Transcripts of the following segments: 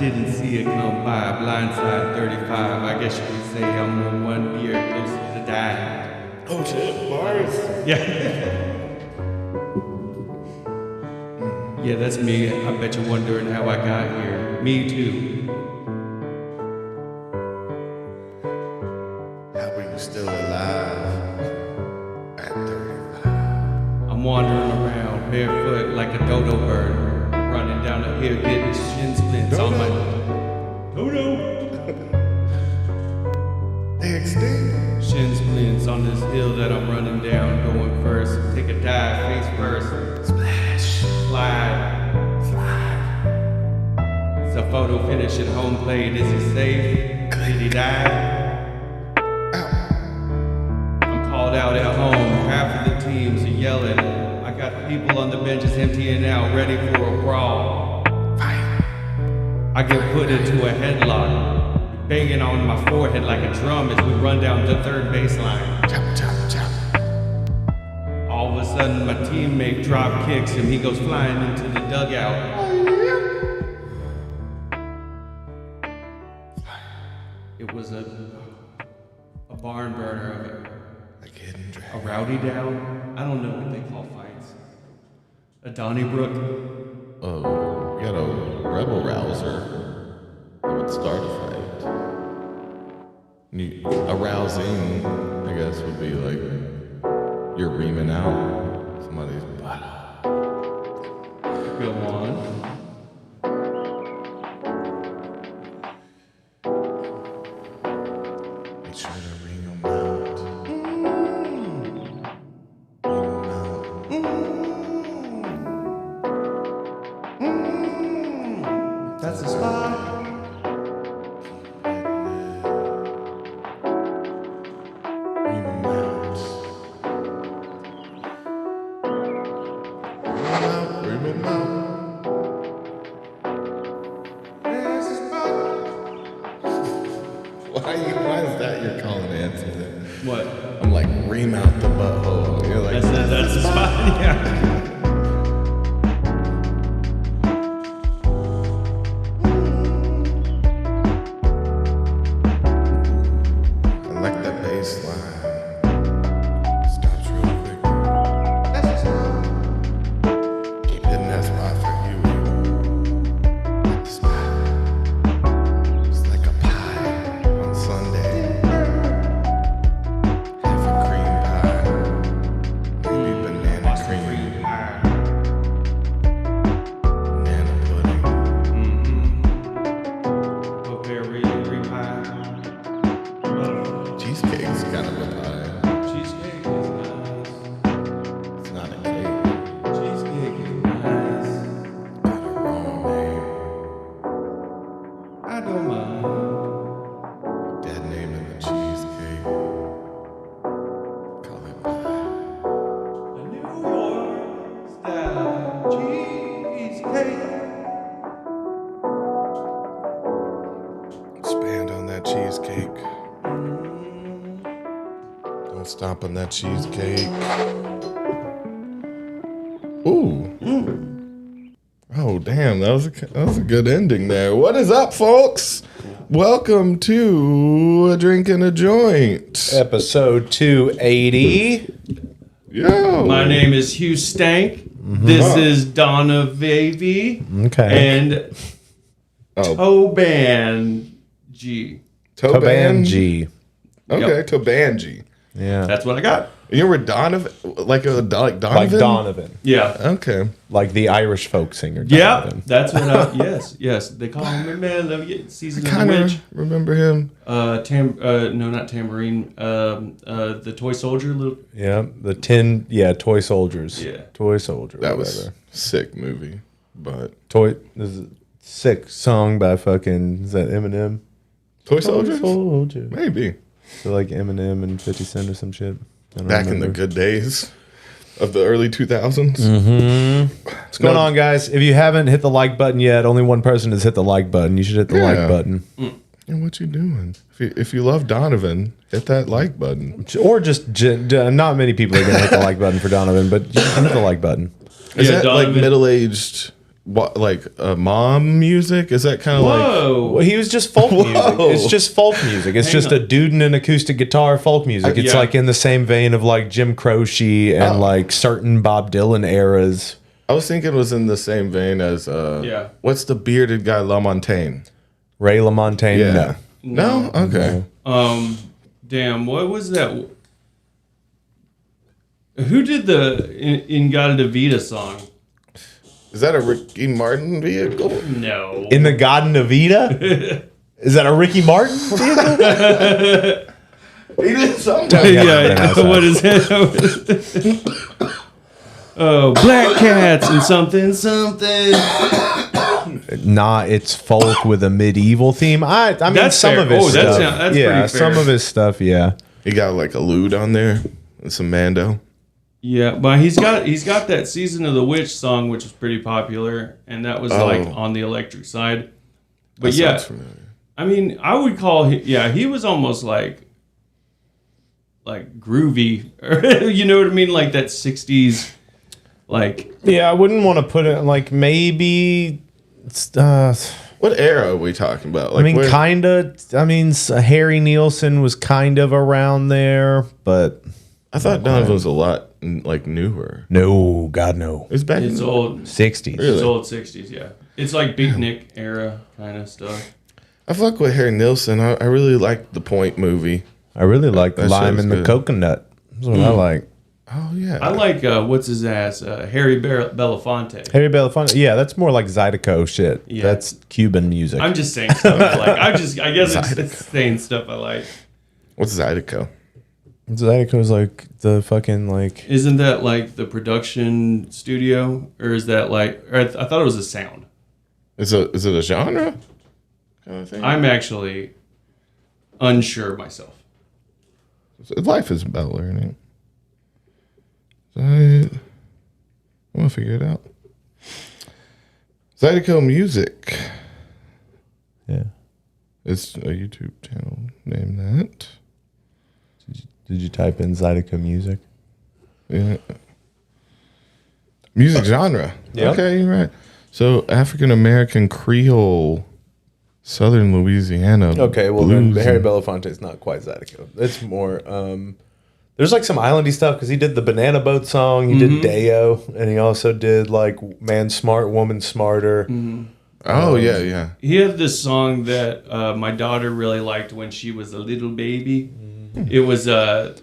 didn't see it come by. Blindside 35. I guess you could say I'm one year closer to dying. Oh shit, bars. Yeah. Yeah, that's me. I bet you're wondering how I got here. Me too. How are you still alive at 35? I'm wandering around barefoot like a dodo bird, running down the hill getting shin splints on my dodo. They extinct. Shin splints on this hill that I'm running down, going first. Take a dive, face first. Splash. Slide. Is the photo finish at home plate? Is he safe? Did he die? I'm called out at home. Half of the teams are yelling. I got people on the benches emptying out, ready for a brawl. I get put into a headlock, banging on my forehead like a drum as we run down the third baseline. Chop, chop, chop. All of a sudden, my teammate drop kicks him. He goes flying into the dugout. It was a barn burner, Like hidden a dragon. rowdy down. I don't know what they call fights. A Donnybrook. Oh, you got a rebel rouser that would start a fight. Arousing, I guess, would be like you're reaming out somebody's butt. Go on. Make sure to ring them out. Ring them out. That's the spot. Ring them out. Ring them out. There's a spot. Why is that your calling answer then? What? I'm like, ream out the butthole. You're like, That's the spot. Yeah. I like that bass line. Stops real quick. That's just keep hitting that spot for Huey. Hit the spot. It's like a pie on Sunday. Half a cream pie. Maybe banana cream. Banana pudding. Blueberry cream pie. Cheesecake's kind of a pie. Cheesecake is nice. It's not a cake. Cheesecake is nice. Got a wrong name. I don't mind. Dad named it the cheesecake. Call it pie. A New York style cheesecake. Expand on that cheesecake. Don't stop on that cheesecake. Ooh. Oh, damn. That was a good ending there. What is up, folks? Welcome to A Drink and a Joint. Episode 280. Yo. My name is Hugh Stank. This is Donna Vavy. Okay. And Oh, Toban G. Tobanji. Okay, Yep. Tobanji. Yeah. That's what I got. You were Donovan? Like Donovan? Like Donovan. Yeah. Okay. Like the Irish folk singer. Yeah. Donovan. That's what I. Yes. They call him man. Love you. Season of the Kind Witch. of remember him. No, not Tambourine. The Toy Soldier. Little. Yeah. The Toy Soldiers. Yeah. Toy Soldier. That was whatever. sick movie, but This is a sick song by fucking, is that Eminem? Toy Soldiers? Soldier. Maybe. So like Eminem and 50 Cent or some shit. I don't Back in the remember. good days of the early 2000s. What's going on, guys? If you haven't hit the like button yet, only one person has hit the like button. You should hit the Yeah. like button. And what you doing? If you love Donovan, hit that like button. Or just, not many people are going to hit the like button for Donovan, but just hit the like button. Is Yeah, that Donovan. like middle-aged what, like mom music? Is that kind of like? Well, he was just folk music. It's just folk music. It's just a dude and an acoustic guitar folk music. It's like in the same vein of like Jim Croce and like certain Bob Dylan eras. I was thinking it was in the same vein as what's the bearded guy, LaMontagne? Ray LaMontagne? Yeah. No? Okay. Damn, what was that? Who did the In-Gata-Da-Vida song? Is that a Ricky Martin vehicle? No. In the Garden of Eden? Is that a Ricky Martin vehicle? He did something. Yeah, what is it? Oh, Black Cats and something. Nah, it's folk with a medieval theme. I mean, that's some fair. of his stuff. That's yeah, pretty fair. some of his stuff, yeah. He got like a lute on there and some Mando. Yeah, but he's got that Season of the Witch song, which was pretty popular, and that was like on the electric side. But That sounds familiar. I mean, I would call he was almost like groovy, you know what I mean, like that 60s, like. Yeah, I wouldn't want to put it like maybe. What era are we talking about? Like, I mean, kind of. I mean, Harry Nilsson was kind of around there, but I thought Donovan was a lot like newer. no, God no. It's back It's in old. 60s. Really? It's old 60s, yeah. It's like Beatnik era kind of stuff. I fuck with Harry Nilsson. I really like the Point movie. I really like the That lime show's and the good. coconut. That's what I like. Oh yeah. I like what's his ass, Harry Belafonte. Harry Belafonte. Yeah, that's more like Zydeco shit. Yeah. That's Cuban music. I'm just saying stuff I like. I guess it's saying stuff I like. What's Zydeco? Zydeco is like the fucking like. Isn't that like the production studio, or is that like? Or I thought it was a sound. Is it a genre kind of thing? I'm actually unsure myself. Life is about learning. I'm gonna figure it out. Zydeco Music. Yeah. It's a YouTube channel. Name that. Did you type in Zydeco music? Yeah. Music genre. Yeah. Okay, you're right. So African American Creole, Southern Louisiana. Okay, well blues then Harry and- Belafonte is not quite Zydeco. It's more. There's like some islandy stuff because he did the Banana Boat song. He did Deo, and he also did like Man Smart, Woman Smarter. Oh yeah. He had this song that my daughter really liked when she was a little baby. It was oh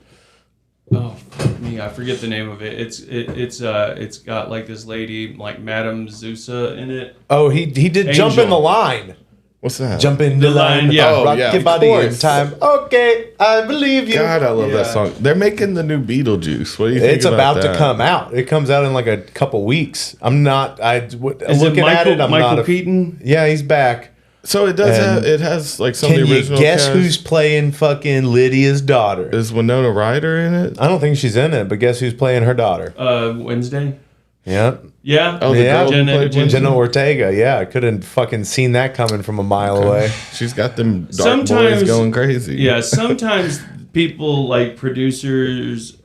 fuck me, I forget the name of it. It's got like this lady like Madame Zusa in it. Oh, he did Jump in Angel. the Line. What's that? Jump in the line, yeah. Oh, rock yeah, your of body in course. time. Okay, I believe you. God, I love that Yeah. song. They're making the new Beetlejuice. What do you think It's about to that? come out. It comes out in like a couple weeks. I'm not. Is Looking it at it, I'm Michael not. Keaton? Yeah, he's back. So it does And have, it has like some of Can the you original guess cast. who's playing fucking Lydia's daughter? Is Winona Ryder in it? I don't think she's in it, but guess who's playing her daughter? Wednesday. Yeah. Yeah. Oh, the Yeah, girl who played Jenna- Jenna Ortega. Yeah, I could have fucking seen that coming from a mile away. She's got them dark Sometimes- boys going crazy. Yeah. Sometimes people like producers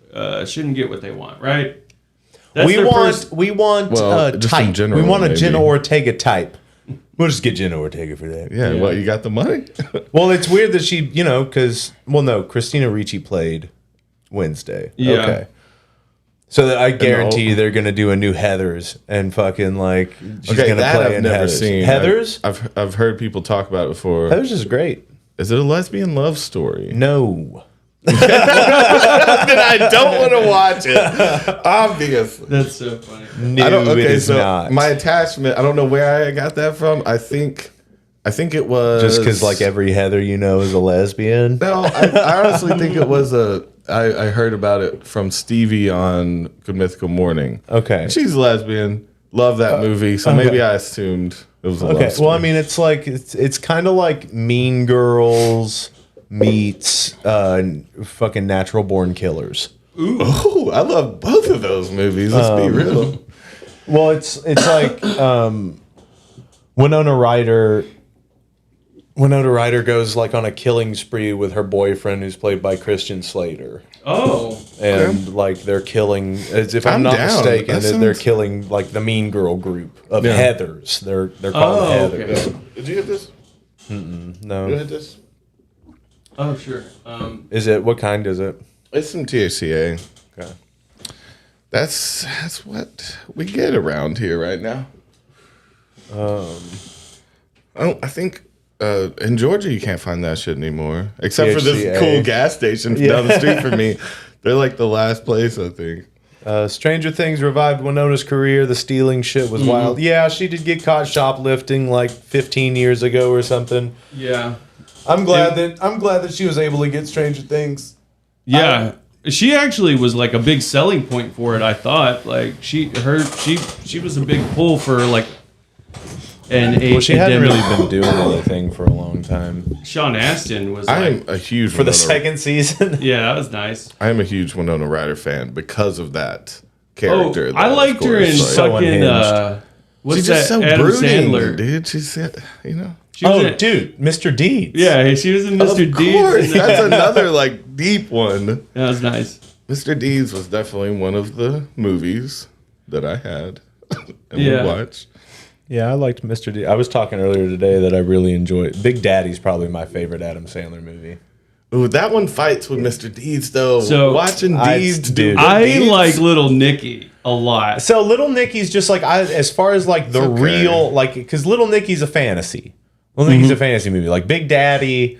shouldn't get what they want, right? That's We their want Well, a just in type. general, we want a maybe. Jenna Ortega type. We'll just get Jenna Ortega for that. Yeah, what, you got the money? Well, it's weird that she, because, no, Christina Ricci played Wednesday. Yeah. Okay. So that I guarantee the- you they're going to do a new Heathers and fucking like, she's Okay, going to that play I've in never Heathers. seen. Heathers? I've heard people talk about it before. Heathers is great. Is it a lesbian love story? No. I don't want to watch it. Obviously. That's so funny. No, I don't, it okay, is so not. my attachment, I don't know where I got that from. I think it was Just because like every Heather you know is a lesbian. No, I honestly think it was I heard about it from Stevie on Good Mythical Morning. Okay. She's a lesbian. Love that movie. So maybe I assumed it was a love Okay. story. Well, I mean, it's like it's kind of like Mean Girls meets fucking Natural Born Killers. Ooh, I love both of those movies. Let's be real. Well, it's like Winona Ryder Winona Ryder goes like on a killing spree with her boyfriend, who's played by Christian Slater. Oh, And like they're killing, as if I'm not down. mistaken, That they're sounds- killing like the Mean Girl group of Yeah. Heathers. They're called okay. Heathers. Did you hit this? No, You hit this? Oh, sure. is it? What kind is it? It's some THCA. Okay. That's what we get around here right now. I think in Georgia you can't find that shit anymore, except for this THCA. cool gas station down the street from me. They're like the last place, I think. Stranger Things revived Winona's career. The stealing shit was wild. Yeah, she did get caught shoplifting like 15 years ago or something. Yeah. I'm glad that she was able to get Stranger Things. Yeah. She actually was like a big selling point for it, I thought. Like she was a big pull for like Well, she hadn't really been doing anything for a long time. Sean Astin was I like, am a huge For the Winona- second season? yeah, that was nice. I am a huge Winona Ryder fan because of that character. Oh, though, I of liked her in course. So fucking unhinged. what's She's that? just so Adam brooding, Sandler. dude. She's She was Oh, in, dude, Mr. Deeds. yeah, she was in Mr. Of Deeds. course, and that's another like deep one. that was nice. Mr. Deeds was definitely one of the movies that I had and Yeah. would watch. Yeah, I liked Mr. Deeds. I was talking earlier today that I really enjoyed. Big Daddy's probably my favorite Adam Sandler movie. Ooh, that one fights with Mr. Deeds though. So, watching Deeds do dude. good I deeds. like Little Nicky a lot. So Little Nicky's just like as far as like the Okay. real like because Little Nicky's a fantasy. Little Nicky's a fantasy movie. Like Big Daddy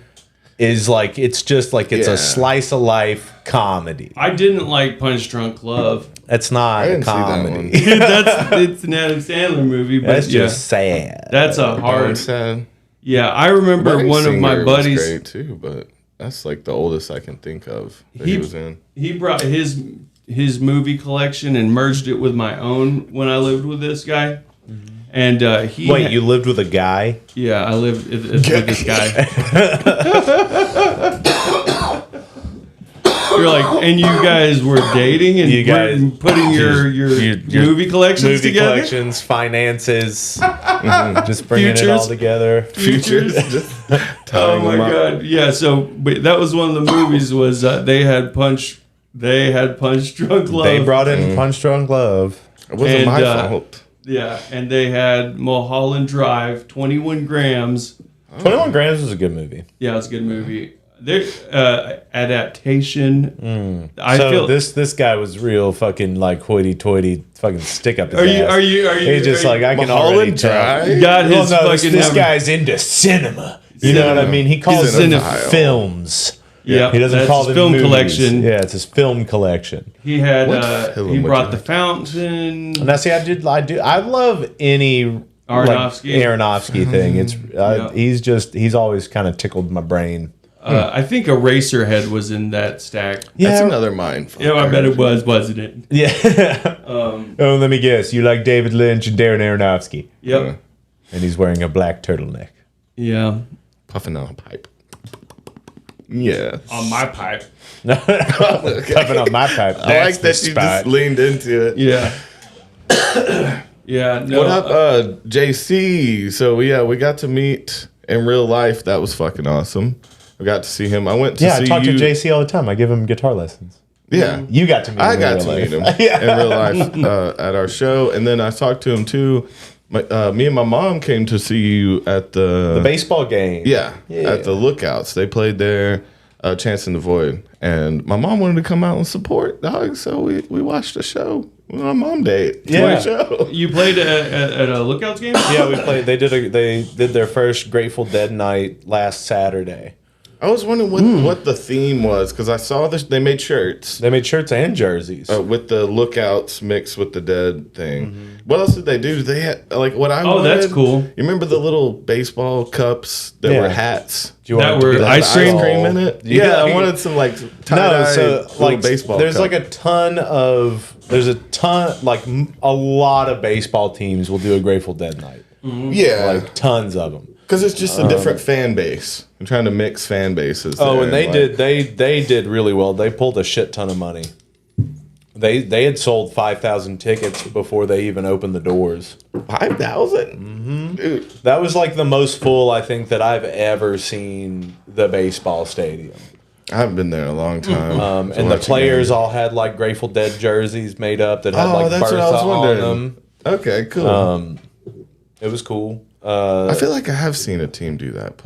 is like it's just like it's Yeah. a slice of life comedy. I didn't like Punch Drunk Love. That's not I a didn't see that comedy. one. It's an Adam Sandler movie, but That's yeah, just sad. that's a Oh, hard. it's sad. Yeah, I remember Wedding one of my Singer was buddies. great too, but that's like the oldest I can think of that he was in. He brought his movie collection and merged it with my own when I lived with this guy. And he Wait, you lived with a guy? yeah, I lived with this guy. You're like, and you guys were dating and You guys- were putting your movie collections Movie together. collections, finances, just bringing it Futures. all together. Futures. Just Oh tying my them up. god! Yeah, so but that was one of the movies. Was they had Punch Drunk Love. They brought in Punch Drunk Love. It wasn't And, my uh, fault. Yeah, and they had Mulholland Drive, 21 Grams. 21 Grams was a good movie. Yeah, it's a good movie. Their adaptation. I So feel. this guy was real fucking like hoity-toity fucking stick up his Are you? ass. Are you? He's just like I can already Mulholland tell. Drive? got his Well, no, this fucking. guy's into cinema. You know what I mean? He calls in them a pile. films. Yeah, He doesn't that's call his them film movies. collection. Yeah, it's his film collection. He had. What film He would brought you the like? fountain. Now, see, I love any Aronofsky. Aronofsky thing. It's Yeah. he's always kind of tickled my brain. I think Eraserhead was in that stack. That's another mind. Yeah, I bet it was, wasn't it? Yeah. Oh, let me guess. You like David Lynch and Darren Aronofsky, Yep. and he's wearing a black turtleneck. Yeah. Puffing on a pipe. Yeah. On my pipe. Puffing on my pipe. I like that you just leaned into it. Yeah. Yeah. No. What up, JC? So we got to meet in real life. That was fucking awesome. We got to see him. I went to Yeah, see I talk you. to JC all the time. I give him guitar lessons. Yeah. You got to meet him. I in got real to life. meet him Yeah. in real life at our show, and then I talked to him too. Me and my mom came to see you at The baseball game. yeah, Yeah. at the Lookouts. They played there, Chance in the Void, and my mom wanted to come out and support, dog. So we watched the show. We went on mom date. Yeah. Show. You played at a Lookouts game? Yeah, we played. They did their first Grateful Dead night last Saturday. I was wondering what the theme was because I saw this. They made shirts. They made shirts and jerseys. With the Lookouts mixed with the Dead thing. What else did they do? They had like what I Oh, that's wanted. cool. You remember the little baseball cups that Yeah. were hats? Do you want That it to were be like ice cream? In it? You Yeah, could- I wanted some like No, tie-dye so little like baseball. there's cup. like a ton a lot of baseball teams will do a Grateful Dead night. yeah, Like tons of them. because it's just a different fan base. I'm trying to mix fan bases. Oh, there, and they like- did they did really well. They pulled a shit ton of money. They had sold 5,000 tickets before they even opened the doors. 5,000? Mm-hmm. Dude. That was like the most full I think that I've ever seen the baseball stadium. I haven't been there in a long time. And the players all had like Grateful Dead jerseys made up that had like that's what I was Bertha on wondering. them. Okay, cool. It was cool. I feel like I have seen a team do that.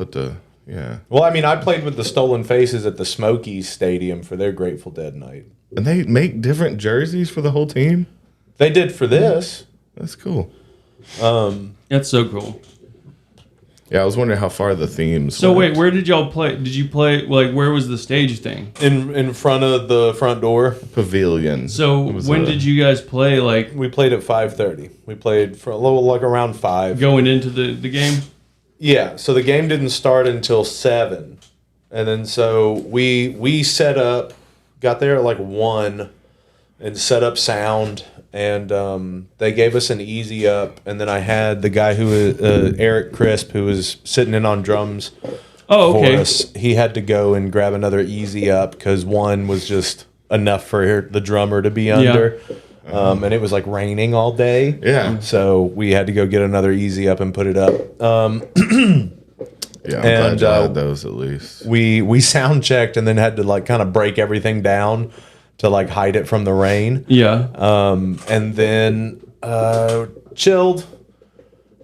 Well, I mean, I played with the Stolen Faces at the Smokies Stadium for their Grateful Dead night. And they make different jerseys for the whole team? They did for this. That's cool. That's so cool. Yeah, I was wondering how far the themes So went. wait, where did y'all play? Did you play, like, where was the stage thing? In front of the front door. Pavilion. So when did you guys play, like, We played at 5:30. We played for a little, like around 5. going into the game? Yeah, so the game didn't start until 7. And then so we set up, got there at like 1 and set up sound. And they gave us an easy up. And then I had the guy Eric Crisp, who was sitting in on drums Oh, okay. for us. He had to go and grab another easy up because 1 was just enough for the drummer to be under. And it was like raining all day. Yeah. So we had to go get another easy up and put it up. Yeah, I'm glad you had those at least. We sound checked and then had to like kind of break everything down to like hide it from the rain. Yeah. And then chilled.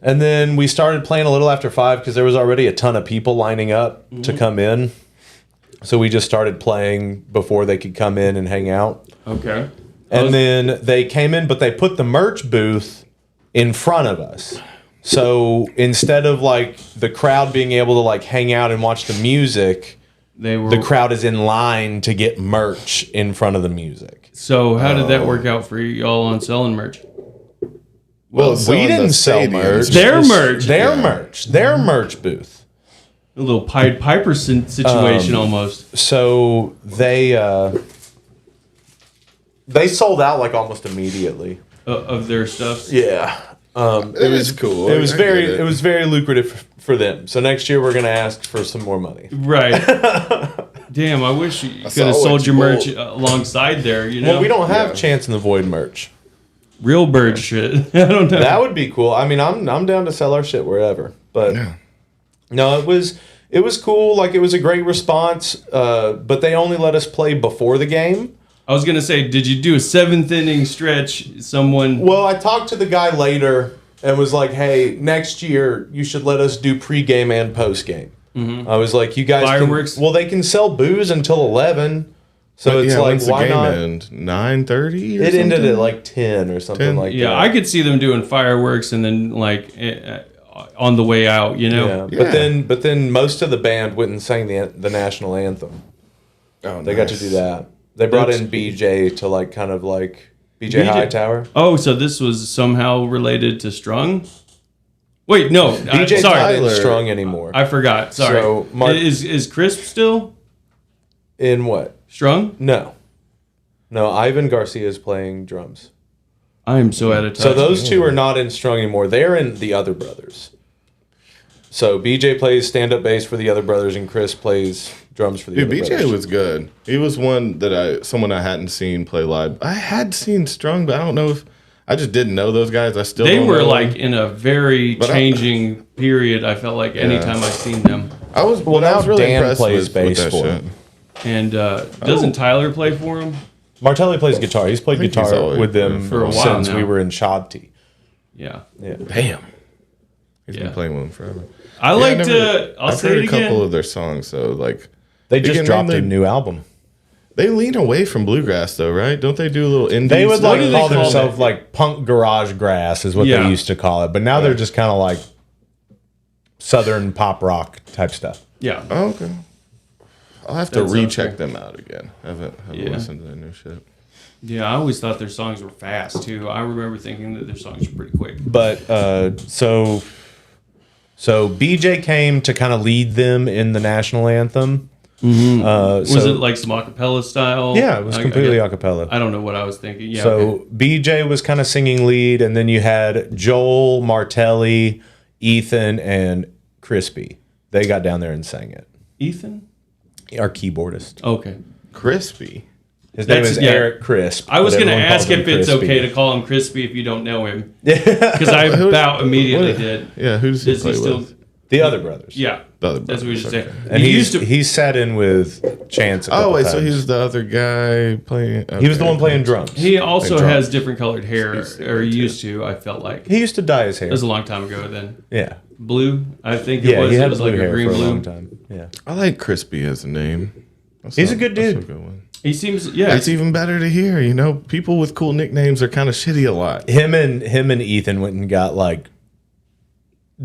And then we started playing a little after 5 because there was already a ton of people lining up to come in. So we just started playing before they could come in and hang out. Okay. And then they came in, but they put the merch booth in front of us. So instead of like the crowd being able to like hang out and watch the music, the crowd is in line to get merch in front of the music. So how did that work out for y'all on selling merch? Well, we didn't sell merch. Their merch. Their merch booth. A little Pied Piper situation almost. So they sold out like almost immediately Of their stuff. Yeah. It was cool. It was very lucrative for them. So next year we're gonna ask for some more money. Right. Damn, I wish you could have saw sold what your you merch pulled. alongside there, you know? Well, we don't have Chance in the Void merch. Real bird shit. I don't know. That would be cool. I mean, I'm down to sell our shit wherever. But no, it was cool. Like it was a great response. But they only let us play before the game. I was gonna say, did you do a 7th inning stretch? Well, I talked to the guy later and was like, "Hey, next year you should let us do pregame and postgame." I was like, "You guys Fireworks? They can sell booze until 11, so it's like, why not?" 9:30. It ended at like 10 or something 10? like that. Yeah, I could see them doing fireworks and then like on the way out, you know. Yeah. But then most of the band went and sang the national anthem. Oh, They got to do that. They brought in BJ to like kind of like BJ Hightower. Oh, so this was somehow related to Strung? Wait, no. BJ sorry, isn't strong anymore. I forgot. Sorry. So is Crisp still in what? Strung? No, Ivan Garcia is playing drums. I am so out of touch. So those two are not in Strung anymore. They're in the Other Brothers. So BJ plays stand-up bass for the Other Brothers, and Chris plays drums for the Other BJ Brothers. was good. He was one that someone I hadn't seen play live. I had seen Strung, but I don't know if I just didn't know those guys. They were like in a very changing period. I felt like anytime I seen them. I was now really Dan impressed plays with bass that for shit. him. And doesn't Tyler play for him? Martelli plays guitar. He's played think guitar he's always with them for a while since now. we were in Shodty. Yeah. Damn. He's been Yeah. playing with them forever. I like to. I'll I've say heard it a couple again. of their songs, so like They just can dropped mainly- a new album. they lean away from bluegrass though, right? Don't they do a little indie? They would stuff? like do they call call themselves it? like punk garage grass is what Yeah. they used to call it. But now they're just kind of like southern pop rock type stuff. Yeah. Oh, okay. I'll have to That sounds recheck cool. them out again. Haven't Yeah. listened to their new shit. Yeah. I always thought their songs were fast too. I remember thinking that their songs were pretty quick. But so BJ came to kind of lead them in the national anthem. Was it like some acapella style? Yeah, it was completely a cappella. I don't know what I was thinking. Yeah. So okay. BJ was kind of singing lead, and then you had Joel, Martelli, Ethan, and Crispy. They got down there and sang it. Ethan. Our keyboardist. Okay. Crispy. His name is Eric Crisp. I was but going to everyone calls ask him if it's Crispy. okay to call him Crispy if you don't know him. Because I about immediately did. Yeah, who does he Is he play still? with? The other brothers. Yeah, The other that's what we should brothers, say. And He used to. he's sat in with Chance. Oh wait, so times. he's the other guy playing. He was the okay. one playing drums. He also And drums. has different colored hair, or he used to. I felt like it He used to dye his hair. was a long time ago. Then Yeah. blue, I think it Yeah, was. he It had was blue like hair a green for a blue. long time. Yeah. I like Crispy as a name. He's a good dude. That's a good one. He seems, yeah. It's even better to hear. You know, people with cool nicknames are kind of shitty a lot. Him and Ethan went and got like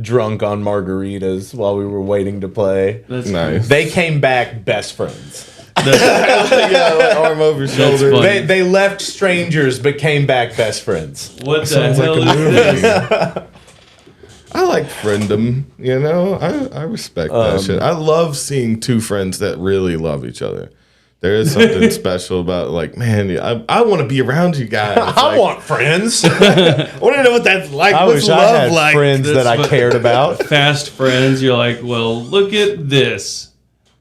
drunk on margaritas while we were waiting to play. That's Nice. They came back best friends. Yeah, like arm over shoulder. funny. They left strangers but came back best friends. What the Sounds like hell a is this? movie. I like friendom, you know. I respect that shit. I love seeing two friends that really love each other. There is something special about like, man, I want to be around you guys. I Like, want friends. I want to know what that's like. I What's wish I love had like? friends that I what- cared about. Fast friends. You're like, well, look at this.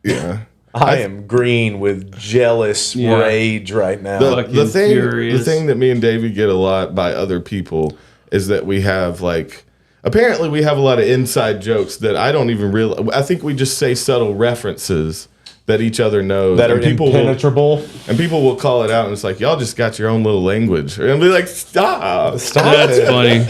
Yeah. I am green with jealous Yeah. rage right now. The Fucking thing, furious. the thing that me and Davey get a lot by other people is that we have like, apparently we have a lot of inside jokes that I don't even realize. I think we just say subtle references that each other knows. that are and people will, impenetrable. and people will call it out and it's like, y'all just got your own little language. And I'll be like, stop. That's it. funny.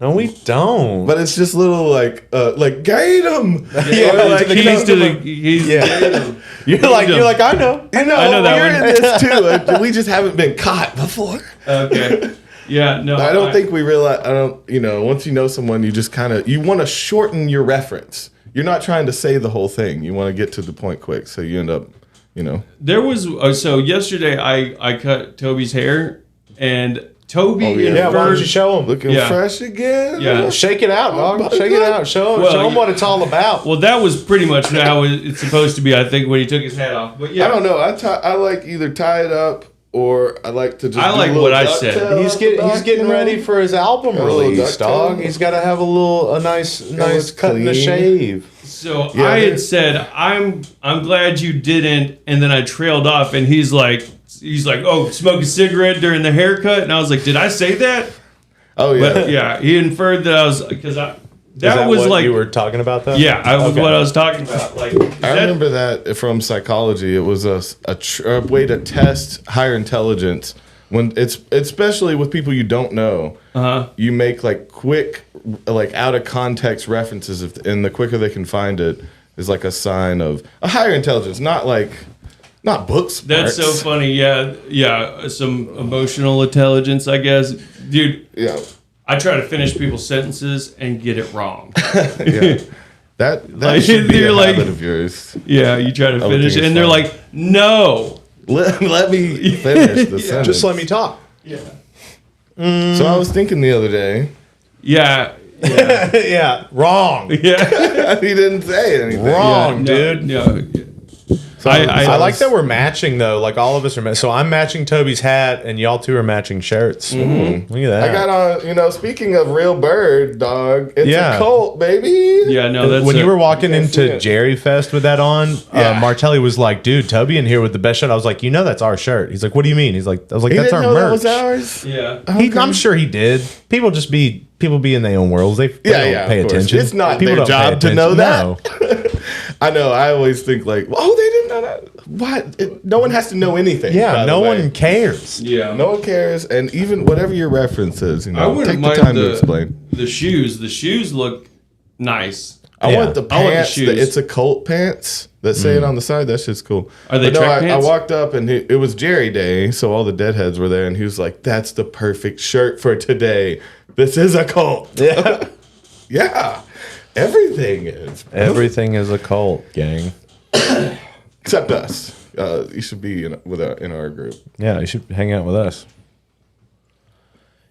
No, we don't. But it's just little like gate him. Yeah, Or like, Keys to the. He's, Yeah. You're like, I know. I know that we're one. in this too. We just haven't been caught before. Okay. Yeah, no. I don't think we realize. I don't. You know, once you know someone, you just kind of you want to shorten your reference. You're not trying to say the whole thing. You want to get to the point quick, so you end up, you know. There was. So yesterday I cut Toby's hair, and Toby Oh, yeah. Yeah, why don't you inferred. show him? Looking Yeah. fresh again. Yeah. Shake it out, dog. Shake it out. Show Well, him what it's all about. Well, that was pretty much how it's supposed to be. I think when he took his hat off. But yeah, I don't know. I like either tie it up or I like to just. I do like a little what I duck said. tail He's at the back, getting you know? Uh-huh. ready for his album Got a little release, duck dog. tail. He's got to have a nice cut and a clean. shave. So Yeah, I there- had said I'm glad you didn't, and then I trailed off, and he's like, oh, smoke a cigarette during the haircut, and I was like, did I say that? Oh yeah. But yeah, he inferred that I was because Is that was what like you were talking about, though? yeah, I was Okay. what I was talking about. Like I remember that from psychology. It was a way to test higher intelligence when it's especially with people you don't know. You make like quick, like out of context references, and the quicker they can find it is like a sign of a higher intelligence. Not book smarts. That's so funny. Yeah, some emotional intelligence, I guess, dude. Yeah, I try to finish people's sentences and get it wrong. yeah. That Like, should be you're a like- habit of yours. Yeah, you try to would finish think it, it's and they're fine. like, no. Let me finish the sentence. Just let me talk. Yeah. So I was thinking the other day. Yeah. Yeah, wrong. Yeah. He didn't say anything. Wrong, dude. No. So I like that we're matching though. Like all of us are. So I'm matching Toby's hat, and y'all two are matching shirts. Mm-hmm. Look at that. I got on, speaking of real bird, dog, it's Yeah. a cult, baby. Yeah, no, that's when you were walking You can see into it. Jerry Fest with that on, Yeah. Martelli was like, "Dude, Toby in here with the best shirt." I was like, "You know that's our shirt." He's like, "What do you mean?" He's like, "I was like, He that's didn't our know that merch." was ours? Yeah. I'm sure he did. People be in their own worlds. They don't Yeah, pay of course. attention. It's not People their don't pay job to know attention. that. No. I know. I always think like, oh, they didn't know that. What? No one has to know anything. Yeah, by the no way. one cares. Yeah. No one cares, and even whatever your reference is, I take wouldn't the mind time to explain. the shoes. The shoes look nice. I Yeah. want the I want the pants. shoes. It's a cult pants that say it on the side. That shit's cool. Are they But no, track pants? I walked up and it was Jerry Day, so all the deadheads were there, and he was like, "That's the perfect shirt for today. This is a cult." Yeah. Yeah, everything is. Everything is a cult, gang. Except us. You should be in our group. Yeah, you should hang out with us.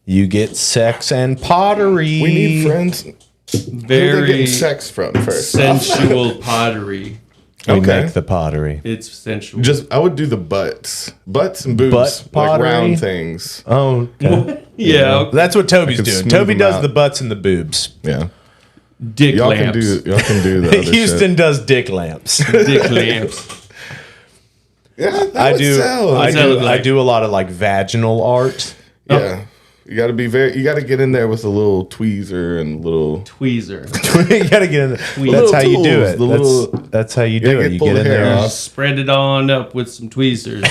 You get sex and pottery. We need friends. Who are they Very getting sex from first? sensual pottery. We Okay. make the pottery. It's sensual. I would do the butts and boobs, Butt like pottery? round things. Oh, okay. yeah. That's what Toby's I could doing. smooth Toby them does out. the butts and the boobs. Yeah, Dick y'all lamps. can do the other Houston shit. does dick lamps. Dick lamps. Yeah, that I would do. sell. I What's that do. look like? I do a lot of like vaginal art. Yeah. You got to be you got to get in there with a little tweezer and a little. Tweezer. You gotta get in there. That's Little how you do tools, it. the little- That's how you gotta do it. get You pull get the in hair there. off. Spread it on up with some tweezers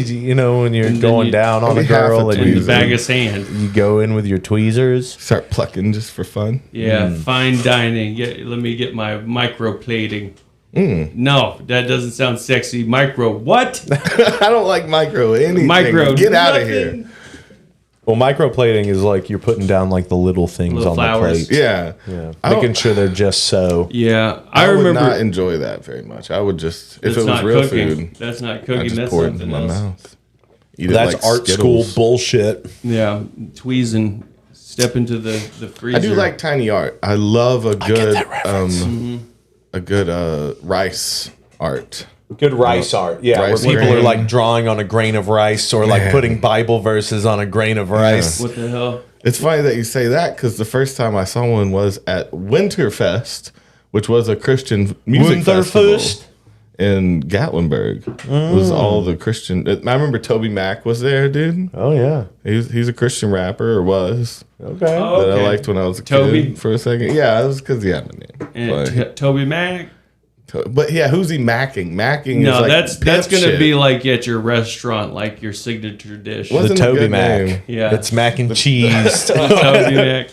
You know, when you're And then going you- down on a Maybe half girl a and in the tweezer. bag of sand. you go in with your tweezers. Start plucking just for fun. Yeah, fine dining. Yeah, let me get my microplating. No, that doesn't sound sexy. Micro what? I don't like micro anything. Micro. Get out of nothing. here. Well, microplating is like you're putting down like the little things Little on flowers. the plate. Yeah. Yeah. I don't- Making sure they're just so. Yeah, I, I would remember. not enjoy that very much. I would just, if That's it was not real cooking. food, That's not I cooking. just That's pour it into something my else. mouth. Eat it That's like art Skittles. school bullshit. Yeah, tweezing. Step into the freezer. I do like tiny art. I love a good a good rice art. Good rice art. Yeah, Rice where people grain. are like drawing on a grain of rice or like Man. putting Bible verses on a grain of rice. What the hell? It's funny that you say that because the first time I saw one was at Winterfest, which was a Christian music festival Winterfest? in Gatlinburg. It was all the Christian. I remember Toby Mac was there, dude. Oh yeah. He's a Christian rapper, or was. Okay. Oh, That I okay. liked when I was a Toby? kid for a second. Yeah, it was because he had a name. And But, Toby Mac. but yeah, who's he macking? Macking No, is like that's pimp gonna shit. be like at your restaurant, like your signature dish. What? The Wasn't a Toby good Mac. name. Yeah. It's mac and cheese. Toby Mac.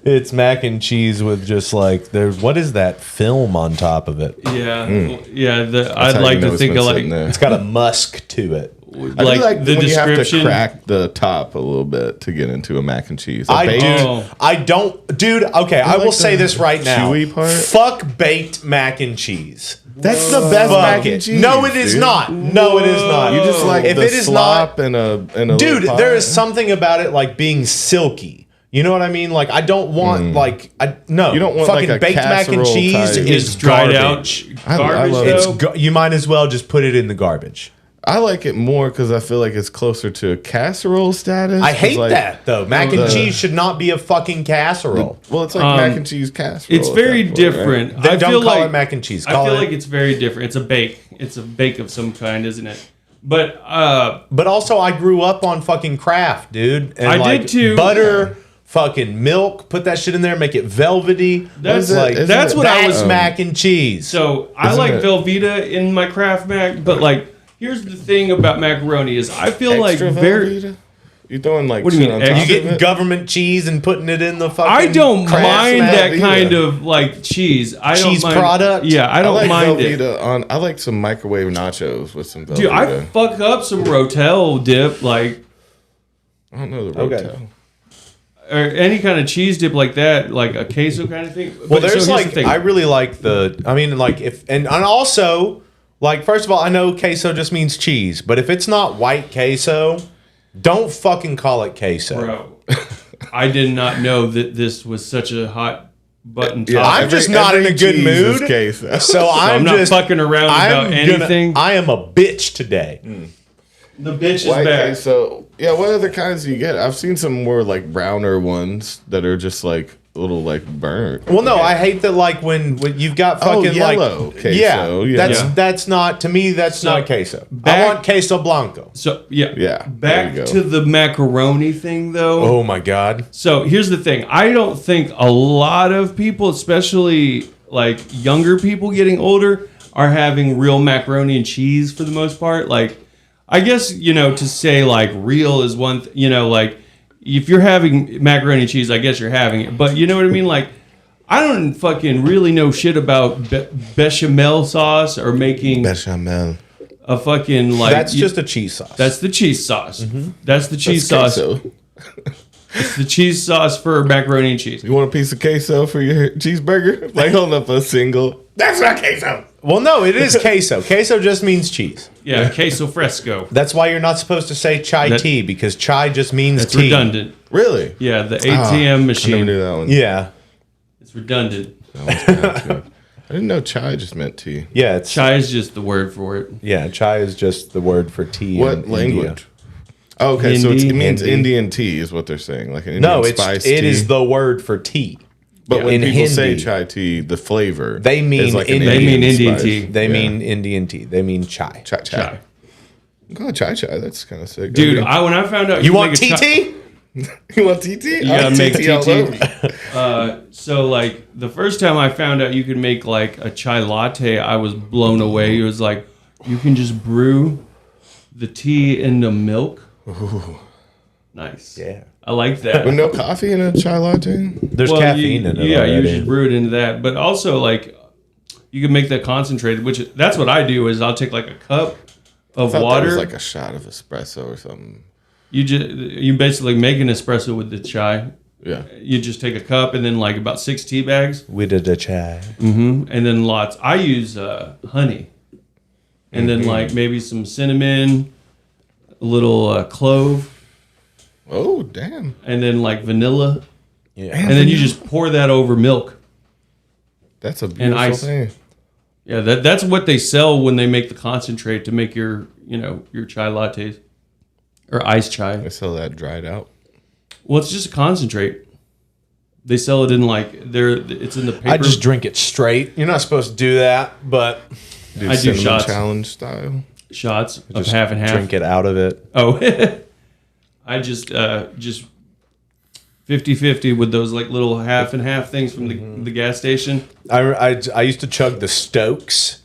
It's mac and cheese with just like there's what is that film on top of it? Yeah, yeah. That's I'd how you like know to it's think been of sitting like there. It's got a musk to it. I do like the when you have to description. crack the top a little bit to get into a mac and cheese. A I baked- do. Oh. I don't, dude. Okay, I will like say the this right now. chewy part? Fuck baked mac and cheese. That's the best Fuck mac it. and cheese. No, it is dude. not. No, it is not. You just like if the it is slop not, and a dude. little There pie. is something about it like being silky. You know what I mean? Like I don't want like no. You don't want, fucking like, a baked mac and casserole cheese type. is dried garbage. out I garbage. love It's though. you might as well just put it in the garbage. I like it more because I feel like it's closer to a casserole status. I 'Cause, hate like, that though. Mac and the- cheese should not be a fucking casserole. Well, it's like mac and cheese casserole. It's at very that point, different. Then I don't feel call like it mac and cheese. I Call feel it. like it's very different. It's a bake. It's a bake of some kind, isn't it? But But also, I grew up on fucking Kraft, dude. And I like, did too. Butter, fucking milk. Put that shit in there, make it velvety. That's like isn't that's it- what I that's was. mac and cheese. So I Isn't like it- Velveeta in my Kraft Mac, but like here's the thing about macaroni is I feel like Extra very. Velveeta? You throwing like What do you shit mean, on top you extra? of getting it? government cheese and putting it in the fucking. I don't Kraft mind smack? that Velveeta. kind of like cheese. I don't Cheese mind, product? Yeah, I I don't like mind it. Velveeta on. I like some microwave nachos with some Velveeta. Dude, I fuck up some Rotel dip, like I don't know the Okay. Rotel. or any kind of cheese dip like that, like a queso kind of thing. Well, But so there's here's the like thing. I really like the. I mean, like if and also like first of all, I know queso just means cheese, but if it's not white queso, don't fucking call it queso. Bro, I did not know that this was such a hot button topic. I'm just not in a good cheese is mood. queso. So I'm not fucking around about anything. I am a bitch today. The bitch is White back. queso. Yeah, what other kinds do you get? I've seen some more like browner ones that are just like a little like burnt. Well, no, I hate that. Like when you've got Oh, fucking yellow like queso, yeah, yeah. that's not to me. That's So, not queso. I back- want queso blanco. So yeah, Yeah, Back there you go. to the macaroni thing though. Oh my god. So here's the thing. I don't think a lot of people, especially like younger people getting older, are having real macaroni and cheese for the most part. Like, I guess, to say like real is one, like if you're having macaroni and cheese, I guess you're having it. But you know what I mean? Like, I don't fucking really know shit about bechamel sauce or making Bechamel. a fucking like. That's just a cheese sauce. That's the cheese sauce. Mm-hmm. That's the cheese That's sauce. queso. It's the cheese sauce for macaroni and cheese. You want a piece of queso for your cheeseburger? Like hold up a single. That's not queso. well, no, it is queso. Queso just means cheese. Yeah, queso fresco. That's why you're not supposed to say chai That- tea because chai just means It's tea. redundant. Really? Yeah, the ATM I never machine. knew that one. Yeah, It's redundant. That one's bad, too. I didn't know chai just meant tea. yeah. It's Chai is just the word for it. yeah. Chai is just the word for tea. What in language? India. Oh, okay, so it Hindi? means Hindi. Indian tea is what they're saying, like an Indian No, it spice tea. is the word for tea. But when in people say Hindi. chai tea, the flavor They mean is like an Indian They mean Indian spice. tea. They Yeah. mean Indian tea. They mean chai. chai. Chai. Oh, chai. That's kind of sick. Dude, when I found out You want make a TT? You want TT? You gotta make all over. So like the first time I found out you could make like a chai latte, I was blown away. It was like you can just brew the tea into milk. Ooh. Nice. Yeah. I like that. With no coffee in a chai latte? There's caffeine in it. Yeah, you already. just brew it into that. But also like you can make that concentrated, which that's what I do is I'll take like a cup of That water. was like a shot of espresso or something. You basically make an espresso with the chai. Yeah. You just take a cup and then like about 6 tea bags. We did a chai. And then lots. I use honey. And then like maybe some cinnamon, a little clove, Oh, damn. and then like vanilla. Yeah. And then you just pour that over milk. That's a beautiful ice. thing. Yeah, that's what they sell when they make the concentrate to make your chai lattes or iced chai. I sell that dried out. Well, it's just a concentrate. They sell it in like it's in the paper. I just drink it straight. You're not supposed to do that, but Do I do cinnamon shots. challenge style. shots of just half and half. drink it out of it. Oh, I just 50-50 with those like little half and half things from the gas station. I used to chug the Stokes.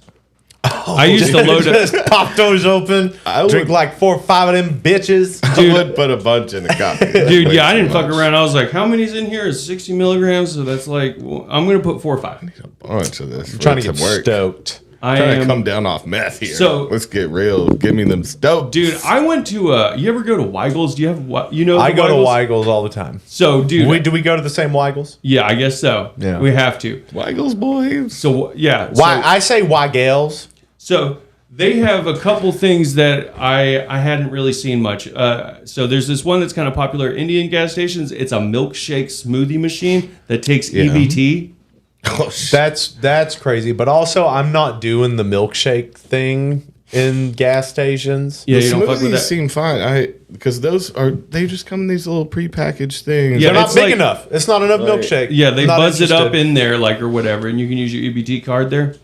I used to load it. Just pop those open. I would- Drink like 4 or 5 of them bitches. I would put a bunch in a coffee. Dude, yeah, I didn't fuck around. I was like, how many's in here? Is 60 milligrams? So that's like, well, I'm going to put 4 or 5. A bunch of this. Trying to get stoked. I Trying to am, come down off meth here. So- let's get real. Give me them stokes. dude, I went to, you ever go to Weigel's? Do you have, I go to Weigel's all the time. So, dude. Do we go to the same Weigels? Yeah, I guess so. Yeah. We have to. Weigels, boys. So, yeah. Why I say Weigels. So they have a couple things that I hadn't really seen much. So there's this one that's kind of popular at Indian gas stations. It's a milkshake smoothie machine that takes Yeah. EBT. Oh, shit. That's crazy. But also, I'm not doing the milkshake thing in gas stations. Yeah, The you don't fuck with smoothies that. seem fine. Because they just come in these little prepackaged things. Yeah, They're not it's big like- enough. It's not enough Like- milkshake. Yeah, they I'm not buzz it up interested. in there like or whatever, and you can use your EBT card there.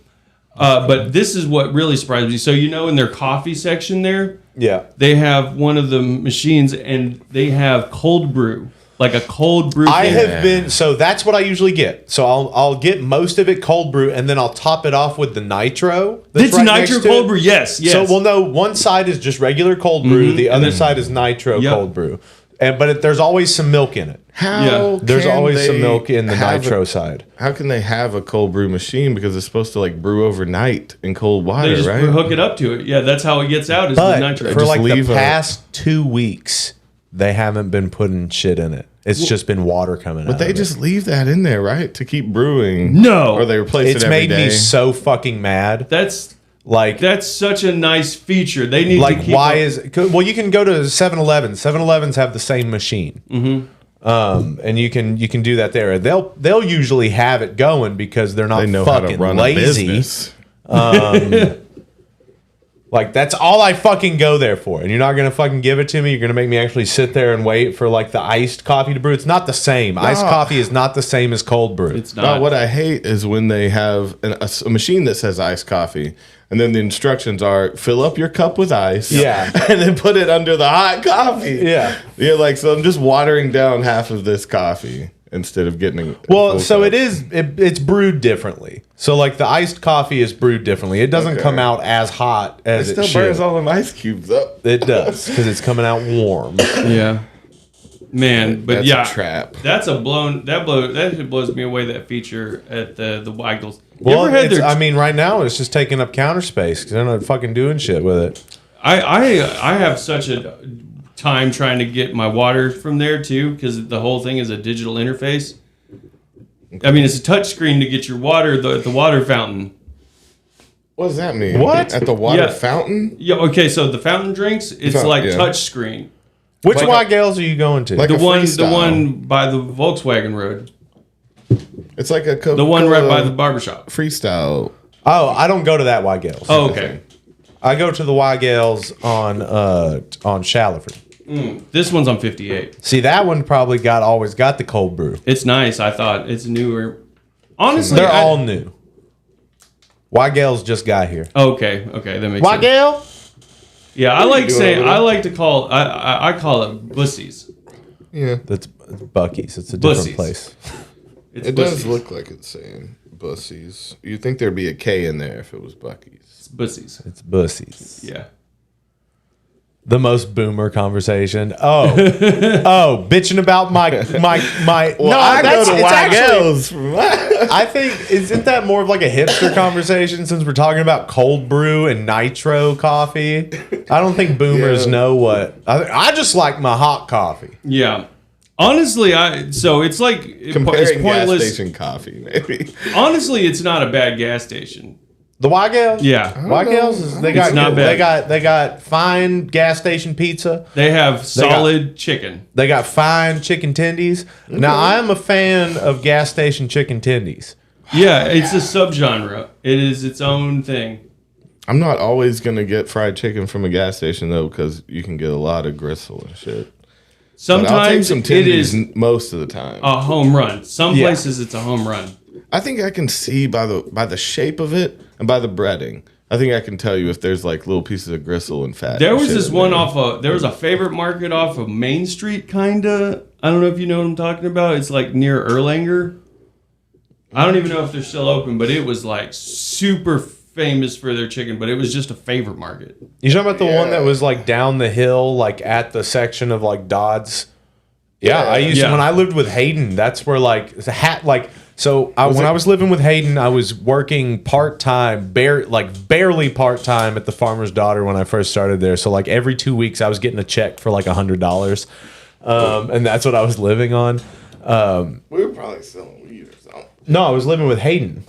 But this is what really surprised me. So in their coffee section there, Yeah. they have one of the machines, and they have cold brew, like a cold brew. I thing. have been so that's what I usually get. So I'll get most of it cold brew and then I'll top it off with the nitro. that's It's right nitro next to cold it. brew. Yes. So well no, one side is just regular cold brew, the other side is nitro Yep. cold brew. But there's always some milk in it. How Yeah. There's can always some they milk in the have nitro side. How can they have a cold brew machine because it's supposed to like brew overnight in cold water, They just right? hook it up to it. Yeah, that's how it gets out is But the nitro. for Just like the leave a- past 2 weeks, they haven't been putting shit in it. It's just been water coming out. But they of just leave that in there, right, to keep brewing. No. or they replace It's it every made day. me so fucking mad. That's Like such a nice feature. They need to like keep why up- is well you can go to 7-Eleven. 7-Elevens have the same machine. And you can do that there. They'll usually have it going because they're not They know how fucking to run lazy. a business. Like that's all I fucking go there for. And you're not gonna fucking give it to me. You're gonna make me actually sit there and wait for like the iced coffee to brew. It's not the same. Iced coffee is not the same as cold brew. It's But not. what I hate is when they have a machine that says iced coffee, and then the instructions are fill up your cup with ice, Yeah. and then put it under the hot coffee. Yeah. Yeah, like so I'm just watering down half of this coffee instead of getting a Well, full so cup. it's brewed differently. So like the iced coffee is brewed differently. It doesn't Okay. come out as hot It as still it should. burns all them ice cubes up. It does because it's coming out warm. Yeah. Man, but That's yeah, a trap. That shit blows me away. That feature at the Weigels. You Well, ever had their- I mean, right now it's just taking up counter space because they're not fucking doing shit with it. I have such a time trying to get my water from there too because the whole thing is a digital interface. I mean, it's a touch screen to get your water at the water fountain. What does that mean? What? At the water Yeah. fountain? Yeah. Okay. So the fountain drinks, it's Fountain, like yeah. touch screen. Which Like Weigels are you going to? like The a one freestyle. by the Volkswagen Road. It's like a The one right by the barbershop. freestyle. oh, I don't go to that Weigels. Oh, okay. I go to the Weigels on Shallowford. This one's on 58. See, that one probably always got the cold brew. It's nice. I thought it's newer. Honestly, They're all new. Weigels just got here. okay. That makes sense. Weigel? Yeah, I What are like you doing saying over there? I like to call I call it bussies. Yeah. That's Bucky's. It's a different Bussies. place. It's It does bussies. look like it's saying Bussies. You'd think there'd be a K in there if it was Bucky's. It's bussies. It's Bussies. Yeah. The most boomer conversation. Oh, bitching about my. Well, no, I that's go to it's actually. Weigel's. I think isn't that more of like a hipster conversation since we're talking about cold brew and nitro coffee? I don't think boomers Yeah. know what. I just like my hot coffee. Yeah. Honestly, so it's like it's Comparing gas pointless. station coffee, maybe. Honestly, it's not a bad gas station. The Weigel's? Yeah. Weigel's is they got It's not bad. they got fine gas station pizza. They have solid chicken. They got fine chicken tendies. Now I'm a fan of gas station chicken tendies. Yeah, it's a subgenre. It is its own thing. I'm not always going to get fried chicken from a gas station, though, because you can get a lot of gristle and shit. But I'll take Sometimes some it tendies is most of the time. a home run. Some Yeah. places it's a home run. I think I can see by the shape of it and by the breading. I think I can tell you if there's like little pieces of gristle and fat. There and was shit this in one there. there was a favorite market off of Main Street, kinda. I don't know if you know what I'm talking about. It's like near Erlanger. I don't even know if they're still open, but it was like super famous for their chicken, but it was just a favorite market. You talking about the one Yeah. that was like down the hill, like at the section of like Dodds? Yeah, I used Yeah. when I lived with Hayden. That's where like the hat like. So when it- I was living with Hayden, I was working part time, barely part time at the Farmer's Daughter when I first started there. So like every 2 weeks, I was getting a check for like $100, and that's what I was living on. We were probably selling weed or something. No, I was living with Hayden.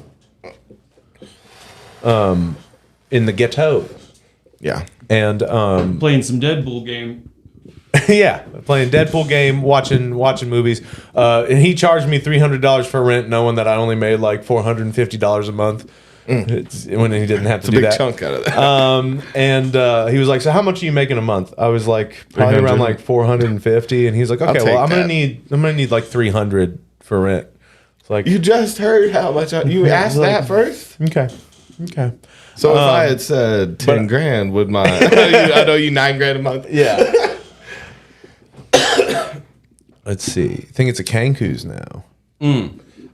In the ghetto, Yeah. and Playing some Deadpool game. yeah, playing Deadpool game, watching movies, and he charged me $300 for rent, knowing that I only made like $450 a month. It's when he didn't have to It's a do big that. chunk out of that. And he was like, "So how much are you making a month?" I was like, "Probably 300. around like 450." And he's like, "Okay, take well, I'm that. gonna need like 300 for rent." It's like, You just heard how much you asked like- that first. okay. So if I had said 10 grand, would my I know you 9 grand a month. Yeah. Let's see. I think it's a Cancun's now.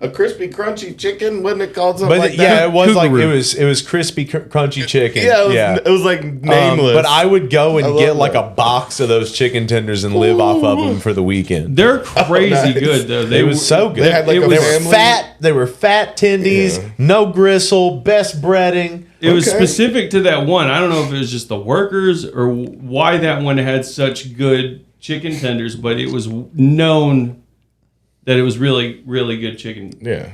A crispy crunchy chicken, wasn't it called something But like yeah, that? it was like Kookaroo. it was crispy crunchy chicken. Yeah, it was like nameless. But I would go and I get love like that. a box of those chicken tenders and live off of them for the weekend. They're crazy nice. good though. It was so good. They had like It a was family. They were fat tendies, Yeah. no gristle, best breading. It was Okay. specific to that one. I don't know if it was just the workers or why that one had such good chicken tenders, but it was known that it was really, really good chicken. Yeah.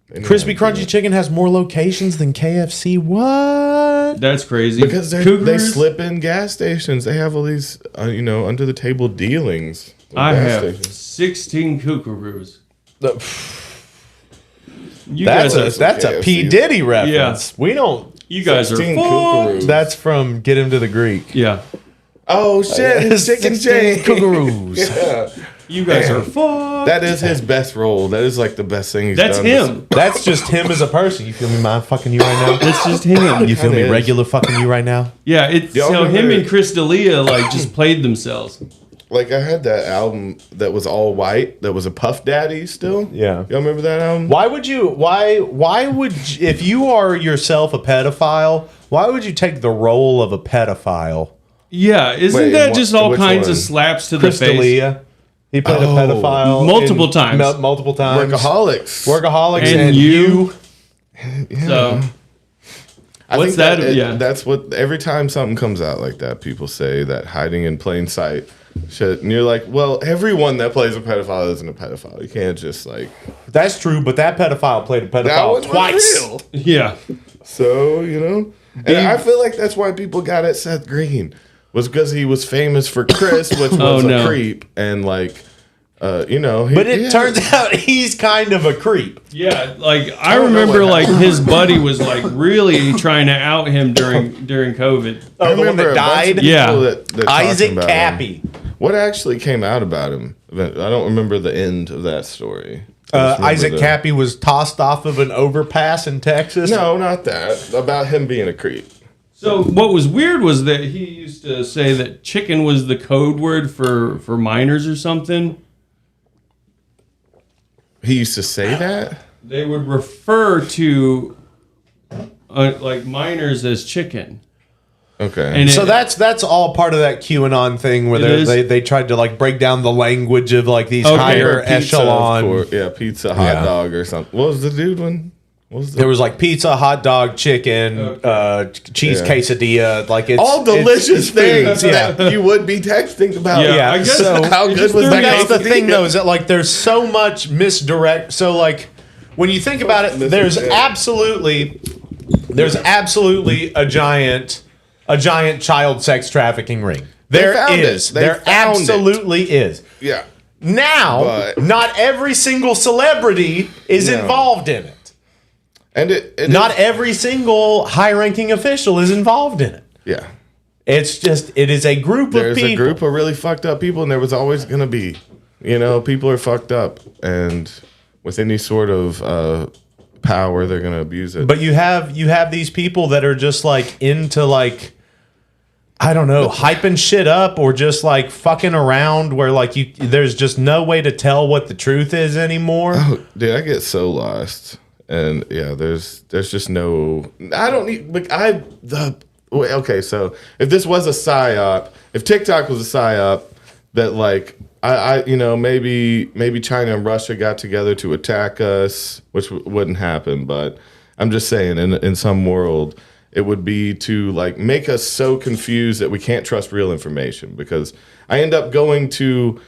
They know Crispy how to do crunchy it. chicken has more locations than KFC. What? That's crazy. Because they Kookaroos, slip in gas stations. They have all these, under the table dealings. with I gas have stations. 16 kookaroos. You That's guys are a KFC. P Diddy reference. We don't. you guys are 16 fucked. kookaroos. That's from Get Him to the Greek. Yeah. Oh shit! His chicken 16 chain. kookaroos. Yeah. You guys Damn. are fucked. That is his best role. That is like the best thing he's That's done. him. That's just him as a person. You feel me, mind fucking you right now? That's just him. You feel me, Kinda is. regular fucking you right now? Yeah, it's Y'all so him remember- and Chris D'Elia like just played themselves. Like I had that album that was all white. That was a Puff Daddy still. Yeah. Y'all remember that album? Why would you? Why would if you are yourself a pedophile? Why would you take the role of a pedophile? Yeah, isn't Wait, that what- just all which kinds one? of slaps to the Chris face? D'Elia. He played Oh, a pedophile multiple times. Multiple times. Workaholics. Workaholics And and you. you. So I What's think that? Yeah. That's what every time something comes out like that, people say that hiding in plain sight shit. And you're like, well, everyone that plays a pedophile isn't a pedophile. You can't just like That's true, but that pedophile played a that pedophile one was twice. real. yeah, So, and I feel like that's why people got at Seth Green was because he was famous for Chris, which was Oh, no. a creep, and like, But it turns out he's kind of a creep. yeah. Like I don't know remember, what like his buddy was like really trying to out him during COVID. I Oh, the one remember that a bunch of died? people Yeah. that talked Isaac about him. Cappy. What actually came out about him? I don't remember the end of that story. I just remember Isaac Cappy was tossed off of an overpass in Texas. No, not that. About him being a creep. So what was weird was that he used to say that chicken was the code word for minors or something. He used to say that? They would refer to like minors as chicken. Okay. And So that's all part of that QAnon thing where It is? they tried to like break down the language of like these Okay. higher Pizza, echelon. of course. Yeah, pizza, hot Yeah. dog or something. What was the dude one? What was the There was like pizza, hot dog, chicken, cheese Yeah. quesadilla. Like it's all delicious it's things food, that you would be texting about. Yeah, Yeah, I guess so- How it good just was threw that? me But that's off. the thing, though, is that like there's so much misdirect. So like when you think about it, there's absolutely a giant child sex trafficking ring. There found is. it. They There found it. absolutely is. Yeah. Now, But- not every single celebrity is No. involved in it. And it Not is- every single high-ranking official is involved in it. Yeah. It's just it is a group There's of people. a group of really fucked up people, and there was always going to be. People are fucked up, and with any sort of power, they're going to abuse it. But you have these people that are just like into like I don't know, hyping shit up or just like fucking around where like there's just no way to tell what the truth is anymore. Oh, dude, I get so lost. And yeah, there's just no. I don't need. Okay, so if this was a psyop, if TikTok was a psyop, that like maybe China and Russia got together to attack us, which wouldn't happen. But I'm just saying, in some world, it would be to like make us so confused that we can't trust real information. Because I end up going to.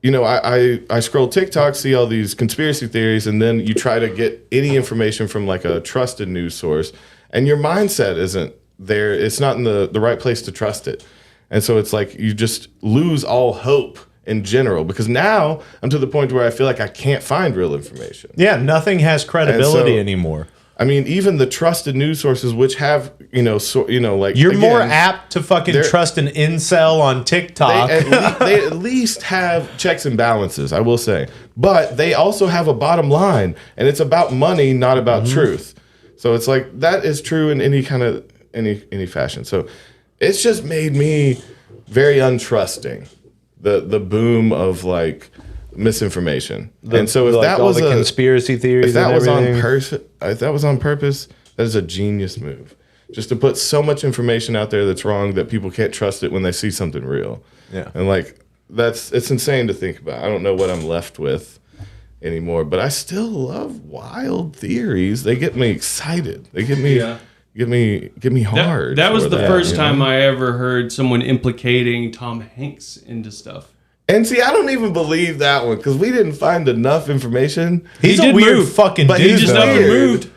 I scroll TikTok, see all these conspiracy theories, and then you try to get any information from like a trusted news source, and your mindset isn't there. It's not in the right place to trust it. And so it's like you just lose all hope in general, because now I'm to the point where I feel like I can't find real information. Yeah, nothing has credibility so- anymore. I mean, even the trusted news sources, which have, like You're more again, apt to fucking they're- trust an incel on TikTok. they at least have checks and balances, I will say. But they also have a bottom line, and it's about money, not about truth. So it's like that is true in any kind of any fashion. So it's just made me very untrusting. The boom of like misinformation. And so if Like that all was the a conspiracy theories, if that and was on everything. if that was on purpose, that is a genius move. Just to put so much information out there that's wrong that people can't trust it when they see something real. Yeah. And like it's insane to think about. I don't know what I'm left with anymore, but I still love wild theories. They get me excited. They get me get me hard. That was for the first you know? time I ever heard someone implicating Tom Hanks into stuff. And see, I don't even believe that one because we didn't find enough information. He's He a did weird move, fucking but dude. he just though. up and weird. moved.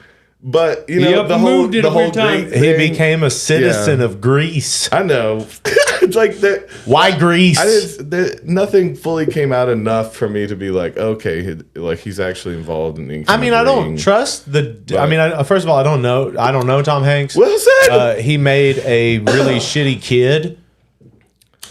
But He up the and whole moved in the a whole weird time. Greek He thing, became a citizen Yeah. of Greece. I know. It's like that. Why Greece? Nothing fully came out enough for me to be like, okay, like he's actually involved in. Any I kind mean, of I don't ring. trust the. I mean, first of all, I don't know Tom Hanks. Well said. He made a really shitty kid,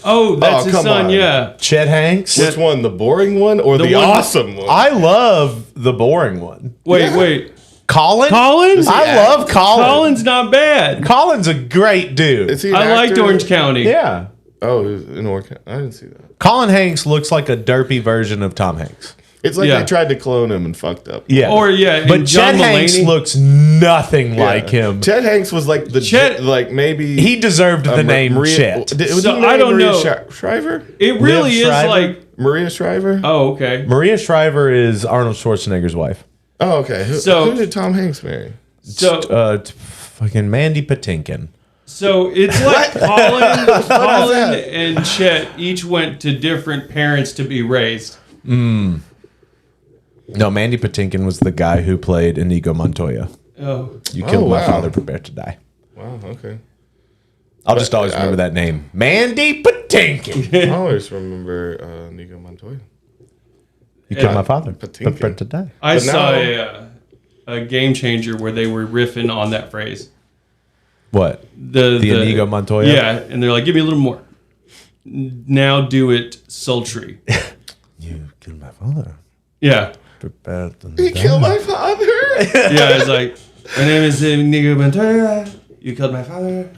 Oh, that's Oh, his come son, on. yeah. Chet Hanks. Which one, the boring one or the one- awesome one? I love the boring one. Wait. Colin. Collins? I love Colin. Colin's not bad. Colin's a great dude. Is he an I liked actor? Orange County. Yeah. Oh, he was in Orange County. I didn't see that. Colin Hanks looks like a derpy version of Tom Hanks. It's like Yeah. they tried to clone him and fucked up. Yeah. Or, yeah, But and John Chet Hanks Mulaney. looks nothing like him. Chet Hanks was like the Chet- like maybe He deserved the name Maria, Chet. Was So, he I don't Maria know. Shriver? It really Liv is Schreiber? like, Maria Shriver? oh, okay. Maria Shriver is Arnold Schwarzenegger's wife. Oh, okay. Who, So- who did Tom Hanks marry? So, Fucking Mandy Patinkin. so it's like Colin that? and Chet each went to different parents to be raised. No, Mandy Patinkin was the guy who played Inigo Montoya. Oh, You killed my wow. father, prepare to die. Wow, okay. I'll just always remember that name. Mandy Patinkin. I always remember Nico Montoya. You killed my father, Patinkin. prepare to die. I But saw now- a Game Changer where they were riffing on that phrase. What? The Inigo Montoya? Yeah, and they're like, give me a little more. Now do it sultry. You killed my father. Yeah. Prepare to He die. killed my father. Yeah, it's like, my name is Inigo Montoya. You killed my father.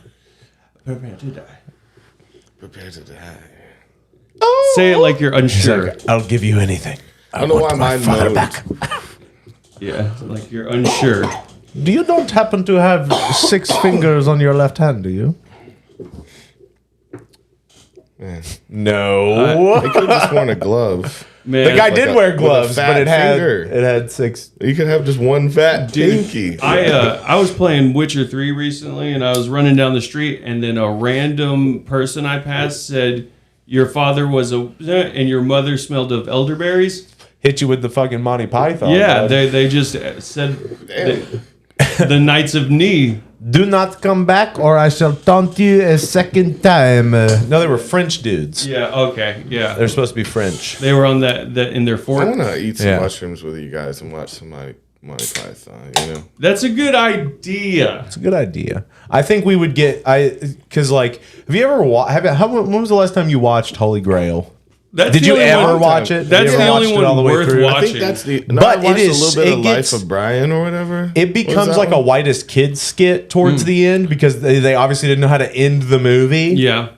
Prepare to die. Prepare to die. Say it like you're unsure. I'll give you anything. I don't know why mine mode. Yeah, like you're unsure. You don't happen to have 6 fingers on your left hand, do you? No. They could have just worn a glove. Man, The guy Like did a- wear with a gloves, fat but it finger. had 6. You could have just one fat pinky. I was playing Witcher 3 recently, and I was running down the street, and then a random person I passed said, "Your father was and your mother smelled of elderberries." Hit you with the fucking Monty Python. Yeah, bud. they just said the Knights of Knee. Do not come back, or I shall taunt you a second time. No, they were French dudes. Yeah, okay, yeah. They're supposed to be French. They were on that in their I fort. want to eat some Yeah. mushrooms with you guys and watch somebody Monty Python. You know, That's a good idea. It's a good idea. I think we would get because like, have you ever when was the last time you watched Holy Grail? That's Did the you only ever one- watch it? That's Did you the ever only watch it all the one way worth through? I watching. think that's the. But I watched it is- a little bit it of gets- Life of Brian or whatever. It becomes that like a one? whitest kids skit towards the end because they obviously didn't know how to end the movie. Yeah.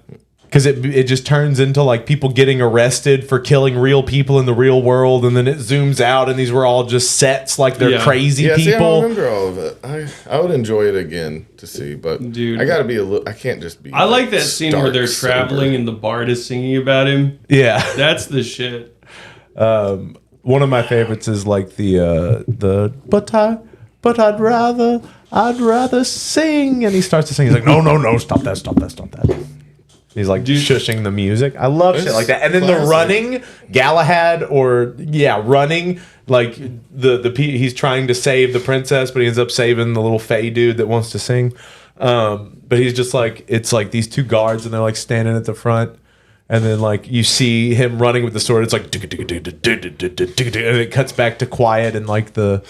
Because it just turns into like people getting arrested for killing real people in the real world, and then it zooms out, and these were all just sets like they're Yeah. crazy Yeah, see, I don't people. remember all of it. I would enjoy it again to see, but Dude. I gotta be a little. I can't just be. I like that scene where they're stark traveling sober. and the bard is singing about him. Yeah. That's the shit. One of my favorites is like the but I'd rather sing, and he starts to sing. He's like, no, stop that. He's like shushing the music. I love shit It's like that. And then the classic. running, Galahad, running like he's trying to save the princess, but he ends up saving the little Fey dude that wants to sing. But he's just like, it's like these 2 guards, and they're like standing at the front. And then, like, you see him running with the sword. It's like, and it cuts back to quiet, and like the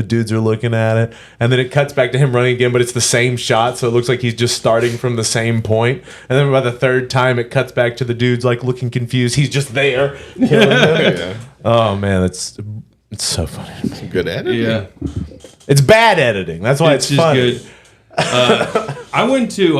dudes are looking at it. And then it cuts back to him running again, but it's the same shot, so it looks like he's just starting from the same point. And then by the 3rd time, it cuts back to the dudes like looking confused. He's just there, killing them. Yeah, Oh man, it's so funny. some good editing. Yeah. It's bad editing. That's why it's just funny. good. I went to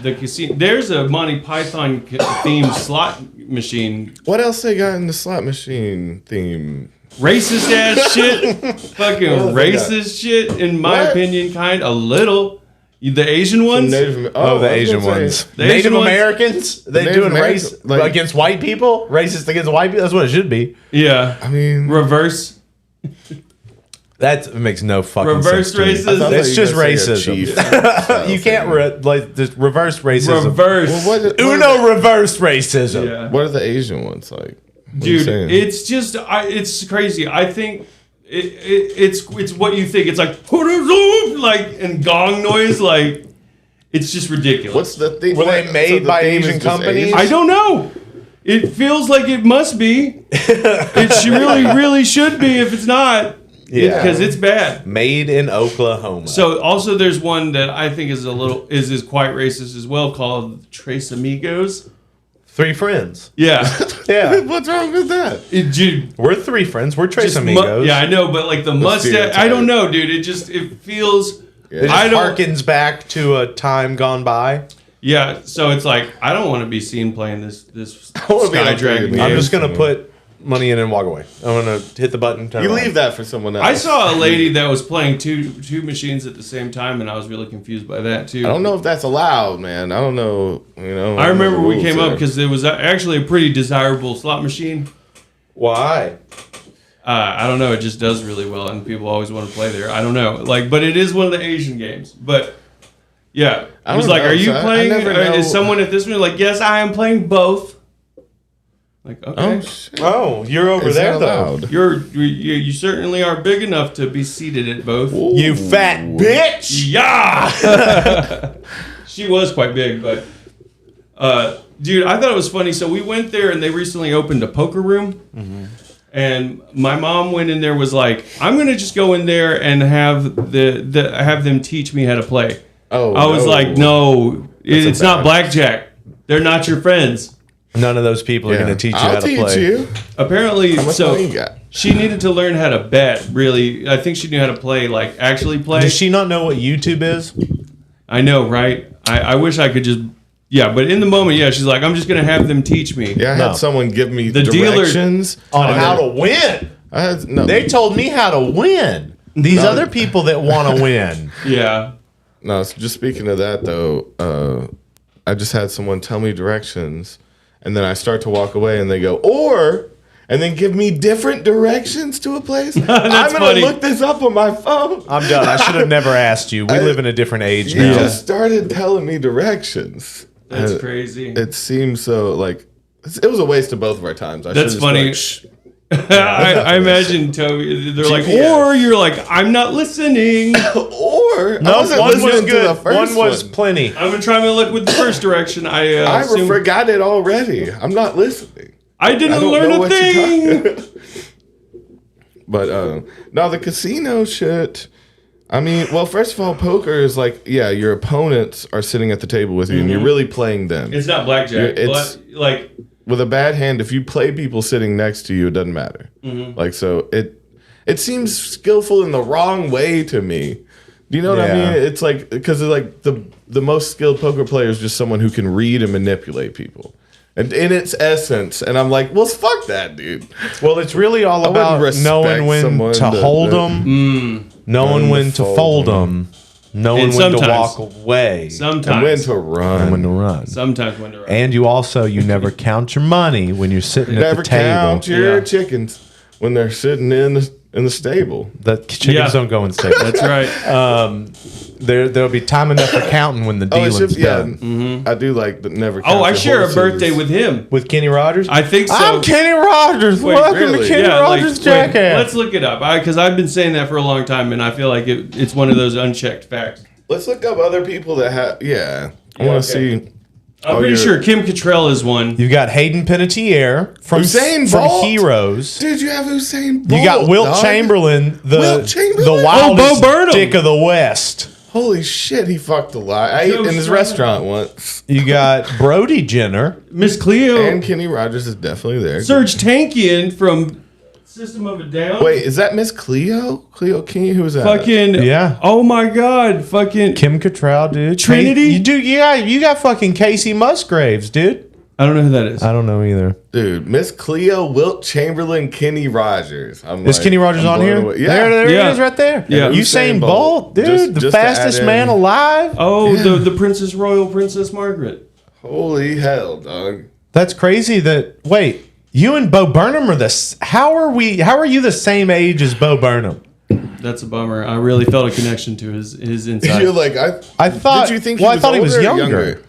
the casino. There's a Monty Python themed slot machine. What else they got in the slot machine theme? Racist ass shit. Fucking else they got? racist shit, in my What? opinion, kind. A little. The Asian ones? The I was Asian gonna say, ones. The Native Asian ones- Americans? They Native doing American- race like- against white people? Racist against white people? That's what it should be. Yeah. I mean, Reverse. That makes no fucking Reverse sense. to me. racism? I thought It's you just were gonna say a racism. chief. You can't just reverse racism. Reverse. Well, what Uno reverse racism. Yeah. What are the Asian ones like? What are you Dude, saying? it's just, it's crazy. I think it's what you think. It's like, and gong noise, like, it's just ridiculous. What's the thing? Were they made by theme is Asian just companies? Asian? I don't know. It feels like it must be. It really should be if it's not. Yeah. Because it's bad. Made in Oklahoma. So also there's one that I think is is quite racist as well, called Tres Amigos. 3 friends. Yeah. Yeah. What's wrong with that? Dude, We're 3 friends. We're Trace just Amigos. yeah, I know, but like the mustache, stereotype. I don't know, dude. It feels. It I just don't. harkens back to a time gone by. Yeah, so it's like I don't want to be seen playing this wanna be Sky like Dragon. Dragon. I'm game. just going to put money in and walk away. I'm going to hit the button. Turn You around. leave that for someone else. I saw a lady that was playing two machines at the same time, and I was really confused by that too. I don't know if that's allowed, man. I don't know. You know. I remember the we rules came up there. because it was actually a pretty desirable slot machine. Why? I don't know. It just does really well, and people always want to play there. I don't know, but it is one of the Asian games. But yeah, I I was don't like, know, "Are you so I playing?" never know- Is someone at this one like, "Yes, I am playing both." Like, okay, Oh shit! Oh, you're over Is there, that though. allowed? you certainly are big enough to be seated at both. You fat bitch. Yeah, she was quite big, but dude, I thought it was funny. So we went there, and they recently opened a poker room. And my mom went in there, was like, I'm gonna just go in there and have have them teach me how to play. Oh, I was no. like, no, it's not bad- blackjack. They're not your friends. None of those people are Yeah. going to teach you I'll how to teach play. you. Apparently, How much so money you got? she needed to learn how to bet. Really, I think she knew how to play, like actually play. Does she not know what YouTube is? I know, right? I wish I could just Yeah, but in the moment, yeah, she's like, I'm just gonna have them teach me. Yeah, I No. had someone give me The dealer- directions On how to win. I had, no, They told me how to win. These other people that want to win. Yeah. no. Just speaking of that though, I just had someone tell me directions, and then I start to walk away, and they go, and then give me different directions to a place. I'm gonna funny. look this up on my phone. I'm done. I should have never asked you. We live in a different age You now. just started telling me directions. That's And crazy. It seems so like it was a waste of both of our times. I That's should've funny. just been like, "Shh." I imagine Toby. They're like, GPS. or you're like, I'm not listening. Or No, I wasn't one was listening to the good. first One was one. plenty. I'm gonna try my luck with the first direction. I assume- forgot it already. I'm not listening. I I didn't don't learn know a what you're thing. talking. But no, the casino shit. I mean, well, first of all, poker is like, yeah, your opponents are sitting at the table with you, and you're really playing them. It's not blackjack. It's- but, like, With a bad hand, if you play people sitting next to you, it doesn't matter. Like, so it seems skillful in the wrong way to me. Do you know what I Yeah. mean? It's like, because like the most skilled poker player is just someone who can read and manipulate people. And in its essence, and I'm like, well, fuck that, dude. Well, it's really all wouldn't about respect knowing when someone to that- hold that- them, knowing when to fold them, knowing And when to sometimes- walk away, sometimes. And when to run. and when to run. Sometimes when to run. And you never count your money when you're sitting at Never the table. count your Yeah. chickens when they're sitting in the stable. The chickens Yeah. don't go in stable. That's right. There'll be time enough for counting when the Oh, it's dealing's just, yeah. done. I do like the never count Oh, I your share a horses. birthday with him. With Kenny Rogers? I think so. I'm Kenny Rogers. Wait, Welcome really? to Kenny Yeah, like, Rogers, wait, jackass. let's look it up because I've been saying that for a long time, and I feel like it's one of those unchecked facts. Let's look up other people that have. Yeah, I Yeah, want to okay. see. I'm Oh, pretty you're- sure Kim Cattrall is one. You've got Hayden Panettiere from Usain from Bolt? Heroes. Dude, you have Usain Bolt. You got Wilt dog. Chamberlain, Wilt Chamberlain? the wildest Bo Burnham. dick of the West. Holy shit, he fucked a lot. I ate Joe in his Strummer. restaurant once. You got Brody Jenner. Miss Cleo. And Kenny Rogers is definitely there. Serge Tankian from System of a Down. Wait, is that Miss Cleo? Cleo King? Who is that? Fucking. Yeah. Oh my God. Fucking. Kim Cattrall, dude. Trinity? You got fucking Casey Musgraves, dude. I don't know who that is. I don't know either. Dude, Miss Cleo, Wilt Chamberlain, Kenny Rogers. Is Kenny Rogers I'm on blown here? away. Yeah. There Yeah. he is right there. Yeah. Usain Bolt, dude. Just the to fastest add in- man alive. Oh, the Princess Royal Princess Margaret. Holy hell, dog. That's crazy that, wait, you and Bo Burnham are how are you the same age as Bo Burnham? That's a bummer. I really felt a connection to his inside. You're like, I thought, did you think well, he was I thought he was older or younger.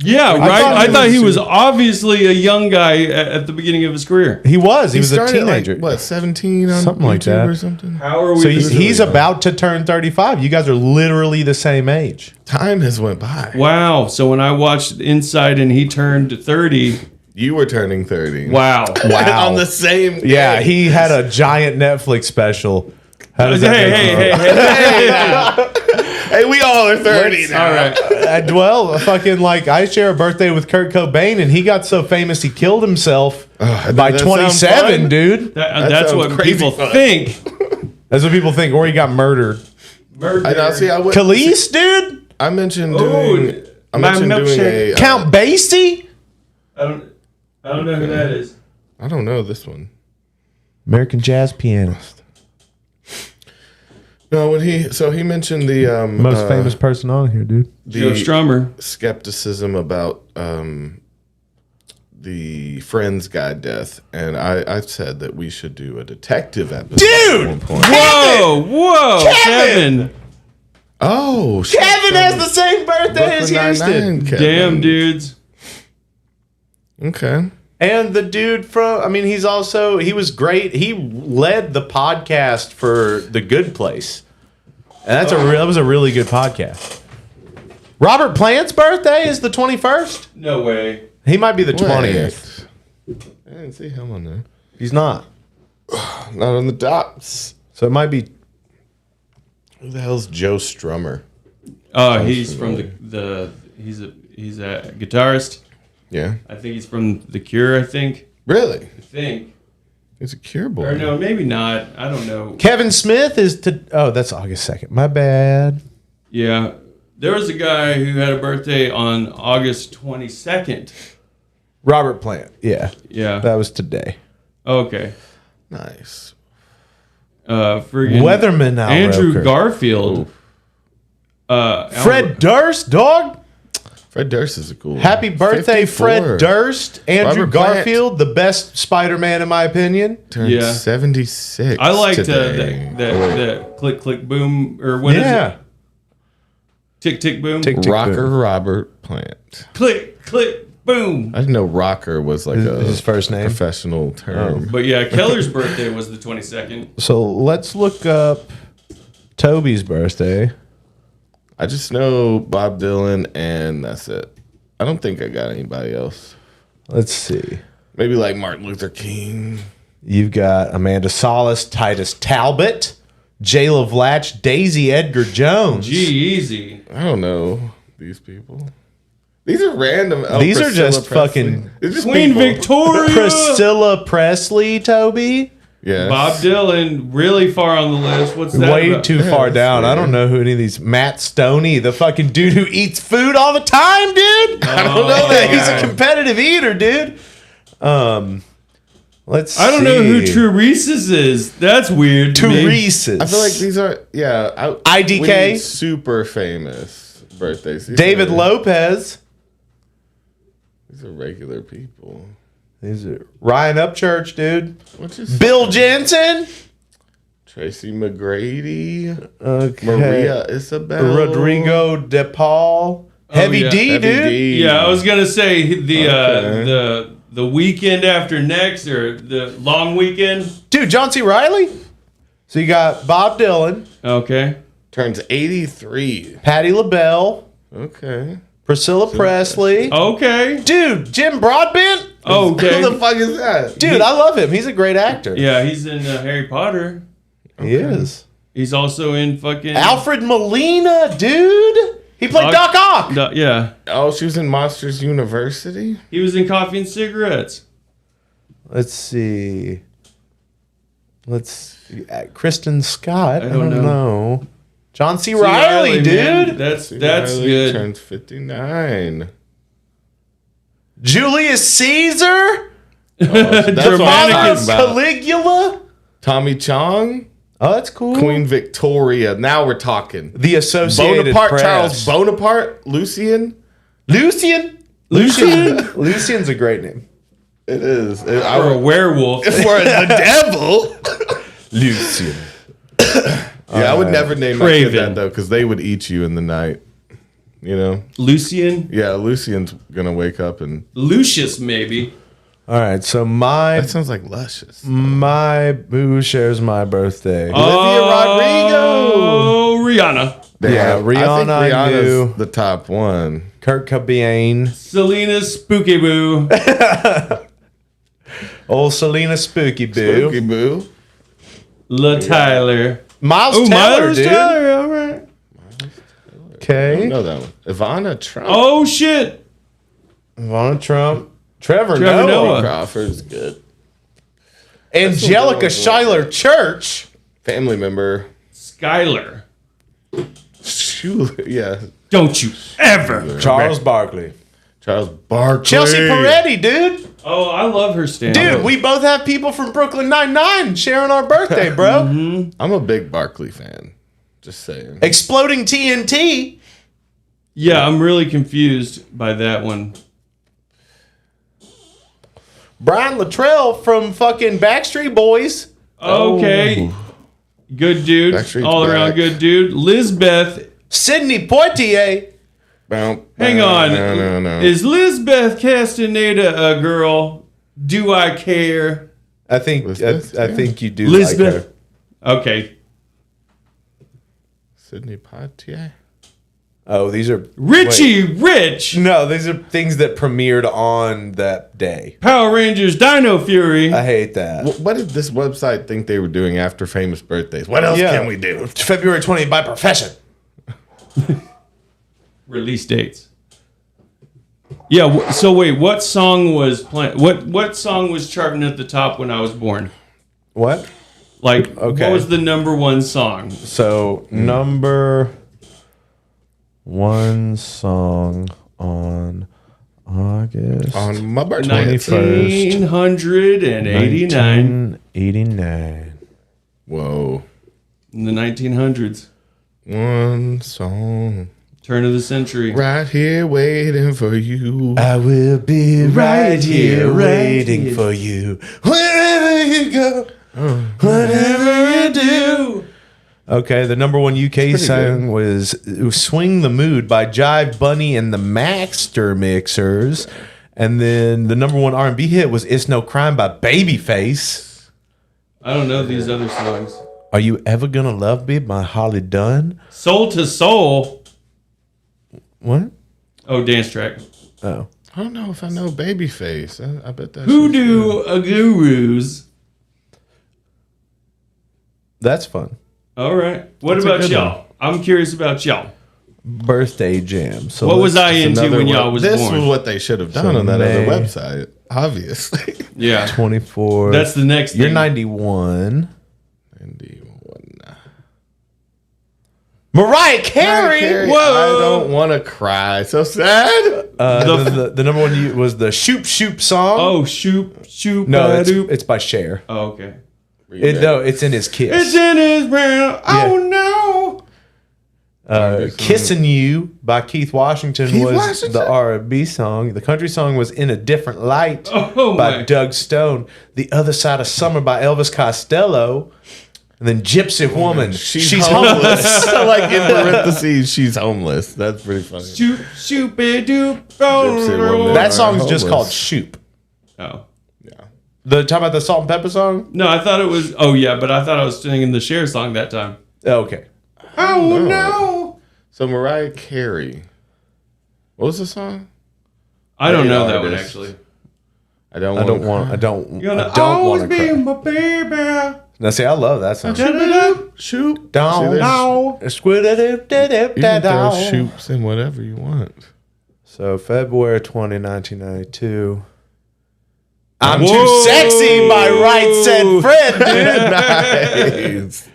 Yeah, right. thought I he thought was- he was obviously a young guy at the beginning of his career. He was a started at, teenager. Like, what, 17 on Something like YouTube that. or something? How are we? So he's about to turn 35. You guys are literally the same age. Time has went by. Wow. So when I watched Inside and he turned 30, You were turning 30. wow. Wow. On the same day. Yeah, he had a giant Netflix special. How does that Hey, make hey, you hey, feel? hey. Hey, we all are 30 now. All right. Well, fucking like I share a birthday with Kurt Cobain, and he got so famous he killed himself by that sound 27, fun? dude. That's sounds what crazy people fun. think. That's what people think. Or he got murdered. I know, see, Khalees, dude. I mentioned Ooh, doing. I my mentioned doing milkshake. a. Count Basie. I don't know who that is. I don't know this one. American jazz pianist. No, when he mentioned the Most famous person on here, dude. Joe the Strummer. skepticism about the Friends guy death, and I said that we should do a detective episode. Dude! At one point. Whoa, Kevin. Oh, shit. Kevin has the same birthday as Brooklyn Houston. Nine-Nine, Kevin. Damn, dudes. Okay. And the dude he was great. He led the podcast for The Good Place. And that was a really good podcast. Robert Plant's birthday is the 21st. No way. He might be the 20th. Wait. I didn't see him on there. He's not. Not on the dots. So it might be. Who the hell's Joe Strummer? Oh, he's from he's a guitarist. Yeah. I think he's from The Cure, I think. Really? I think. He's a Cure boy. Or no, maybe not. I don't know. Kevin Smith is to. Oh, that's August 2nd. My bad. Yeah. There was a guy who had a birthday on August 22nd. Robert Plant. Yeah. Yeah. That was today. Okay. Nice. Friggin' Weatherman Al Andrew Roker. Garfield. Fred Durst, dog. Fred Durst is a cool one. Happy birthday, 54. Fred Durst. Andrew Robert Plant. Garfield, the best Spider-Man in my opinion. Turned Yeah. 76 I liked today. that click click boom or what is it? Tick tick boom. Tick, tick, Rocker boom. Robert Plant. Click click boom. I didn't know rocker was like His first name? professional term. But yeah, Keller's birthday was the 22nd. So let's look up Toby's birthday. I just know Bob Dylan and that's it. I don't think I got anybody else. Let's see. Maybe like Martin Luther King. You've got Amanda Salas, Titus Talbot, Jayla Vlatch, Daisy Edgar Jones. Gee, easy. I don't know these people. These are random. Oh, These are Priscilla just Presley. fucking It's just Queen people. Victoria. Priscilla Presley, Toby. Yes. Bob Dylan, really far on the list. What's that Way about? too far down. I don't know who any of these. Matt Stoney, the fucking dude who eats food all the time, dude. I don't know that. He's a competitive eater, dude. Let's see. I don't know who Teresa's is. That's weird. to me. Teresa's. I feel like these are IDK? we need super famous birthdays. These David are, Lopez. These are regular people. These are Ryan Upchurch, dude. What's his Bill Jensen. Tracy McGrady. Okay. Maria Isabel. Rodrigo DePaul. Heavy yeah. D, Heavy dude. D. Yeah, I was gonna say Okay. the weekend after next or the long weekend. Dude, John C. Riley. So you got Bob Dylan, Okay. Turns 83. Patti LaBelle, Okay. Priscilla Presley. Okay. Dude, Jim Broadbent. Okay. Who the fuck is that? Dude, I love him. He's a great actor. Yeah, he's in Harry Potter. He is. He's also in fucking Alfred Molina, dude. He played Doc- Doc Ock. Yeah, Oh, she was in Monsters University? he was in Coffee and Cigarettes. Let's see. Kristen Scott. I don't don't know. John C. See, Riley, man, dude. That's Riley good. Turns 59. Julius Caesar. That's what I'm Germanicus. talking about. Caligula. Tommy Chong. Oh, that's cool. Queen Victoria. Now we're talking. The Associated Bonaparte. Press. Charles Bonaparte. Lucian. Lucian. Lucian's a great name. It is. Or a werewolf. For the devil. Lucian. Yeah, I would never name my kid Craven. that though, because they would eat you in the night. You know? Lucian. Yeah, Lucian's gonna wake up and Lucius, maybe. All right, so my that sounds like luscious. who shares my birthday? Oh, Rihanna. Yeah, Rihanna, I I think knew. Rihanna's the top one. Kurt Cobain, Selena Spooky Boo. old Selena Spooky Spooky Boo, Boo. La Tyler. Miles Oh, Teller, Miles dude. Tyler. All right. I Okay, know that one. Ivana Trump. Oh shit. Ivana Trump, Trevor Trevor Noah, Noah. Crawford's good. Angelica That's a good Schuyler Church. Family member. Skylar. Yeah. Don't you ever. Charles Barkley. Charles Barkley. Chelsea Peretti, dude. Oh, I love her stand. Dude, we both have people from Brooklyn Nine-Nine sharing our birthday, bro. I'm a big Barkley fan. Just saying. Exploding TNT. Yeah, I'm really confused by that one. Brian Luttrell from fucking Backstreet Boys. Okay. Good dude. Backstreet's All around back. good dude. Lizbeth. Sidney Poitier. Hang on. No. Is Lizbeth Castaneda a girl? Do I care? I think Lisbeth, I yeah. think you do Lisbeth. like her. Okay. Sidney Poitier. Oh, these are Richie wait. Rich. No, these are things that premiered on that day. Power Rangers Dino Fury. I hate that. What did this website think they were doing after famous birthdays? What else can we do? February 20th by profession. Release dates. Yeah, so wait, what song was playing? What song was charting at the top when I was born? What? Like, Okay. what was the number one song? So number one song on August On my birthday. 21st, 1989. 1989. Whoa. In the 1900s. One song. Turn of the century. Right here waiting for you. I will be right here waiting for you. Wherever you go, whatever you do. Okay, the number one UK song was Swing the Mood by Jive Bunny and the Maxter Mixers. And then the number one R&B hit was It's No Crime by Babyface. I don't know these other songs. Are You Ever Gonna Love Me by Holly Dunn? Soul to Soul. What? Oh, dance track. Oh. I don't know if I know Babyface. I bet that's Hoodoo Gurus. That's fun. All right. What That's a about good y'all? I'm curious about y'all. Birthday jam. So What was I It's into another when y'all one. was This born? was what they should have done So on that other May. website. Obviously. Yeah. 24? That's the next thing. You're 91. 91. Mariah Carey. Whoa! I don't want to cry. So sad. The number one was the Shoop Shoop song. Oh, shoop. no, Ba-doop. it's by Cher. Oh, okay. No, it's in his Kiss. It's in his brain. Oh, no. Kissing You by Keith Washington Keith was Washington? the R&B song. The country song was In a Different Light Oh, by my. Doug Stone. The Other Side of Summer by Elvis Costello. And then Gypsy Woman. She's homeless. Like in parentheses, she's homeless. That's pretty funny. Shoop-a-doop. Gypsy Woman. That song's just Homeless. called Shoop. Oh. Yeah. The talk about the Salt and Pepper song? No, I thought it was. Oh, yeah, but I thought I was singing the Cher song that time. Okay. Oh, no. So Mariah Carey. What was the song? I don't know that artist. one, actually. I don't I want don't You're gonna want always to be cry. my baby. Now see, I love that song. shoot. Down, See, down, squid-a-dip-da-dip, You can throw down. shoots in whatever you want. So February 20, 1992. I'm Whoa. Too Sexy by Right Said Fred, dude. Nice.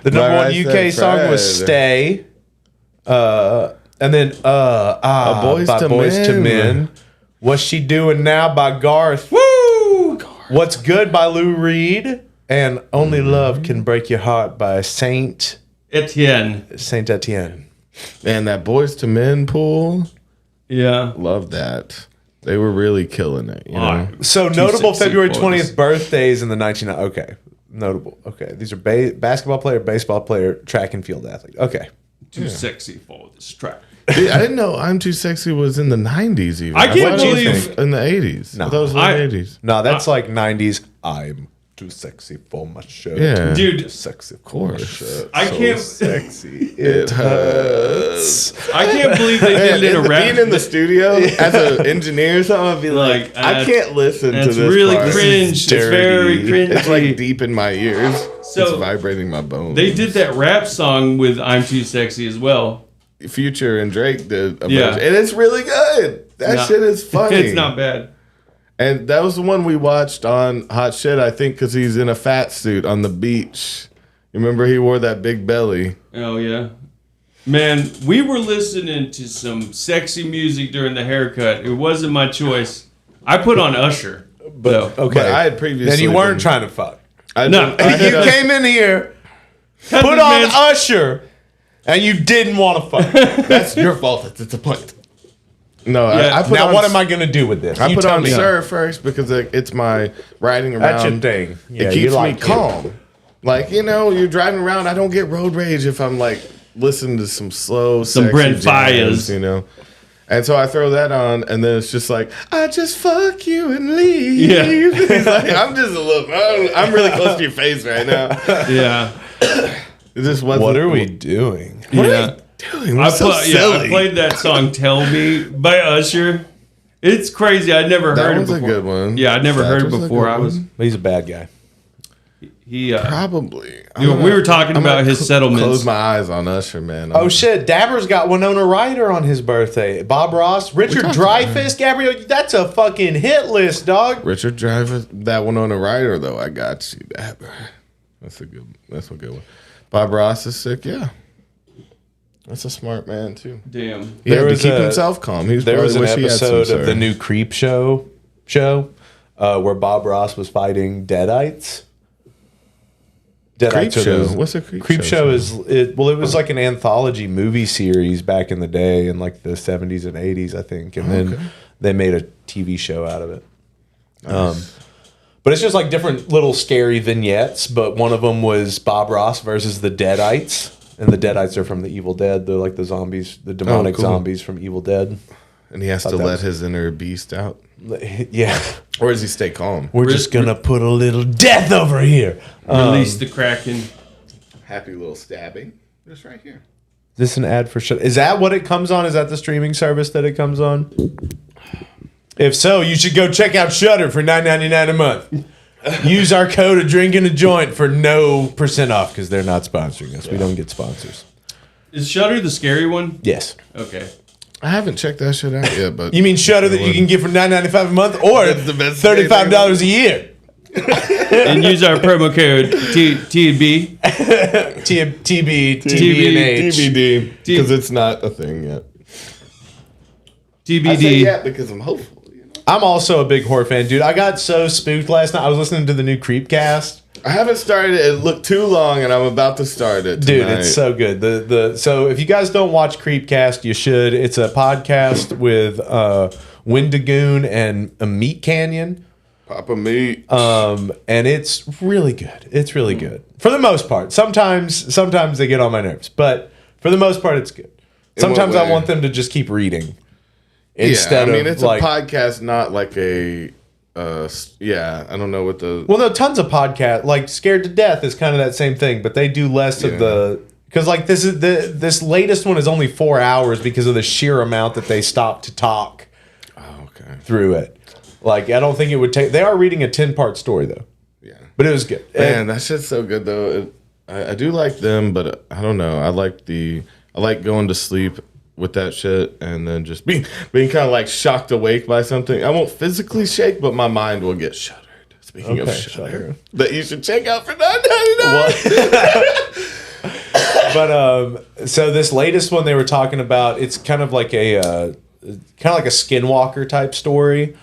The number By one Right UK Said song was Fred. Stay. And then Boys by to Boys to Men. Men. What's She Doing Now by Garth. Woo! What's Good by Lou Reed. And Only Love Can Break Your Heart by Saint Etienne. Etienne. And that Boys to Men pool, Yeah. love that. They were really killing it. You know? So Two notable sexy February boys. 20th birthdays in the 19... Okay. Notable. Okay. These are basketball player, baseball player, track and field athlete. Okay. Too sexy for this track. Dude, I didn't know I'm Too Sexy was in the 90s even. I can't thought it was believe- in the 80s. No. I thought it was in I- the 80s. No, that's like 90s. I'm too sexy for my shirt. Yeah. Dude, Too sexy for course. my shirt. I So can't- sexy. It hurts. I can't believe they did it in a rap. Being in the studio as an engineer or something, I'd be like, Like, I can't listen to It's this really part. cringe. It's dirty. very cringy. It's like deep in my ears. So- it's vibrating my bones. They did that rap song with I'm Too Sexy as well. Future and Drake did a Yeah. version, and it's really good. That No. shit is funny. It's not bad. And that was the one we watched on Hot Shit, I think, because he's in a fat suit on the beach. You remember he wore that big belly? Oh, yeah. Man, we were listening to some sexy music during the haircut. It wasn't my choice. I put on Usher. But Okay. But I had previously. Then you weren't been- trying to fuck. No. I had You a- came in here, put on Usher, and you didn't want to fuck. That's your fault. It's a point. No, Yeah. I put Now, on, what am I going to do with this? I You put tell on me. Sir first because it's my riding around. That's your thing. Yeah, It you keeps like me it. calm. Like, you're driving around. I don't get road rage if I'm like listening to some slow, Some sexy Brent jams, Fayez. And so I throw that on, and then it's just like, I just fuck you and leave. Yeah. He's like, I'm just a little, I'm really close to your face right now. Yeah. It just wasn't. What are we doing? Yeah. doing? We're so I silly. played that song "Tell Me" by Usher. It's crazy. I'd never That heard it one's a before. good one. Yeah, I'd never That heard it was a before. good I was one. He's a bad guy. he. Probably. You know, we were talking about his settlements. Close my eyes on Usher, man. Oh shit! Dabber's got Winona Ryder on his birthday. Bob Ross, Richard talked about Dreyfuss, Gabrielle. That's a fucking hit list, dog. Richard Dreyfuss, that one on the rider though. I got you. That's a good one. Bob Ross is sick. Yeah. That's a smart man too. Damn. He had to was keep a- himself calm. There was an wish he had some episode of the serve. new Creep show where Bob Ross was fighting Deadites. Creep are show. those- What's a creep show? Creep show it was like an anthology movie series back in the day in like the 70s and 80s, I think. And then they made a TV show out of it. But it's just like different little scary vignettes, but one of them was Bob Ross versus the Deadites. And the Deadites are from the Evil Dead. They're like the zombies, the demonic cool. zombies from Evil Dead. And he has to that let was- his inner beast out. Yeah. Or does he stay calm? We're just going to put a little death over here. Release the Kraken. Happy little stabbing. Just right here. Is this an ad for Shudder? Is that what it comes on? Is that the streaming service that it comes on? If so, you should go check out Shudder for $9.99 a month. Use our code of drinking a joint for no % off because they're not sponsoring us. We don't get sponsors. Is Shudder the scary one? Yes. Okay. I haven't checked that shit out yet, but You mean Shudder that you can get for $9.95 a month or That's the best $35 a year? And use our promo code TB. TB and H. TBD, because it's not a thing yet. I say TBD. yet because I'm hopeful. You know? I'm also a big horror fan, dude. I got so spooked last night. I was listening to the new Creepcast. I haven't started it. It looked too long, and I'm about to start it Dude, tonight. it's so good. So if you guys don't watch Creepcast, you should. It's a podcast with Wendigoon and a Meat Canyon. Papa meat. And it's really good. It's really good. For the most part. Sometimes they get on my nerves, but for the most part it's good. Sometimes I way? want them to just keep reading. Yeah, Instead I mean, of it's like a podcast, not like a. Yeah, I don't know what the. well, no, tons of podcasts. Like Scared to Death is kind of that same thing, but they do less of the because like this latest one is only 4 hours because of the sheer amount that they stop to talk Oh, okay. through it. Like I don't think it would take. They are reading a 10-part story though, Yeah. but it was good. Man, that shit's so good though. I do like them, but I don't know. I like going to sleep with that shit and then just being kind of like shocked awake by something. I won't physically shake, but my mind will get shuddered. Speaking of Okay, shudder, Shudder. that you should check out for $9.99. But so this latest one they were talking about, it's kind of like a Skinwalker type story,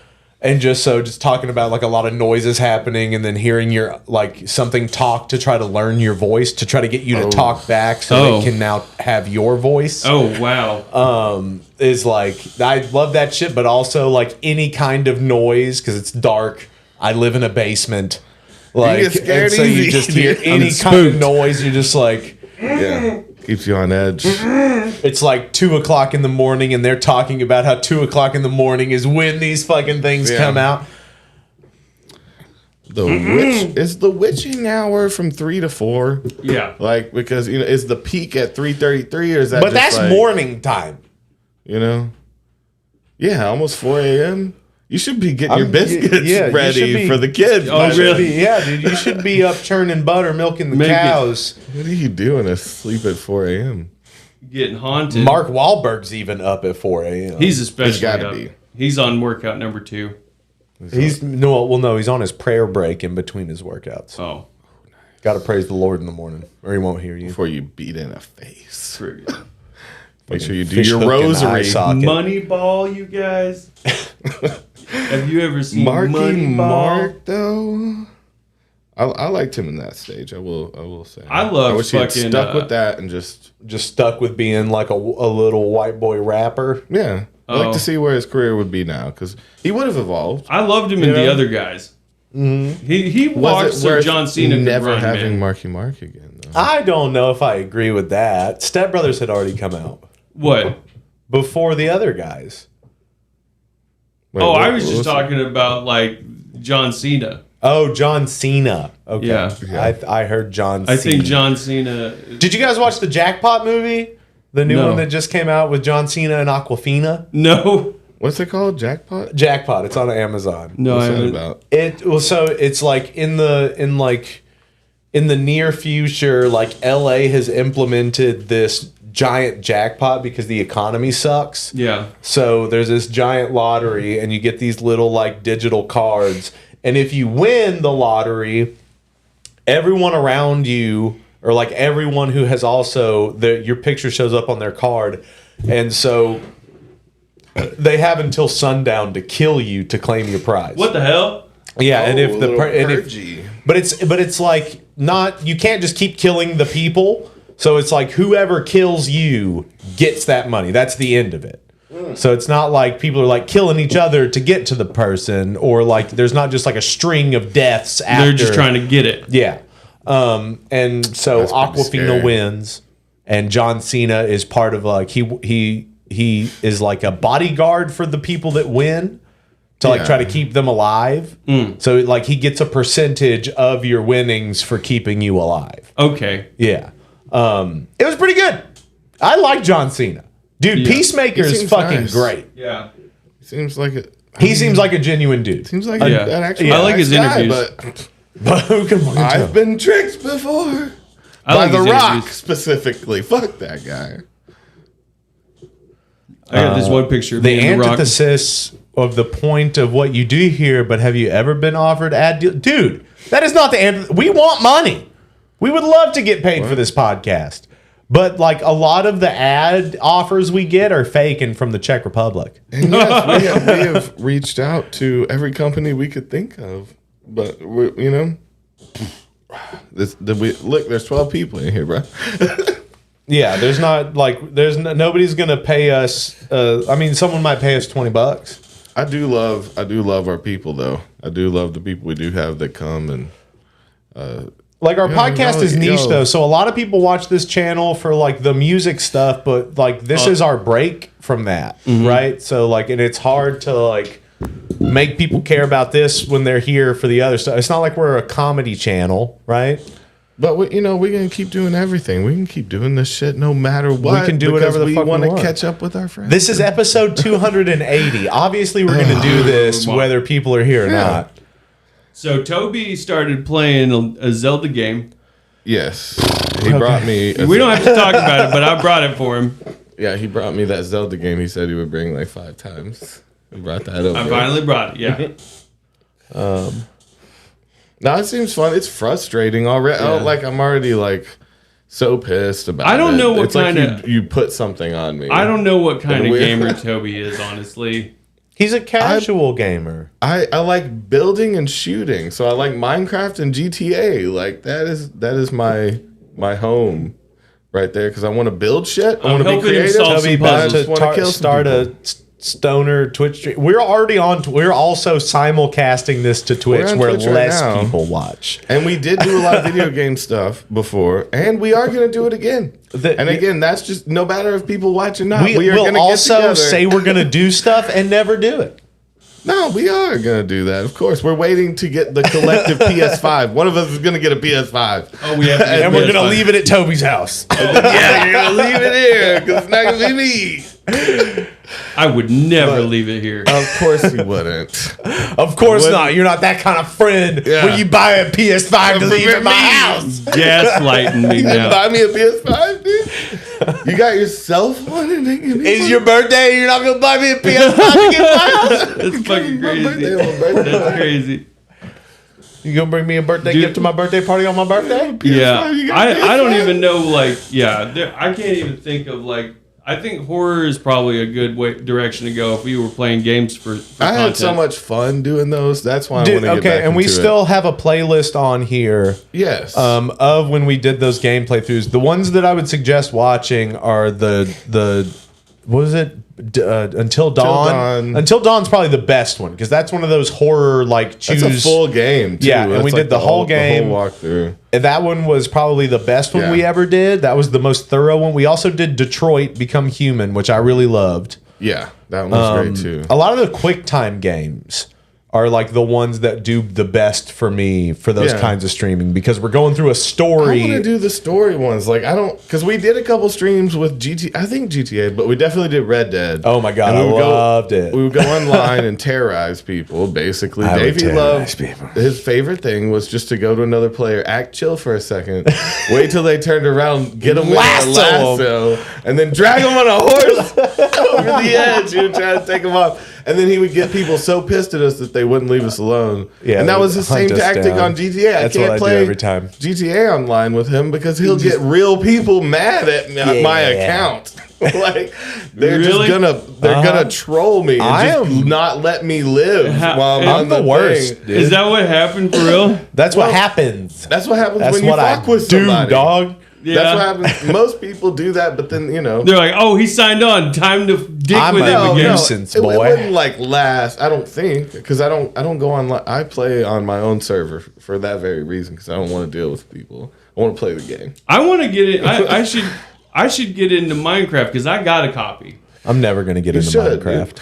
and just talking about like a lot of noises happening, and then hearing your like something talk to try to learn your voice to try to get you to talk back so it can now have your voice. Oh, wow. Is like I love that shit, but also like any kind of noise because it's dark. I live in a basement. Like, get scared and so you easy. just hear I'm any kind of spooked. noise. You're just like. Yeah, keeps you on edge. It's like 2:00 in the morning, and they're talking about how 2:00 in the morning is when these fucking things Yeah. come out. The witch is the witching hour from 3 to 4. Yeah. Like because is the peak at 3:33 or is that? But just that's like, morning time. You know. Yeah, almost 4 a.m. You should be getting your I'm- biscuits yeah, you should ready be- for the kids. Oh, man. You should really? be- yeah, dude. You should be up churning butter, milking the Make it- cows. What are you doing asleep at 4 a.m.? Getting haunted. Mark Wahlberg's even up at 4 a.m. He's especially gotta up. be. He's on workout number 2. He's no, he's on his prayer break in between his workouts. Oh. Got to praise the Lord in the morning, or he won't hear you. Before you beat in a face. Friggin'. Make sure you do Fish your hook in the eye rosary. socket. Moneyball, you guys. Have you ever seen Marky Moneyball? Mark though. I liked him in that stage. I will say. I love wish he had fucking, stuck with that and just Stuck with being like a little white boy rapper. yeah. I'd Oh. like to see where his career would be now because he would have evolved. I loved him in You The know? Other Guys. He Was walked it so worth John Cena could never run, having man. Marky Mark again though? I don't know if I agree with that. Step Brothers had already come out What? before the other guys. Wait, Oh, what- I was what just it? talking about like John Cena. Oh, John Cena. Okay. Yeah. I heard John I Cena. think John Cena. Did you guys watch the Jackpot movie? The new No. one that just came out with John Cena and Aquafina? No, What's it called? Jackpot? Jackpot. It's on Amazon. no, What's I that haven't. about? It's like in the near future, like LA has implemented this giant jackpot because the economy sucks. Yeah. So there's this giant lottery, and you get these little like digital cards. And if you win the lottery, everyone around you or like everyone who has also your picture shows up on their card, and so they have until sundown to kill you to claim your prize. What the hell? Yeah, and if purgy. but it's like not, you can't just keep killing the people. So it's like whoever kills you gets that money. That's the end of it. So it's not like people are like killing each other to get to the person, or like there's not just like a string of deaths after. They're just trying to get it. Yeah. And so That's pretty Aquafina scary. wins, and John Cena is part of like he is like a bodyguard for the people that win to like Yeah. try to keep them alive. So like he gets a percentage of your winnings for keeping you alive. Okay. Yeah. It was pretty good. I like John Cena. Dude, Yeah. Peacemaker He is seems fucking nice. great. Yeah. Seems like it. He seems like a genuine dude. Seems like Yeah. an actual I like nice his guy, interviews. but But who can fucking tell? I've been tricked before. I By like The his Rock, interviews. specifically. Fuck that guy. I got this one picture of The me and The Rock. antithesis of the point of what you do here, but have you ever been offered ad deal? Dude, that is not the antithesis. We want money. We would love to get paid for this podcast. But like a lot of the ad offers we get are fake and from the Czech Republic. And yes, we have reached out to every company we could think of. But, you know, look, there's 12 people in here, bro. Yeah, there's not like nobody's gonna pay us. I mean, someone might pay us $20. I do love our people, though. I do love the people we do have that come and Like our Yo, podcast yo, is niche yo. though, so a lot of people watch this channel for like the music stuff, but like this is our break from that, right? So like, and it's hard to like make people care about this when they're here for the other stuff. It's not like we're a comedy channel, right? But we're gonna keep doing everything. We can keep doing this shit no matter what. can do whatever the we fuck we want to want. catch up with our friends. This is episode 280. Obviously, we're going to do this whether people are here or not. So Toby started playing a Zelda game. Yes, he brought me. We don't have to talk about it, but I brought it for him. Yeah, he brought me that Zelda game. He said he would bring like 5 times. He brought that over. I finally brought it. Yeah. No, it seems fun. It's frustrating already. Yeah. Like I'm already like so pissed about. I don't it. know what it's like kinda- you put something on me. I don't know what kind of weird- gamer Toby is, honestly. He's a casual gamer. I like building and shooting, so I like Minecraft and GTA. Like that is my home right there because I want to build shit. I want to be helping him creative. solve Toby some about puzzles. to Wanna kill some start people. a stoner Twitch stream. We're already on. We're also simulcasting this to Twitch, on where Twitch right less now. people watch. And we did do a lot of video game stuff before, and we are going to do it again. And again, that's just no matter if people watch or not. We are will going to also get together. say we're going to do stuff and never do it. No, we are going to do that. Of course, we're waiting to get the collective PS5. One of us is going to get a PS5. Oh, we have to get And we're going to PS5. leave it at Toby's house. Yeah, you're going to leave it here because it's not going to be me. I would never leave it here. Of course you wouldn't. Of course not. You're not that kind of friend Yeah. where you buy a PS5 to leave at my house. Gaslighting me You can now. buy me a PS5, dude. You got yourself one and they give me Is one? your birthday? You're not going to buy me a PS5 to get my house? That's fucking My birthday crazy. on my birthday. That's crazy. You going to bring me a birthday Dude. gift to my birthday party on my birthday? Yeah, you got I don't PS5? even know. Like, yeah, I can't even think of like. I think horror is probably a good direction to go if we were playing games for I had content. so much fun doing those. That's why I Dude, want to get okay, back and we into still have a playlist on here. Yes. Of when we did those game playthroughs. The ones that I would suggest watching are the what was it? Until Dawn. Dawn. Until Dawn's probably the best one because that's one of those horror like choose. That's a full game, too. Yeah, and That's we did the whole game. The whole walkthrough. And that one was probably the best one Yeah. we ever did. That was the most thorough one. We also did Detroit Become Human, which I really loved. Yeah, that one was great, too. A lot of the QuickTime games are like the ones that do the best for me for those Yeah. kinds of streaming because we're going through a I story. want to do the story ones. Like, I don't... Because we did a couple streams with GTA, but we definitely did Red Dead. Oh my God, And we I would loved it. We would go online and terrorize people, basically. I would Davey terrorize loved... people. His favorite thing was just to go to another player, act chill for a second, wait till they turned around, get them with a Lasso 'em. lasso, and then drag them on a horse over the edge. He would try to take them off. And then he would get people so pissed at us that they wouldn't leave us alone. Yeah, and that was the hunt same us tactic down. on GTA. That's I can't what I do play every time. GTA online with him because he'll get real people mad at my account. Like they're Really? just gonna troll me and not let me live while I'm the worst. Dude. Is that what happened for real? That's what happens. That's what happens That's when you what I fuck with do, somebody. dog. Yeah. That's what happens. Most people do that, but then They're like, oh, he signed on. Time to dick I'm with a him again. nuisance, it boy. wouldn't like last. I don't think because I don't go on. I play on my own server for that very reason because I don't want to deal with people. I want to play the game. I want to get it. I should get into Minecraft because I got a copy. I'm never gonna get into should, Minecraft.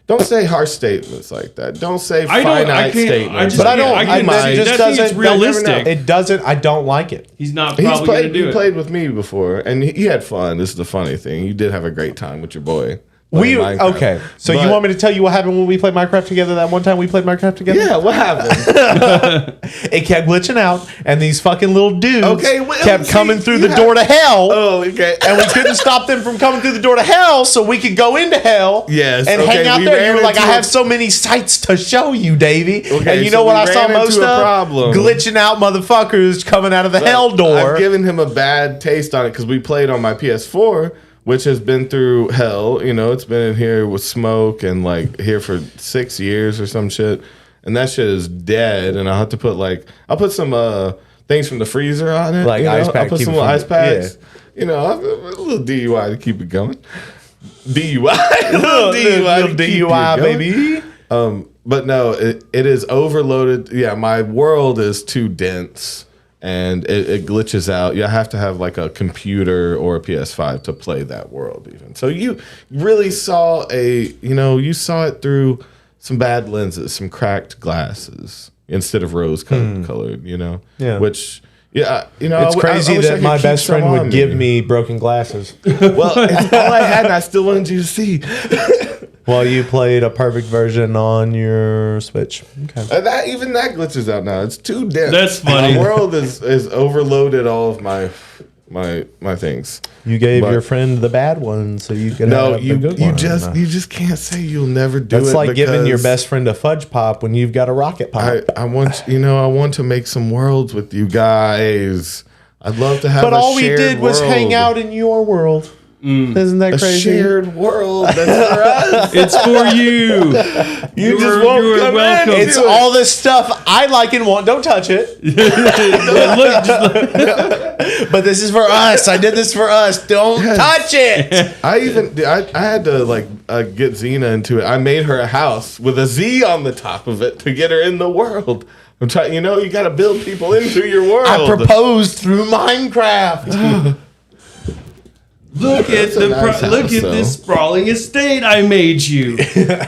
Don't say harsh statements like that. Don't say I finite can't. statements. But I don't. I I can might. see It just that. I think it's doesn't. realistic. It doesn't. I don't like it. He's not probably going to do He it. played with me before, and he had fun. This is the funny thing. You did have a great time with your boy. playing Minecraft. Okay. So you But- want me to tell you what happened when we played Minecraft together? That one time we played Minecraft together. Yeah, what happened? It kept glitching out, and these fucking little dudes well, kept see, coming through you the door to hell. Oh, okay. And we couldn't stop them from coming through the door to hell, so we could go into hell. Yes, and okay, hang out we there. You ran were like, I into have so many sights to show you, Davey. Okay, and you so know what we I saw ran most into a of? problem. Glitching out motherfuckers coming out of the hell door. I've given him a bad taste on it because we played on my PS4, which has been through hell. You know, it's been in here with smoke and like here for 6 years or some shit. And that shit is dead. And I'll have to put I'll put some things from the freezer on it. Like you know? ice pack, I'll put keep some it little from- ice packs. You know, a little DUI to keep it going. DUI. A little DUI, to keep it DUI, going. baby. But no, it is overloaded. Yeah, my world is too dense and it glitches out. You have to have like a computer or a PS5 to play that world even. So you really saw you saw it through some bad lenses, some cracked glasses instead of rose colored, Yeah. Which it's It's crazy that my best friend would give me broken glasses. Well, it's all I had and I still wanted you to see. While you played a perfect version on your Switch. Okay. That glitches out now. It's too dense. That's funny. My world is overloaded all of my things. You gave But- your friend the bad one, so you could No, have you the good one. you just can't say you'll never do it. That's like giving your because best friend a fudge pop when you've got a rocket pop. I want to make some worlds with you guys. I'd love to have. But a all we shared did was world. hang out in your world. Isn't that A crazy? shared world. That's for us. It's for you. You just won't you are come welcome. in. It's all this stuff I like and want. Don't touch it. But this is for us. I did this for us. Don't touch it. I had to get Xena into it. I made her a house with a Z on the top of it to get her in the world. I'm trying. You got to build people into your world. I proposed through Minecraft. Look at That's a nice look house, at though. this sprawling estate I made you.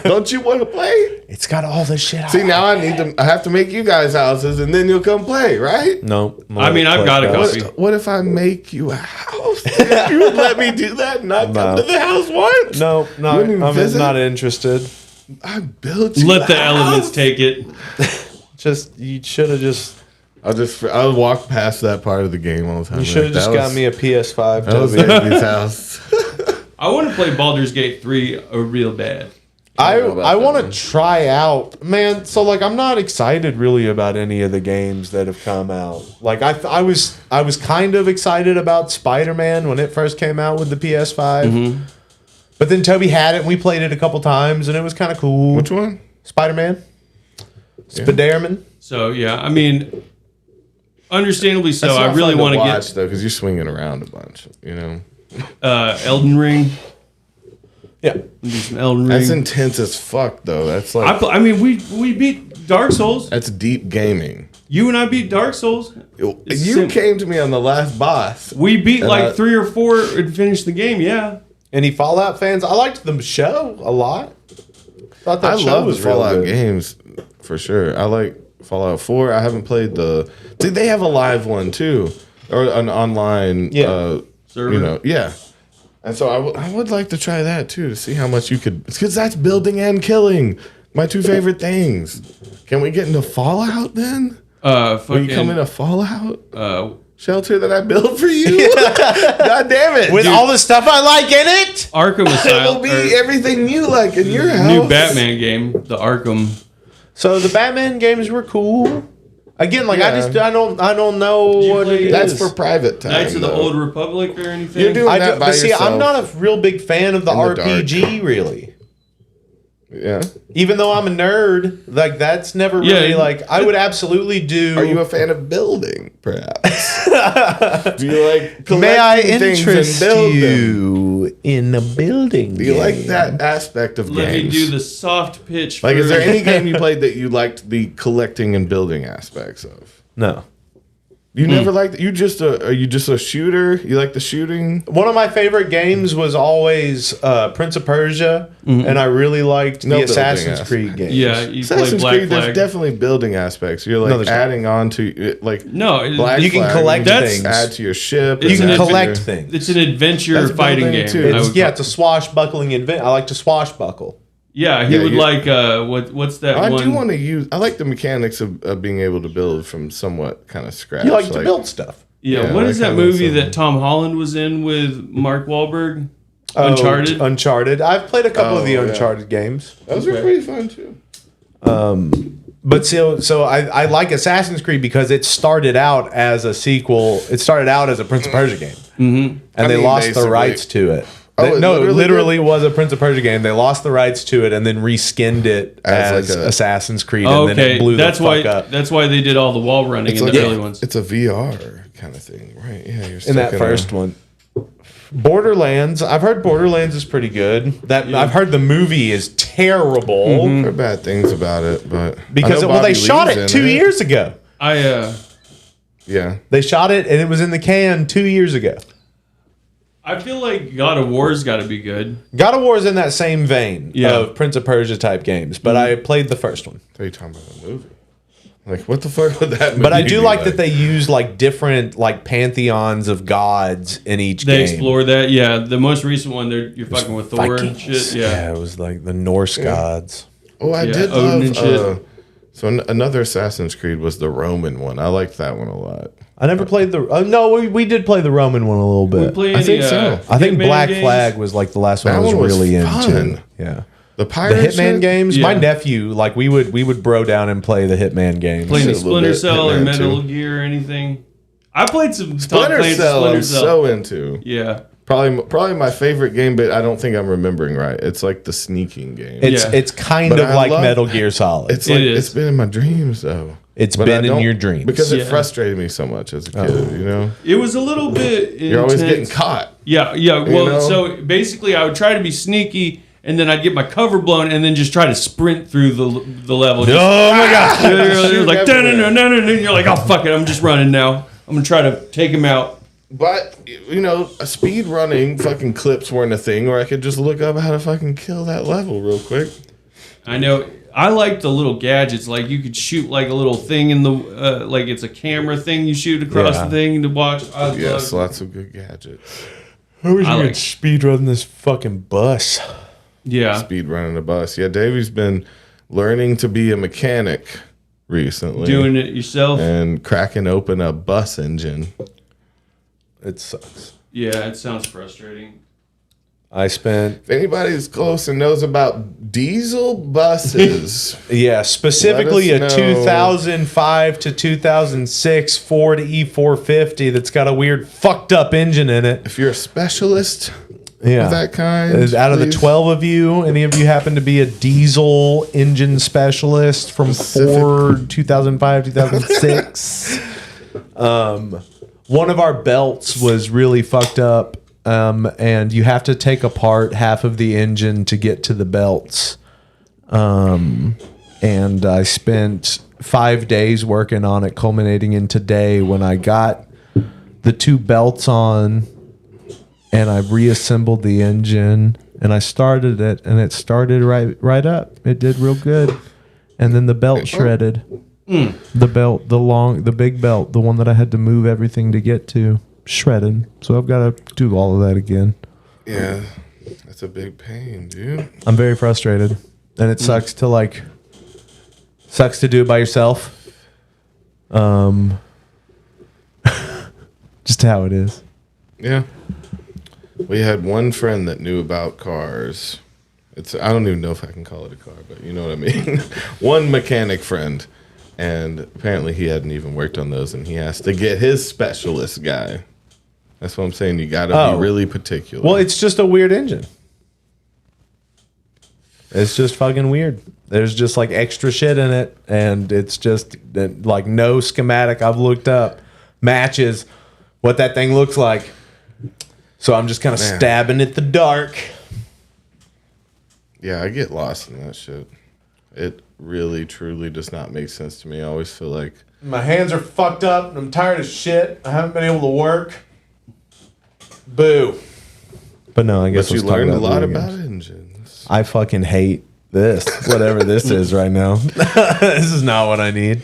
Don't you want to play? It's got all this shit. See, now I have to make you guys houses, and then you'll come play, right? No. I mean, I've got a copy. What if I make you a house? You would let me do that and not come to the house once? No, Wouldn't you I'm visit? not interested. I built you Let a the house. elements take it. Just you should have just I'll walk past that part of the game all the time. you should have just got me a PS5. That was Toby. Andy's house. I want to play Baldur's Gate 3 real bad. I know about I that want one. to try out, man. So I'm not excited really about any of the games that have come out. I was kind of excited about Spider-Man when it first came out with the PS5. But then Toby had it and we played it a couple times and it was kind of cool. Which one? Spider-Man? Spider-Man? So yeah, I mean, understandably so. That's I not really fun want to watch get though because you're swinging around a bunch. Elden Ring. Yeah. Do some Elden Ring. That's intense as fuck though. That's like I mean, we beat Dark Souls. that's deep gaming. You and I beat Dark Souls. It's You came to me on the last boss. We beat And I- like 3 or 4 and finished the game. Yeah. Any Fallout fans? I liked the show a lot. Thought that I show love the was real Fallout good. games for sure. I like Fallout 4. I haven't played Did they have a live one too, or an online? Yeah. Server? yeah. And so I would like to try that too to see how much you could, because that's building and killing, my two favorite things. Can we get into Fallout then? Will Fucking you come into Fallout? shelter that I built for you. God damn it. With all the stuff I like in it. Arkham it will Asylum. be or everything you like in your house. new Batman game, the Arkham. So the Batman games were cool. Again, like Yeah. I don't know Did you what play it That's is. for private time. Knights of the though. Old Republic or anything? You're doing I that do, by but see, yourself. I'm not a real big fan of the In the RPG, really. Yeah. Even though I'm a nerd, like that's never really Yeah, like I would absolutely do. Are you a fan of building, perhaps? Do you like May I collecting things and interest build them? you in a building? Do you like that aspect of Let games? me do the soft pitch. Like, for, is there any game you played that you liked the collecting and building aspects of? No. You never liked. Are you just a shooter? You like the shooting? One of my favorite games was always Prince of Persia, and I really liked No the building Assassin's aspect. Creed games. Yeah, you play Assassin's Black Creed, Flag. there's definitely building aspects. You're No, like there's not. adding on to it, like No, Black You can Flag, collect That's- things. add to your ship. You You and can add to collect your- things. it's an adventure That's fighting building game. too. I It's, would yeah, call- it's a swashbuckling event. I like to swashbuckle. yeah. He Yeah, would you- like what's that I one? do want to use. I like the mechanics of being able to build from somewhat kind of scratch. You like to build stuff. Yeah, Yeah, what that is that kinda movie looks that Tom Holland was in with Mark Wahlberg? Oh, Uncharted? Uncharted. I've played a couple of the Oh, yeah. Uncharted games. Those are pretty fun too. But so I like Assassin's Creed because it started out as a sequel. It started out as a Prince of Persia game, and I they mean, lost the basically. rights to it. Oh, it No, it literally literally was a Prince of Persia game. They lost the rights to it and then reskinned it As as like a- Assassin's Creed, Oh, and then okay, it blew that's the why. fuck up. That's why they did all the wall running in like the early ones. It's a VR kind of thing, right? Yeah, you're In that stuck first one. Borderlands. I've heard Borderlands is pretty good. I've heard the movie is terrible I've heard bad things about it, but because I know well they Bobby shot Lee's it in 2 years ago. Yeah, They shot it and it was in the can 2 years ago. I feel like God of War's got to be good. God of War is in that same vein Yeah. of Prince of Persia type games, but I played the first one. I thought you were talking about the movie. Like, what the fuck would that movie But I do be like that they use like different like pantheons of gods in each They game. explore that. Yeah, the most recent one, you're fucking with Thor and shit. Yeah. it was like the Norse gods. Oh, I Yeah, did Odin and love. shit. So another Assassin's Creed was the Roman one. I liked that one a lot. I never played the. No, we did play the Roman one a little We bit. play I any, think so. I think Hitman Black games? Flag was like the last one That I was one was really fun. into. Yeah. The The pirate Hitman shit? games. Yeah. My nephew, like we would bro down and play the Hitman games. Play any Shit, a little Splinter bit Cell or Hitman Metal too. Gear or anything. I played some Tom Splinter Clancy's Cell. Splinter I'm Cell. so into. Yeah. Probably my favorite game, but I don't think I'm remembering right. It's like the sneaking game. It's Yeah. it's kind But of I like love- Metal Gear Solid. It's It like is. it's been in my dreams though. It's But been I in don't- your dreams. because it Yeah. frustrated me so much as a kid. You know, It was a little bit you're always getting intense. caught. Yeah, yeah. Well, know? so basically, I would try to be sneaky, and then I'd get my cover blown, and then just try to sprint through the level. Just, oh my god! you're like, Shoot everywhere. no, and you're like, oh fuck it, I'm just running now. I'm gonna try to take him out. But you know, a speed running fucking clips weren't a thing, or I could just look up how to fucking kill that level real quick. I know. I like the little gadgets. Like you could shoot like a little thing in the like it's a camera thing you shoot across Yeah. the thing to watch. I Yes, love- lots of good gadgets. I wish I you like- could speed run this fucking bus. yeah. Speed running a bus. Yeah, Davey's been learning to be a mechanic recently. Doing it yourself. and cracking open a bus engine. It sucks. Yeah, it sounds frustrating. I spent If anybody's close and knows about diesel buses, specifically Let a us know. 2005 to 2006 Ford E450 that's got a weird fucked up engine in it. if you're a specialist Yeah. of that kind, Out of the please. 12 of you, any of you happen to be a diesel engine specialist from Ford 2005, 2006? One of our belts was really fucked up, and you have to take apart half of the engine to get to the belts. And I spent 5 days working on it, culminating in today when I got the two belts on and I reassembled the engine and I started it and it started right up. It did real good. And then the belt shredded. The belt, the big belt, the one that I had to move everything to get to, shredded. So I've got to do all of that again. Yeah, that's a big pain, dude. I'm very frustrated. And it sucks to do it by yourself. Just how it is. Yeah. We had one friend that knew about cars. I don't even know if I can call it a car, but you know what I mean. One mechanic friend, and apparently he hadn't even worked on those, and he has to get his specialist guy. That's what I'm saying. You got to be really particular. Well, it's just a weird engine. It's just fucking weird. There's just like extra shit in it, and it's just like no schematic I've looked up matches what that thing looks like. So I'm just kind of stabbing at the dark. Yeah, I get lost in that shit. It really, truly does not make sense to me. I always feel like My hands are fucked up, and I'm tired of shit. I haven't been able to work. Boo. But no, I guess you learned a lot about engines. I fucking hate this, whatever this is right now. This is not what I need.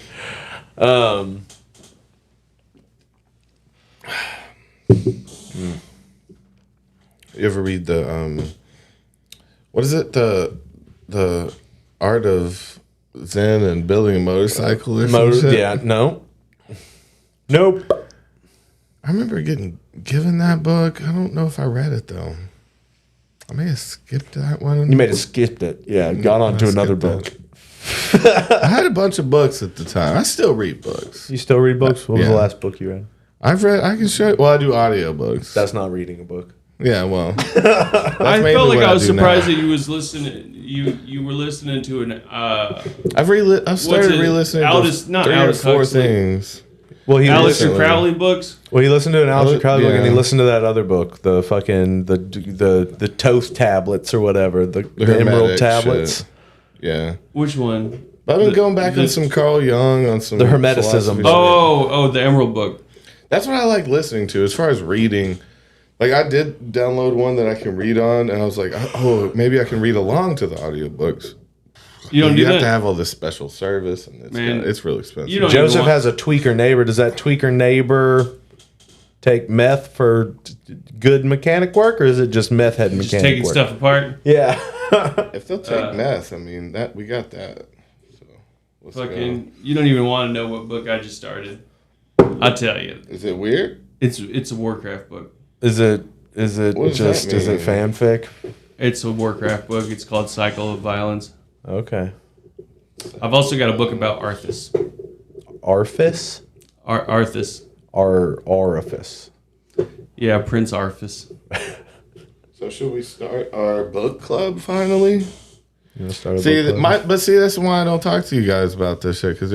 You ever read the what is it, the art of Zen and building a motorcycle or some shit? Yeah, no. Nope. I remember getting given that book. I don't know if I read it though. I may have skipped that one. You may have skipped it. Yeah, got on to another book. I had a bunch of books at the time. I still read books. You still read books? What was the last book you read? I can show you. Well, I do audiobooks. That's not reading a book. Yeah, well. I felt like I was surprised that you was listening. You were listening to an. I've started re-listening to 3 or 4 things. Well, he Aleister Crowley books. Well, he listened to an Aleister Crowley book, and he Yeah. listened to that other book, the fucking the toast tablets or whatever, the emerald Hermetic tablets. shit. Yeah. Which one? But I've been going back on some Carl Jung, on some The Hermeticism philosophy book. shit. Oh, the Emerald book. That's what I like listening to as far as reading. Like, I did download one that I can read on, and I was like, oh, maybe I can read along to the audiobooks. You don't do You have that. to have all this special service, and it's really expensive. You don't Joseph even has a tweaker neighbor. Does that tweaker neighbor take meth for good mechanic work, or is it just meth head just mechanic taking work? stuff apart. Yeah. If they'll take meth, I mean, we got that. So, let's Fucking, you don't even want to know what book I just started. I'll tell you. go. Is it weird? It's a Warcraft book. Is it What does just that is it mean? fanfic? It's a Warcraft book. It's called Cycle of Violence. Okay. I've also got a book about Arthas. Arthas? Arthas. Orifice. Yeah, Prince Arthas. So should we start our book club finally? You wanna start a See, book club? that's why I don't talk to you guys about this shit. Because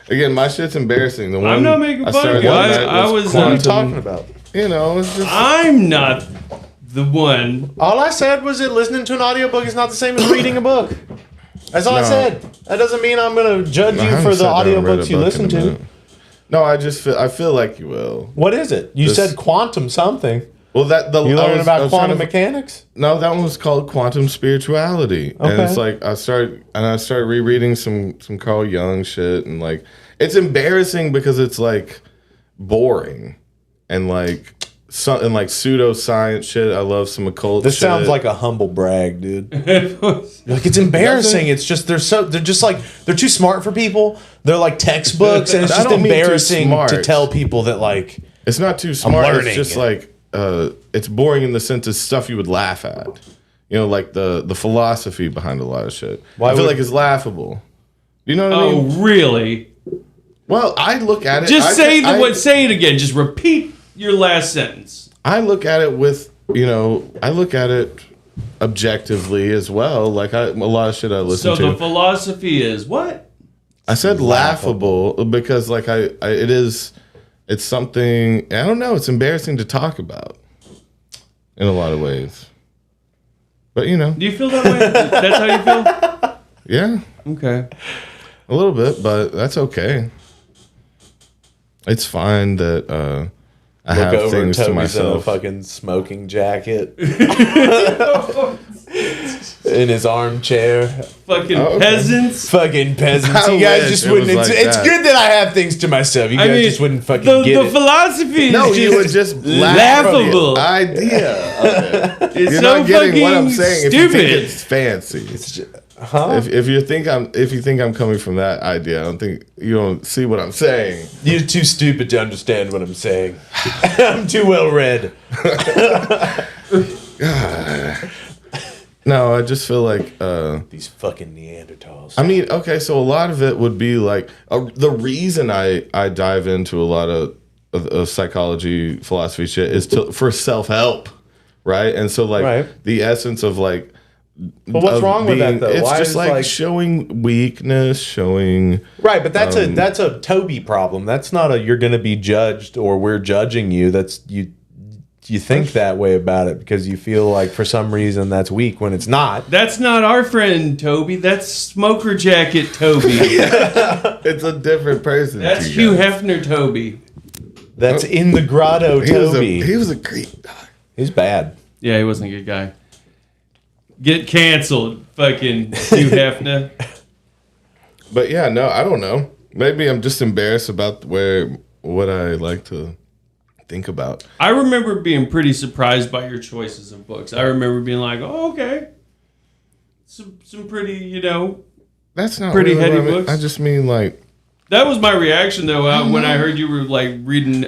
again, my shit's embarrassing. The one I'm not making fun of started you. one night I was What are you quantum. talking about? You know, it's just I'm not the one. All I said was that listening to an audiobook is not the same as reading a book. That's all I No. said. That doesn't mean I'm going to judge I you haven't for the sat down and read a audiobooks you book listen in a to. minute. No, I feel like you will. What is it? You This- said quantum something. Well, You learning about quantum mechanics? No, that one was called Quantum Spirituality, and Okay. it's like I started rereading some Carl Jung shit, and like it's embarrassing because it's like boring and like pseudoscience shit. I love some occult. This shit. sounds like a humble brag, dude. Like it's embarrassing. It's just they're too smart for people. They're like textbooks, and it's I just don't mean too embarrassing smart. to tell people that like It's not too smart. learning. It's just like it's boring in the sense of stuff you would laugh at. You know, like the philosophy behind a lot of shit. I feel like it's laughable. You know what I Oh, mean? really? Well, I look at it. Just say it again. Just repeat your last sentence. I look at it I look at it objectively as well. Like a lot of shit I listen So to. the philosophy is what? I said laughable because like it's something, I don't know, it's embarrassing to talk about in a lot of ways. But you know, Do you feel that way? That's how you feel? yeah, Okay. a little bit, but that's okay. It's fine that I look have over and things to Toby's in a myself. fucking smoking jacket in his armchair. Fucking Oh, okay. peasants. Fucking peasants. I You guys wish just it wouldn't. was like It's that. good that I have things to myself. You guys just wouldn't fucking the get it. philosophy is No, just you would just laugh at laughable. the idea of it. It's You're so not getting what I'm fucking saying if you think stupid. it's fancy. If you think I'm coming from that idea, I don't think you don't see what I'm saying. You're too stupid to understand what I'm saying. I'm too well read. No, I just feel like These fucking Neanderthals. I mean, okay, so a lot of it would be like the reason I dive into a lot of psychology, philosophy shit is for self-help, right? And so like Right. the essence of like, But what's wrong with that though? It's Why just is, like showing weakness, showing right, but that's a Toby problem. That's not a you're going to be judged or we're judging you. That's you think that way about it because you feel like for some reason that's weak when it's not. That's not our friend Toby. That's Smoker Jacket Toby. it's a different person. That's to you Hugh guys. Hefner Toby. That's in the grotto Toby. He was a creep. He's bad. Yeah, he wasn't a good guy. Get canceled, fucking Hugh Hefner. But yeah, no, I don't know. Maybe I'm just embarrassed about what I like to think about. I remember being pretty surprised by your choices of books. I remember being like, "Oh, okay, some pretty, That's not pretty really heady what I mean. books." I just mean like That was my reaction though when I heard you were like reading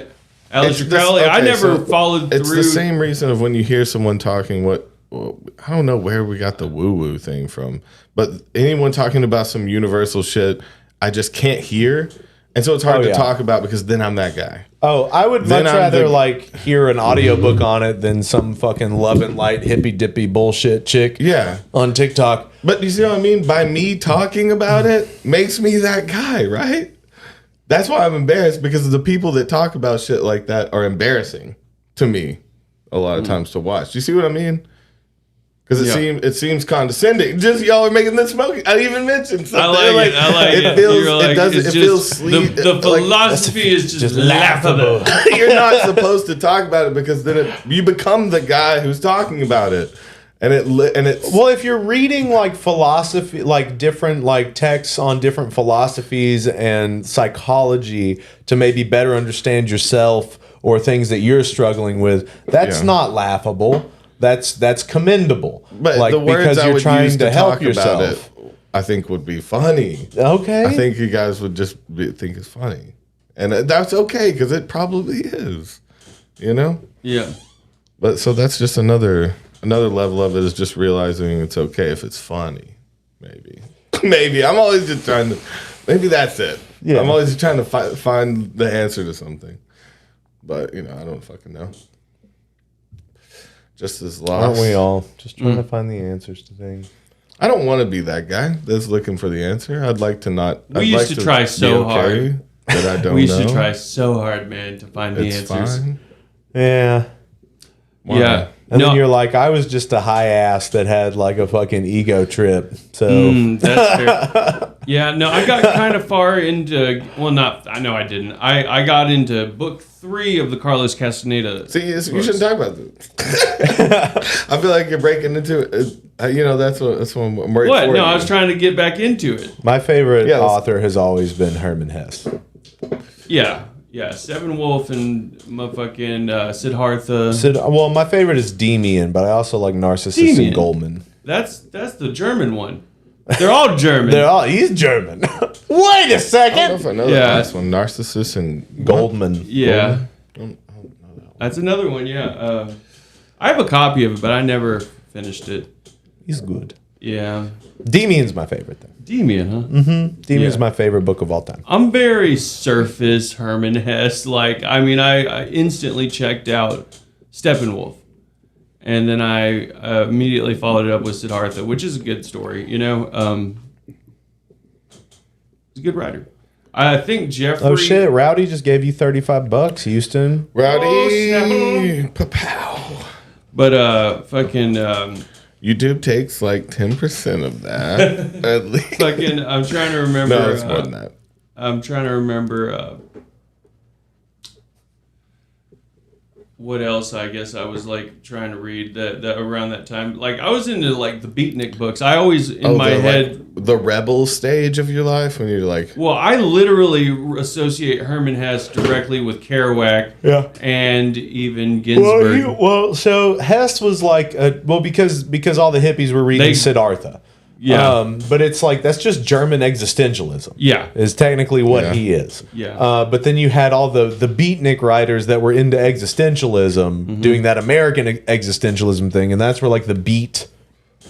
Aleister Crowley. I okay, never so followed through. It's the same reason of when you hear someone talking I don't know where we got the woo-woo thing from, but anyone talking about some universal shit, I just can't hear. And so it's hard to talk about because then I'm that guy. Oh, I would much rather like hear an audiobook on it than some fucking love and light hippy dippy bullshit chick on TikTok. But you see what I mean? By me talking about it makes me that guy, right? That's why I'm embarrassed because the people that talk about shit like that are embarrassing to me a lot of times to watch. Do you see what I mean? Because it seems condescending. Just y'all are making this smoking. I didn't even mention something. I like it. It feels sweet. The philosophy is just laughable. You're not supposed to talk about it because then you become the guy who's talking about it. And it's well, if you're reading like philosophy, like different like texts on different philosophies and psychology to maybe better understand yourself or things that you're struggling with, that's not laughable. That's commendable. But like, the words because I you're would trying use to help talk yourself. about it, I think would be funny. Okay. I think you guys would just think it's funny, and that's okay because it probably is. Yeah. But so that's just another level of it is just realizing it's okay if it's funny. Maybe I'm always just trying to. Maybe that's it. Yeah. I'm always trying to find the answer to something, but I don't fucking know. Just as lost. Aren't we all just trying to find the answers to things? I don't want to be that guy that's looking for the answer. I'd like to not. We used to try so hard. That I don't We used know. to try so hard, man, to find the answers. Fine. Yeah. Why? Yeah. And then you're like, I was just a high ass that had like a fucking ego trip. So That's fair. Yeah, no, I got kind of far into. Well, not. I know I didn't. I got into book 3 of the Carlos Castaneda. See, you shouldn't talk about this. I feel like you're breaking into it. That's what I'm worried What? for. No, I was trying to get back into it. my favorite author has always been Herman Hesse. Yeah. Steppenwolf and motherfucking Siddhartha. Well, my favorite is Demian, but I also like Narcissus and Goldman. That's the German one. They're all German. He's German. Wait a I don't know second. if I know the last one. Narcissus and Goldman. Yeah. Goldman. That's another one, yeah. I have a copy of it, but I never finished it. He's good. Yeah. Demian's my favorite thing. Demian, huh? Mm-hmm. Demian's my favorite book of all time. I'm very surface Herman Hesse. I instantly checked out Steppenwolf. And then I immediately followed it up with Siddhartha, which is a good story, He's a good writer. I think Jeffrey... Oh, shit. Rowdy just gave you $35, Houston. Rowdy. Pow. But fucking... YouTube takes like 10% of that. At least. fucking... I'm trying to remember... No, it's more than that. I'm trying to remember... what else I guess I was like trying to read that around that time. Like I was into like the beatnik books. I always in my head the rebel stage of your life when you're like well, I literally associate Herman Hesse directly with Kerouac and even Ginsberg. So Hesse was like because all the hippies were reading Siddhartha. Yeah. But it's like, that's just German existentialism. Yeah. Is technically what Yeah. he is. Yeah. But then you had all the beatnik writers that were into existentialism doing that American existentialism thing, and that's where like the beat,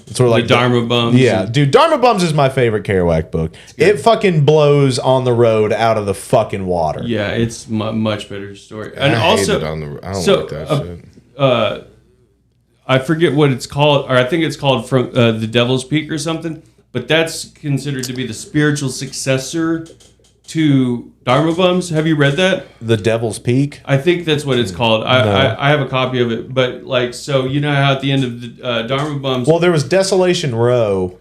sort of like Dharma Bums. Yeah, dude, Dharma Bums is my favorite Kerouac book. It fucking blows On the Road out of the fucking water. Yeah, it's much better story. I And hate also, it on the. I don't so, like that shit. I forget what it's called, or I think it's called From the Devil's Peak or something. But that's considered to be the spiritual successor to Dharma Bums. Have you read that? The Devil's Peak. I think that's what it's called. I have a copy of it. But like, so you know how at the end of the Dharma Bums. Well, there was Desolation Row.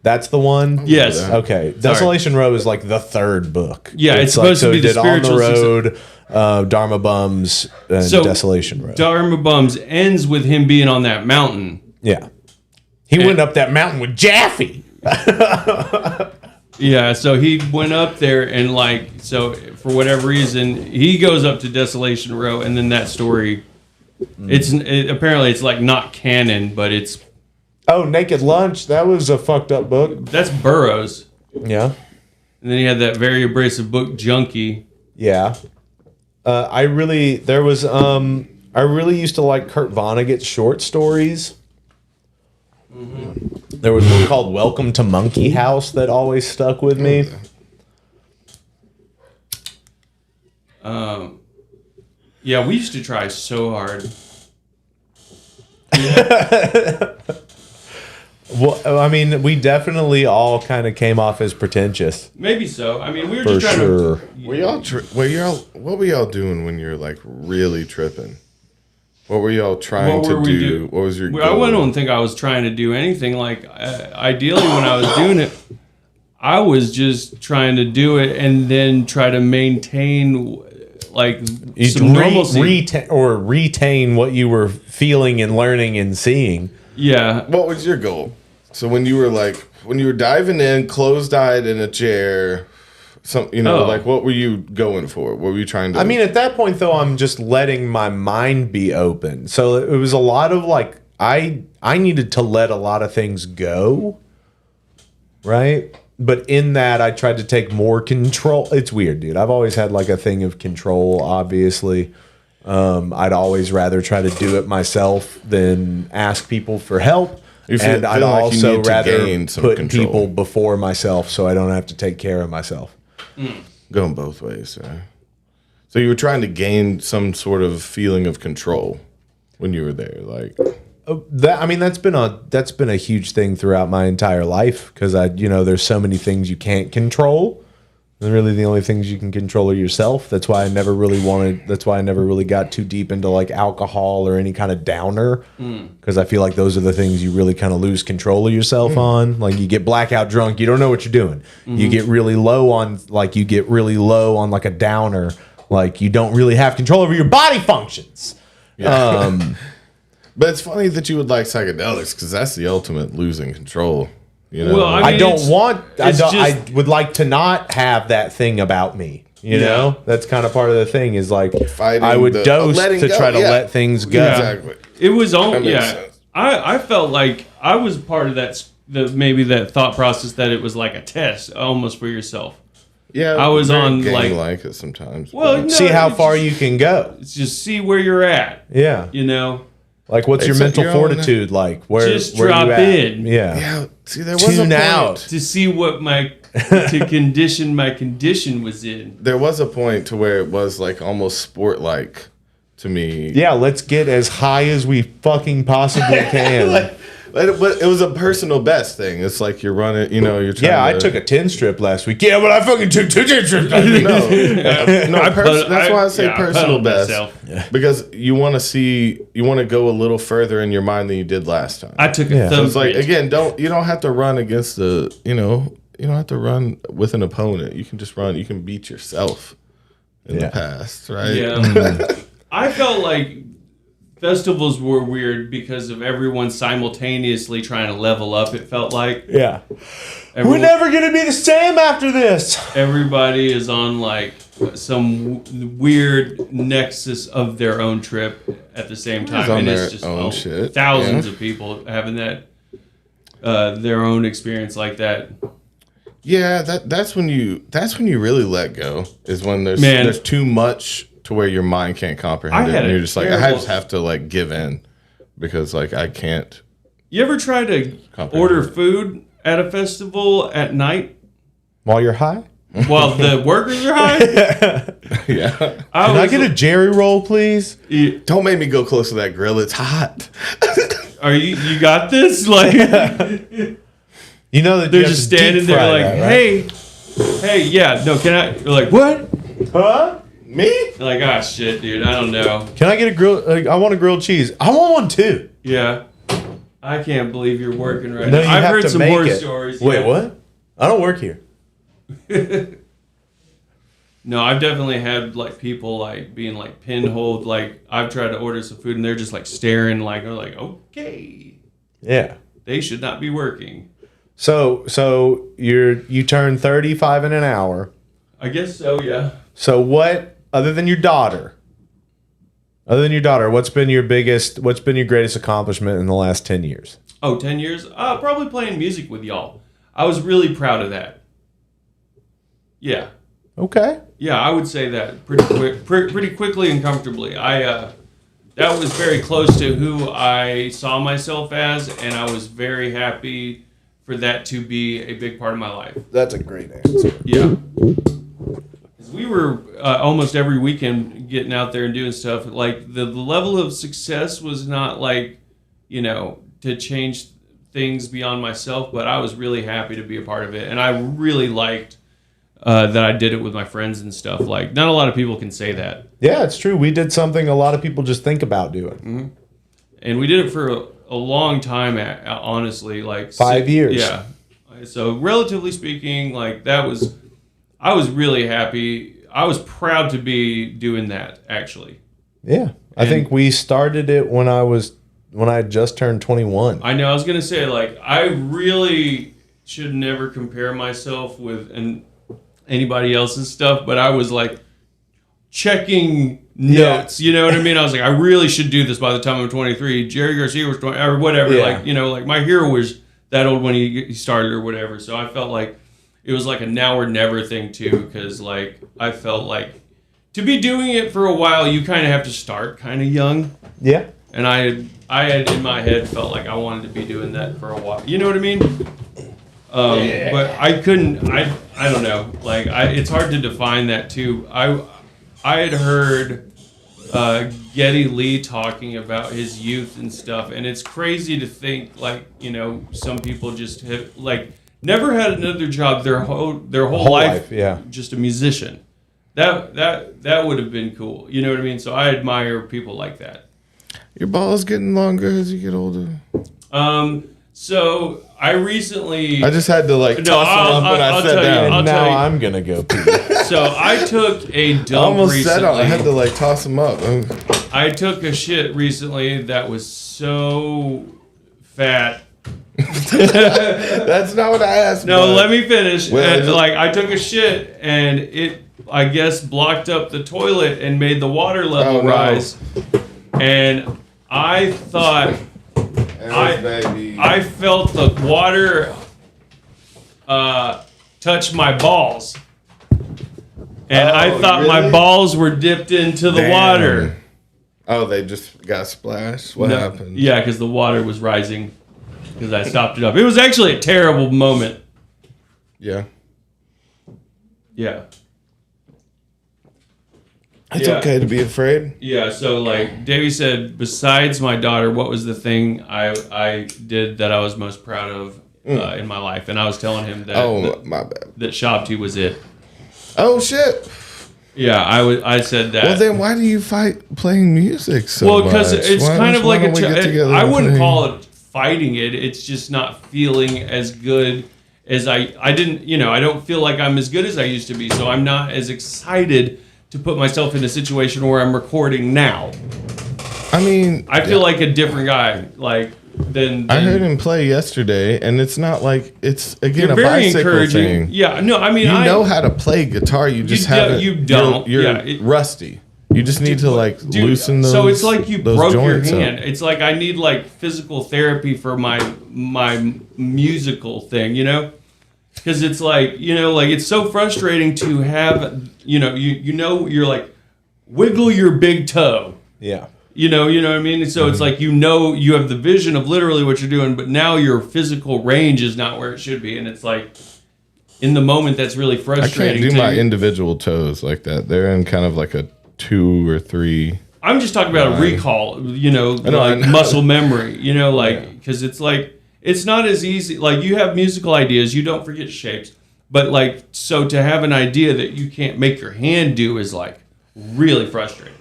That's the one? Yes. Okay. Desolation Row is like the third book. Yeah, it's supposed to be the did On the spiritual Road, Dharma Bums, and So, Desolation Row. Dharma Bums ends with him being on that mountain. Yeah. He went up that mountain with Jaffe. Yeah, so he went up there and like, so for whatever reason, he goes up to Desolation Row, and then that story, apparently it's like not canon, but it's Oh, Naked Lunch. That was a fucked up book. that's Burroughs, Yeah. and then he had that very abrasive book Junkie. Yeah. I really used to like Kurt Vonnegut's short stories. There was one called Welcome to Monkey House that always stuck with me. Yeah, we used to try so hard. Well, I mean, we definitely all kind of came off as pretentious. Maybe so. I mean, we were For just trying sure. What were y'all doing when you're like really tripping? What were y'all trying What to were we do? do- What was your goal? I don't think I was trying to do anything. Like, ideally, when I was doing it, I was just trying to do it and then try to maintain like some normalcy. Retain what you were feeling and learning and seeing. Yeah. What was your goal? So when you were diving in, closed-eyed in a chair, like what were you going for? What were you trying to? I mean, at that point, though, I'm just letting my mind be open. So it was a lot of like, I needed to let a lot of things go, right? But in that, I tried to take more control. It's weird, dude. I've always had like a thing of control, obviously. I'd always rather try to do it myself than ask people for help. And I'd also rather put people before myself so I don't have to take care of myself. Going both ways, sir. So you were trying to gain some sort of feeling of control when you were there, like That's been a huge thing throughout my entire life because there's so many things you can't control. And really, the only things you can control are yourself. That's why I never really got too deep into like alcohol or any kind of downer, because I feel like those are the things you really kind of lose control of yourself on. Like you get blackout drunk, you don't know what you're doing. You get really low on like a downer, like you don't really have control over your body functions. Yeah. But it's funny that you would like psychedelics because that's the ultimate losing control. You know? Well, I mean, I would like to not have that thing about me. You know, that's kind of part of the thing is like Fighting I would dose letting to go, try to let things go. Exactly. It was all That makes sense. I felt like I was part of that thought process that it was like a test almost for yourself. Yeah, I was on like it sometimes. Well, no, See how it's far just- you can go. It's just see where you're at. Yeah. You know, Like, what's your Except mental you're on fortitude like? Where Just where drop you at? in. Yeah. yeah. See, there was Tune a point. out. to see what to condition my condition was in. There was a point to where it was like almost sport-like to me. Yeah, let's get as high as we fucking possibly can. But it was a personal best thing. It's like you're running, you're trying Yeah, to... I took a 10 strip last week. Yeah, but I fucking took 2 10 strips last week. That's why I say personal put best. myself. Because you want to go a little further in your mind than you did last time. I took a Yeah. thumb. It's like, again, you don't have to run against you don't have to run with an opponent. You can just run. You can beat yourself in the past, right? Yeah. I felt like festivals were weird because of everyone simultaneously trying to level up. It felt like Yeah. We're everyone, never going to be the same after this. everybody is on like some weird nexus of their own trip at the same time, on and their it's just own shit. thousands Yeah. of people having that. their own experience like that. Yeah, that's when you really let go. Is when there's too much to where your mind can't comprehend it, and you're just like, I just have to like give in because like I can't. You ever try to order food at a festival at night While you're high? while the workers are high? Yeah. Can I get a Jerry roll, please? Don't make me go close to that grill. It's hot. Are you got this? Like, You know that they're you have just to standing deep there fry like, that, right? hey, yeah, no, can I? You're like, what? Huh? Me? You're like, ah, shit, dude, I don't know. Can I get a grill? I want a grilled cheese. I want one too. Yeah. I can't believe you're working right No, now. you I've have heard to some make horror it. stories. Wait, yeah. what? I don't work here. No, I've definitely had like people like being like pinholed. Like I've tried to order some food and they're just like staring like, they're like, okay, Yeah. they should not be working. So you turn 35 in an hour. I guess so, yeah. So what, other than your daughter, what's been your greatest accomplishment in the last 10 years? Oh, 10 years? Probably playing music with y'all. I was really proud of that. Yeah. Okay. Yeah, I would say that pretty quickly and comfortably. That was very close to who I saw myself as, and I was very happy for that to be a big part of my life. That's a great answer. Yeah. 'Cause we were almost every weekend getting out there and doing stuff. Like the level of success was not like, to change things beyond myself, but I was really happy to be a part of it, and I really liked that I did it with my friends and stuff. Like, not a lot of people can say that. Yeah, it's true. We did something a lot of people just think about doing. Mm-hmm. And we did it for a long time, honestly. Like 5 years. Yeah. So, relatively speaking, like, I was really happy. I was proud to be doing that, actually. Yeah. I think we started it when I had just turned 21. I know. I was going to say, like, I really should never compare myself with anybody else's stuff, but I was like checking notes. You know what I mean? I was like, I really should do this by the time I'm 23. Jerry Garcia was 20 or whatever. Yeah. Like, like my hero was that old when he started or whatever. So I felt like it was like a now or never thing too, because like I felt like to be doing it for a while, you kind of have to start kind of young. Yeah. And I had in my head felt like I wanted to be doing that for a while. You know what I mean? But I couldn't. I don't know. Like it's hard to define that too. I had heard Geddy Lee talking about his youth and stuff, and it's crazy to think like some people just have like never had another job their whole life. Yeah. Just a musician. That would have been cool. You know what I mean? So I admire people like that. Your ball's getting longer as you get older. So I recently. I just had to like toss them up when I sat down. I'll now tell you. I'm gonna go pee. So I took a dump I almost recently. sat on. I had to like toss them up. I took a shit recently that was so fat. That's not what I asked. No, bud. let me finish. Well, And, I took a shit and it, I guess, blocked up the toilet and made the water level rise. And I thought. I felt the water touch my balls. And I thought my balls were dipped into the water. Oh, they just got splashed? What happened? Yeah, because the water was rising. Because I stopped it up. It was actually a terrible moment. Yeah. Yeah. It's okay to be afraid. Yeah, so like Davey said, besides my daughter, what was the thing I did that I was most proud of in my life? And I was telling him that my bad. that Shabti was it. Oh shit. Yeah, I said that. Well, then why do you fight playing music so much? Well, because it's kind of like I wouldn't play? call it fighting it. It's just not feeling as good as I didn't, I don't feel like I'm as good as I used to be. So I'm not as excited to put myself in a situation where I'm recording now. I mean, I feel like a different guy, than I heard him play yesterday, and it's not like it's again you're a very bicycle encouraging. thing. Yeah, no, I mean you know how to play guitar, you just haven't. You don't. You're rusty. You just need to like loosen those. So it's like you those broke your joints up. hand. It's like I need like physical therapy for my musical thing, you know? Because it's like, you know, like it's so frustrating to have, you know, you're like wiggle your big toe. Yeah. You know what I mean? And so it's like, you know, you have the vision of literally what you're doing, but now your physical range is not where it should be. And it's like, in the moment, that's really I frustrating. can't do my individual toes like that. They're in kind of like a 2 or 3. I'm just talking about a recall, you know, like muscle memory, you know, like, because it's like, it's not as easy. Like, you have musical ideas, you don't forget shapes. But, like, so to have an idea that you can't make your hand do is, like, really frustrating.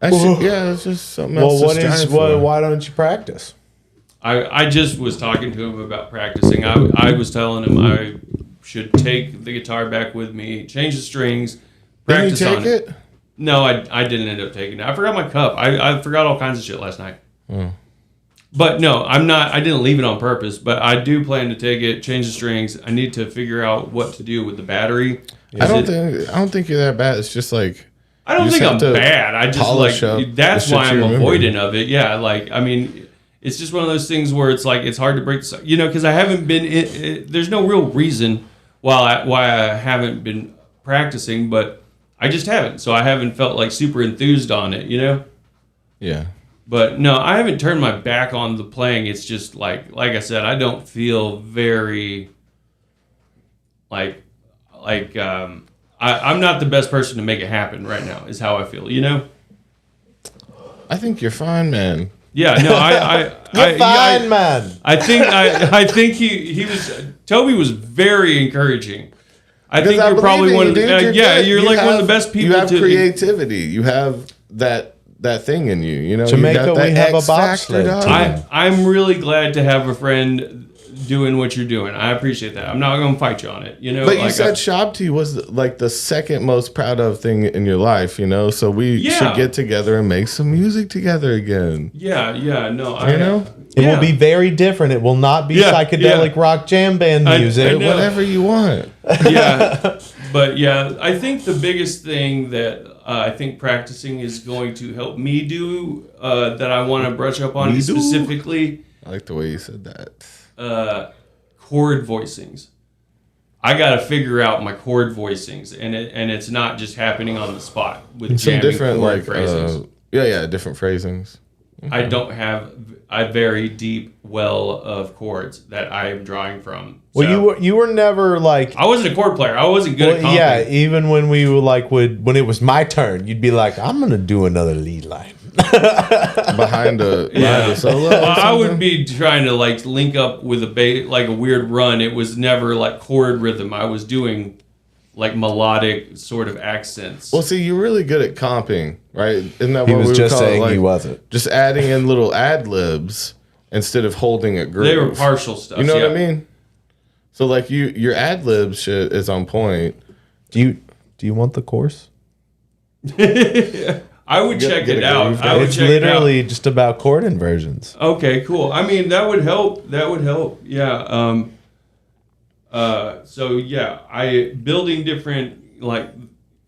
It's just something else. Why don't you practice? I just was talking to him about practicing. I was telling him I should take the guitar back with me, change the strings, practice Didn't you on take it. No, I didn't end up taking it. I forgot my cup. I forgot all kinds of shit last night. But no, I didn't leave it on purpose, but I do plan to take it, change the strings. I need to figure out what to do with the battery. I don't think you're that bad. It's just like, I don't think I'm bad. I just like, that's why I'm avoidant of it. Yeah, like, I mean, it's just one of those things where it's like, it's hard to break, you know, because I haven't been, there's no real reason why I haven't been practicing, but I just haven't. So I haven't felt like super enthused on it, you know? Yeah. But no, I haven't turned my back on the playing. It's just like I said, I don't feel very I'm not the best person to make it happen right now, is how I feel, you know? I think you're fine, man. Yeah, no, You're fine, man. I think he was, Toby was very encouraging. I think you're probably one of the, you're like one of the best people. You have creativity. You have that thing in you. You know, Jamaica, we have a bobsled team. I'm really glad to have a friend doing what you're doing. I appreciate that. I'm not going to fight you on it. You know, but you said Shabti was like the second most proud of thing in your life. You know, so we should get together and make some music together again. Yeah, no, It will be very different. It will not be psychedelic rock jam band music. Whatever you want. Yeah, but yeah, I think the biggest thing that I think practicing is going to help me do that I want to brush up on specifically. I like the way you said that. Chord voicings. I got to figure out my chord voicings, and it's not just happening on the spot with some jamming different chord phrasings. Different phrasings. Mm-hmm. I don't have a very deep well of chords that I am drawing from. Well, you were never like, I wasn't a chord player. I wasn't good at comping. Yeah, even when we were like when it was my turn, you'd be like, I'm gonna do another lead line behind a solo. I would be trying to like link up with a bass, like a weird run. It was never like chord rhythm. I was doing like melodic sort of accents. Well, see, you're really good at comping, right? Isn't that he what was we just would call saying it? Like, he wasn't. Just adding in little ad libs instead of holding a groove. They were partial stuff. You know what I mean? So like your ad lib shit is on point. Do you want the course? I would check it out. It's literally just about chord inversions. Okay, cool. I mean, that would help. Yeah. So yeah, building different like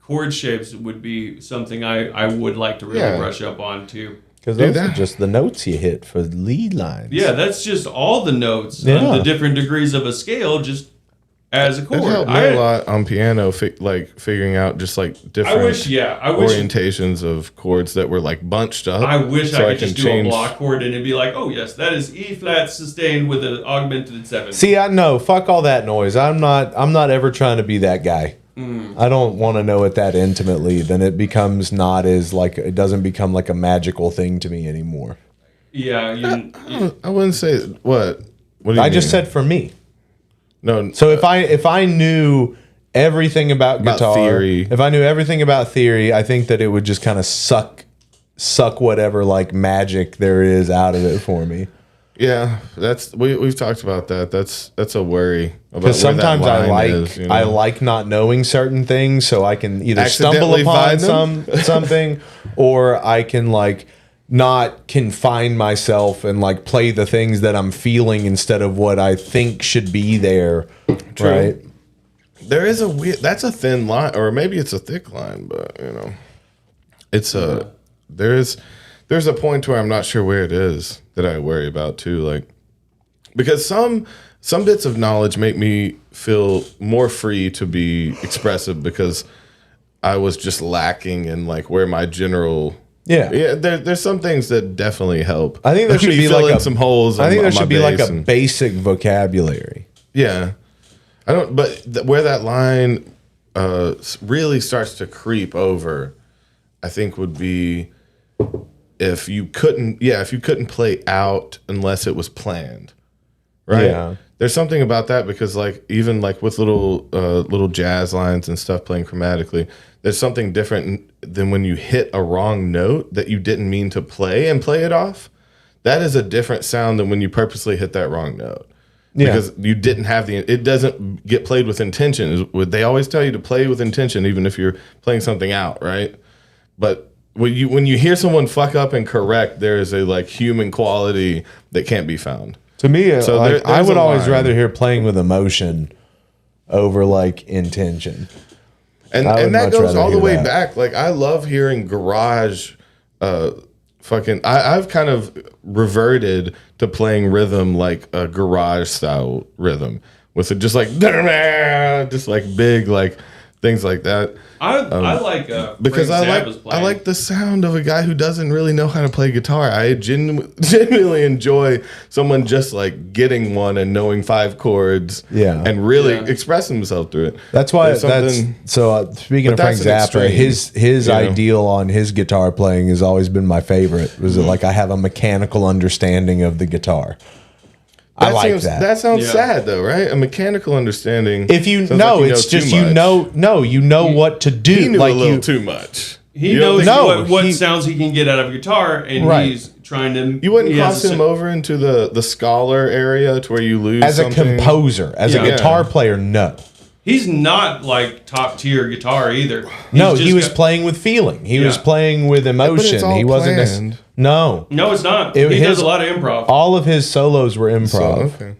chord shapes would be something I would like to really brush up on too. Because those are just the notes you hit for lead lines. Yeah, that's just all the notes on the different degrees of a scale, just as a chord. It helped me a lot on piano, figuring out just like different orientations of chords that were like bunched up. I wish I could just do a block chord and it'd be like, oh yes, that is E flat sustained with an augmented 7. See, I know, fuck all that noise. I'm not ever trying to be that guy. I don't want to know it that intimately. Then it becomes not as like, it doesn't become like a magical thing to me anymore. Yeah, I wouldn't say what. What do you mean? Just said for me. No. So if I knew everything about guitar, theory. If I knew everything about theory, I think that it would just kind of suck whatever like magic there is out of it for me. Yeah, we've talked about that. That's a worry about because sometimes I like not knowing certain things, so I can either stumble upon something, or I can like not confine myself and like play the things that I'm feeling instead of what I think should be there. True. Right? There is that's a thin line, or maybe it's a thick line, but you know. It's there's a point where I'm not sure where it is that I worry about too, like because some bits of knowledge make me feel more free to be expressive because I was just lacking in like where my general there's some things that definitely help. I think there should be like some holes. I think there should be like a and, basic vocabulary. Yeah, I don't. But where that line really starts to creep over, I think would be if you couldn't play out unless it was planned, right? Yeah. There's something about that because like even like with little jazz lines and stuff playing chromatically, there's something different than when you hit a wrong note that you didn't mean to play and play it off. That is a different sound than when you purposely hit that wrong note. Yeah. Because you didn't have it doesn't get played with intention. They always tell you to play with intention, even if you're playing something out, right? But when you hear someone fuck up and correct, there is a like human quality that can't be found. To me, So like, I there's would a always line. rather hear playing with emotion over like intention. And I would that much goes rather all the hear way that. back. Like I love hearing garage I've kind of reverted to playing rhythm like a garage style rhythm with it just like big like things like that. I like Because Frank I Zappa's playing. like the sound of a guy who doesn't really know how to play guitar. I genuinely enjoy someone just like getting one and knowing 5 chords, and really expressing himself through it. That's why. There's Speaking of but Frank that's an Zappa, extreme, his you know? ideal on his guitar playing has always been my favorite. Was it like I have a mechanical understanding of the guitar? I like that. That sounds sad though, right? A mechanical understanding. If you sounds know, like it's too just much. you know what to do. He knew like a little you, too much. He You don't knows think- what sounds he can get out of a guitar, and Right. he's trying to. You wouldn't he has cross him over into the scholar area to where you lose as a something? composer, as a Yeah. guitar player, no. He's not like top tier guitar either. No, He's he just was got- playing with feeling. He was Yeah. playing with emotion. all He wasn't. planned. No, No, it's not. It- he his- does a lot of improv. all of his solos were improv. So, okay.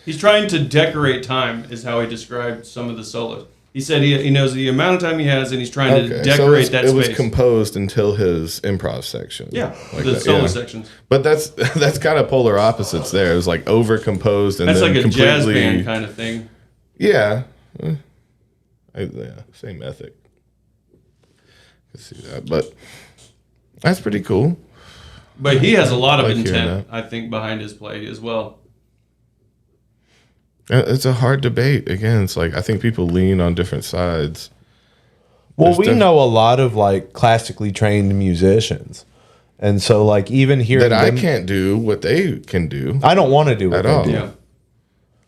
He's trying to decorate time, is how he described some of the solos. He said he knows the amount of time he has, and he's trying to decorate that it space. was composed until his improv section. Yeah, Like the that, solo yeah. sections. But that's kind of polar opposites there. It was like over composed and That's then like a completely, jazz band kind of thing. Yeah. Same ethic. I see that. But that's pretty cool. But he has a lot of Like hearing intent, I think, behind his play as well. It's a hard debate. Again, it's like I think people lean on different sides. Well, There's we def- know a lot of like classically trained musicians, and so like even hearing That I them, can't do what they can do. I don't want to do what At they all. do. Yeah.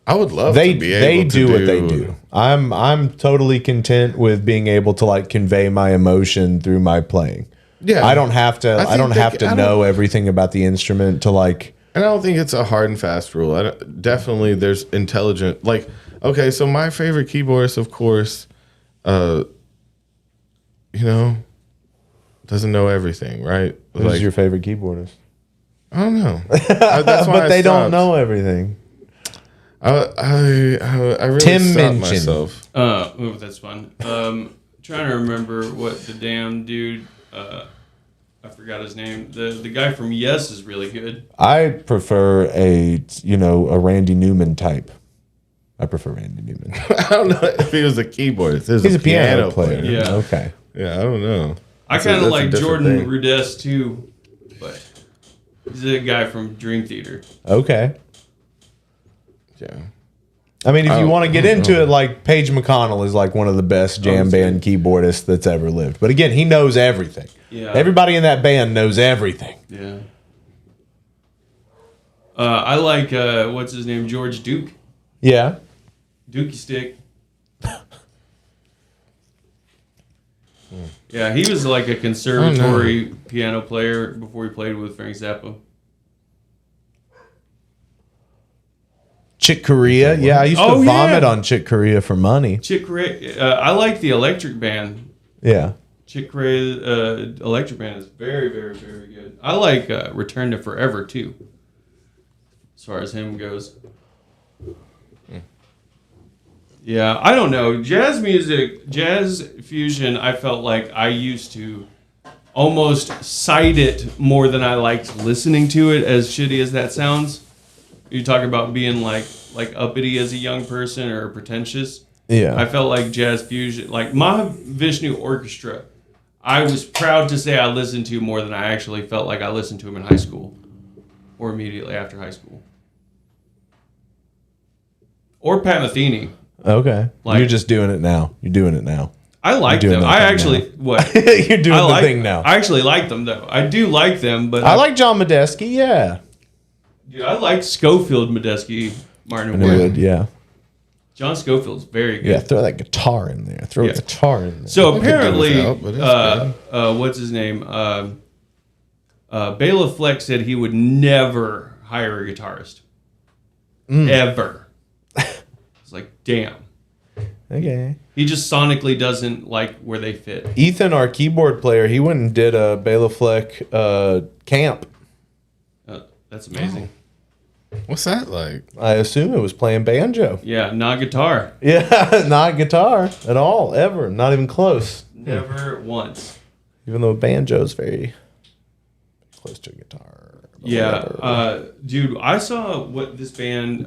I would love They to be able to do what they do. I'm totally content with being able to like convey my emotion through my playing. Yeah. I don't have to. I think don't they have ca- to I don't- know everything about the instrument to like. And I don't think it's a hard and fast rule. Definitely, there's intelligent. Like, okay, so my favorite keyboardist, of course, doesn't know everything, right? Who's Like, your favorite keyboardist? I don't know. That's why But they don't stopped. know everything. I really Tim stopped Minchin. myself. That's fun. Trying to remember what the damn dude. I forgot his name. The guy from Yes is really good. I prefer a Randy Newman type. I prefer Randy Newman. I don't know if he was a keyboardist. He's a piano player. Yeah. Okay. Yeah, I don't know. I That's a- kind of that's a like different Jordan thing. Rudess too, but he's a guy from Dream Theater. Okay. Yeah. I mean, if you Oh, want to get into it, like Paige McConnell is like one of the best jam band keyboardists that's ever lived. But again, he knows everything. Yeah. Everybody in that band knows everything. Yeah. I like what's his name, George Duke, Yeah. Dookie Stick. Yeah, he was like a conservatory piano player before he played with Frank Zappa. Chick Corea. Yeah, I used to Oh, vomit yeah. on Chick Corea for money. Chick Corea. I like the Electric Band. Yeah. Chick Corea Electric Band is very, very, very good. I like Return to Forever too, as far as him goes. Yeah, I don't know. Jazz music, jazz fusion, I felt like I used to almost cite it more than I liked listening to it, as shitty as that sounds. You talk about being like uppity as a young person or pretentious. Yeah. I felt like jazz fusion, like Mahavishnu Orchestra, I was proud to say I listened to more than I actually felt like I listened to him in high school or immediately after high school. Or Pat Metheny. Okay. Like- You're just doing it now. You're doing it now. I like You're doing them. that I thing actually, now. what? You're doing the thing now. I actually like them, though. I do like them, but I like John Medeski, yeah. Dude, I like Schofield, Medeski, Martin And it Wood. would, yeah. John Schofield's very good. Yeah, throw that guitar in there. Throw Yeah. the guitar in there. So I could do apparently, without, but it's what's his name? Bela Fleck said he would never hire a guitarist. Ever. It's like, damn. Okay. He just sonically doesn't like where they fit. Ethan, our keyboard player, he went and did a Bela Fleck camp. That's amazing. What's that like? I assume it was playing banjo. Yeah, not guitar. Yeah, not guitar at all, ever. Not even close. Never once. Even though banjo's very close to a guitar. Yeah, dude, I saw what this band,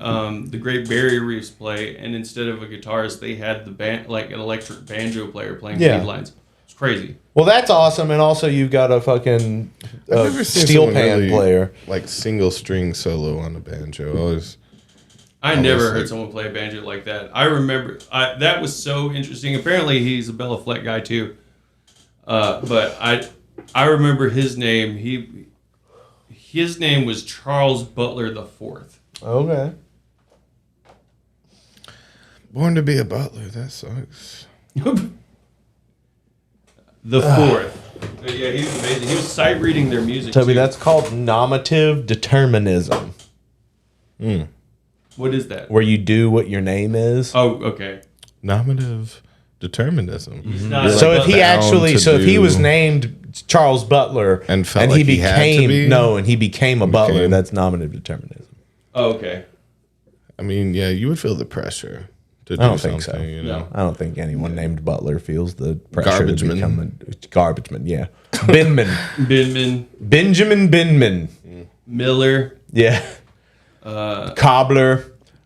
the Great Barrier Reefs, play, and instead of a guitarist, they had the band like an electric banjo player playing lead lines. It's crazy. Well, that's awesome, and also you've got a fucking I've never seen steel someone pan really, player. like single string solo on a banjo. I was never like- heard someone play a banjo like that. I remember that was so interesting. Apparently, he's a Bela Fleck guy too. But I remember his name. His name was Charles Butler the Fourth. Okay. Born to be a butler. That sucks. The Fourth. Yeah, he was amazing. He was sight reading their music. Toby, too. that's called nominative determinism, What is that? where you do what your name is. Oh, okay. Nominative determinism. He's not So like if he Butler. actually, to so if he was do- named Charles Butler And felt he like he had to became be? and he became a butler, Became- that's nominative determinism. Oh, okay. I mean, yeah, you would feel the pressure to do I don't something. think so. You know, No. I don't think anyone named Butler feels the pressure Garbage to man. become a garbage man. Yeah, Binman, Binman, Benjamin Binman. Miller. Yeah, Cobbler.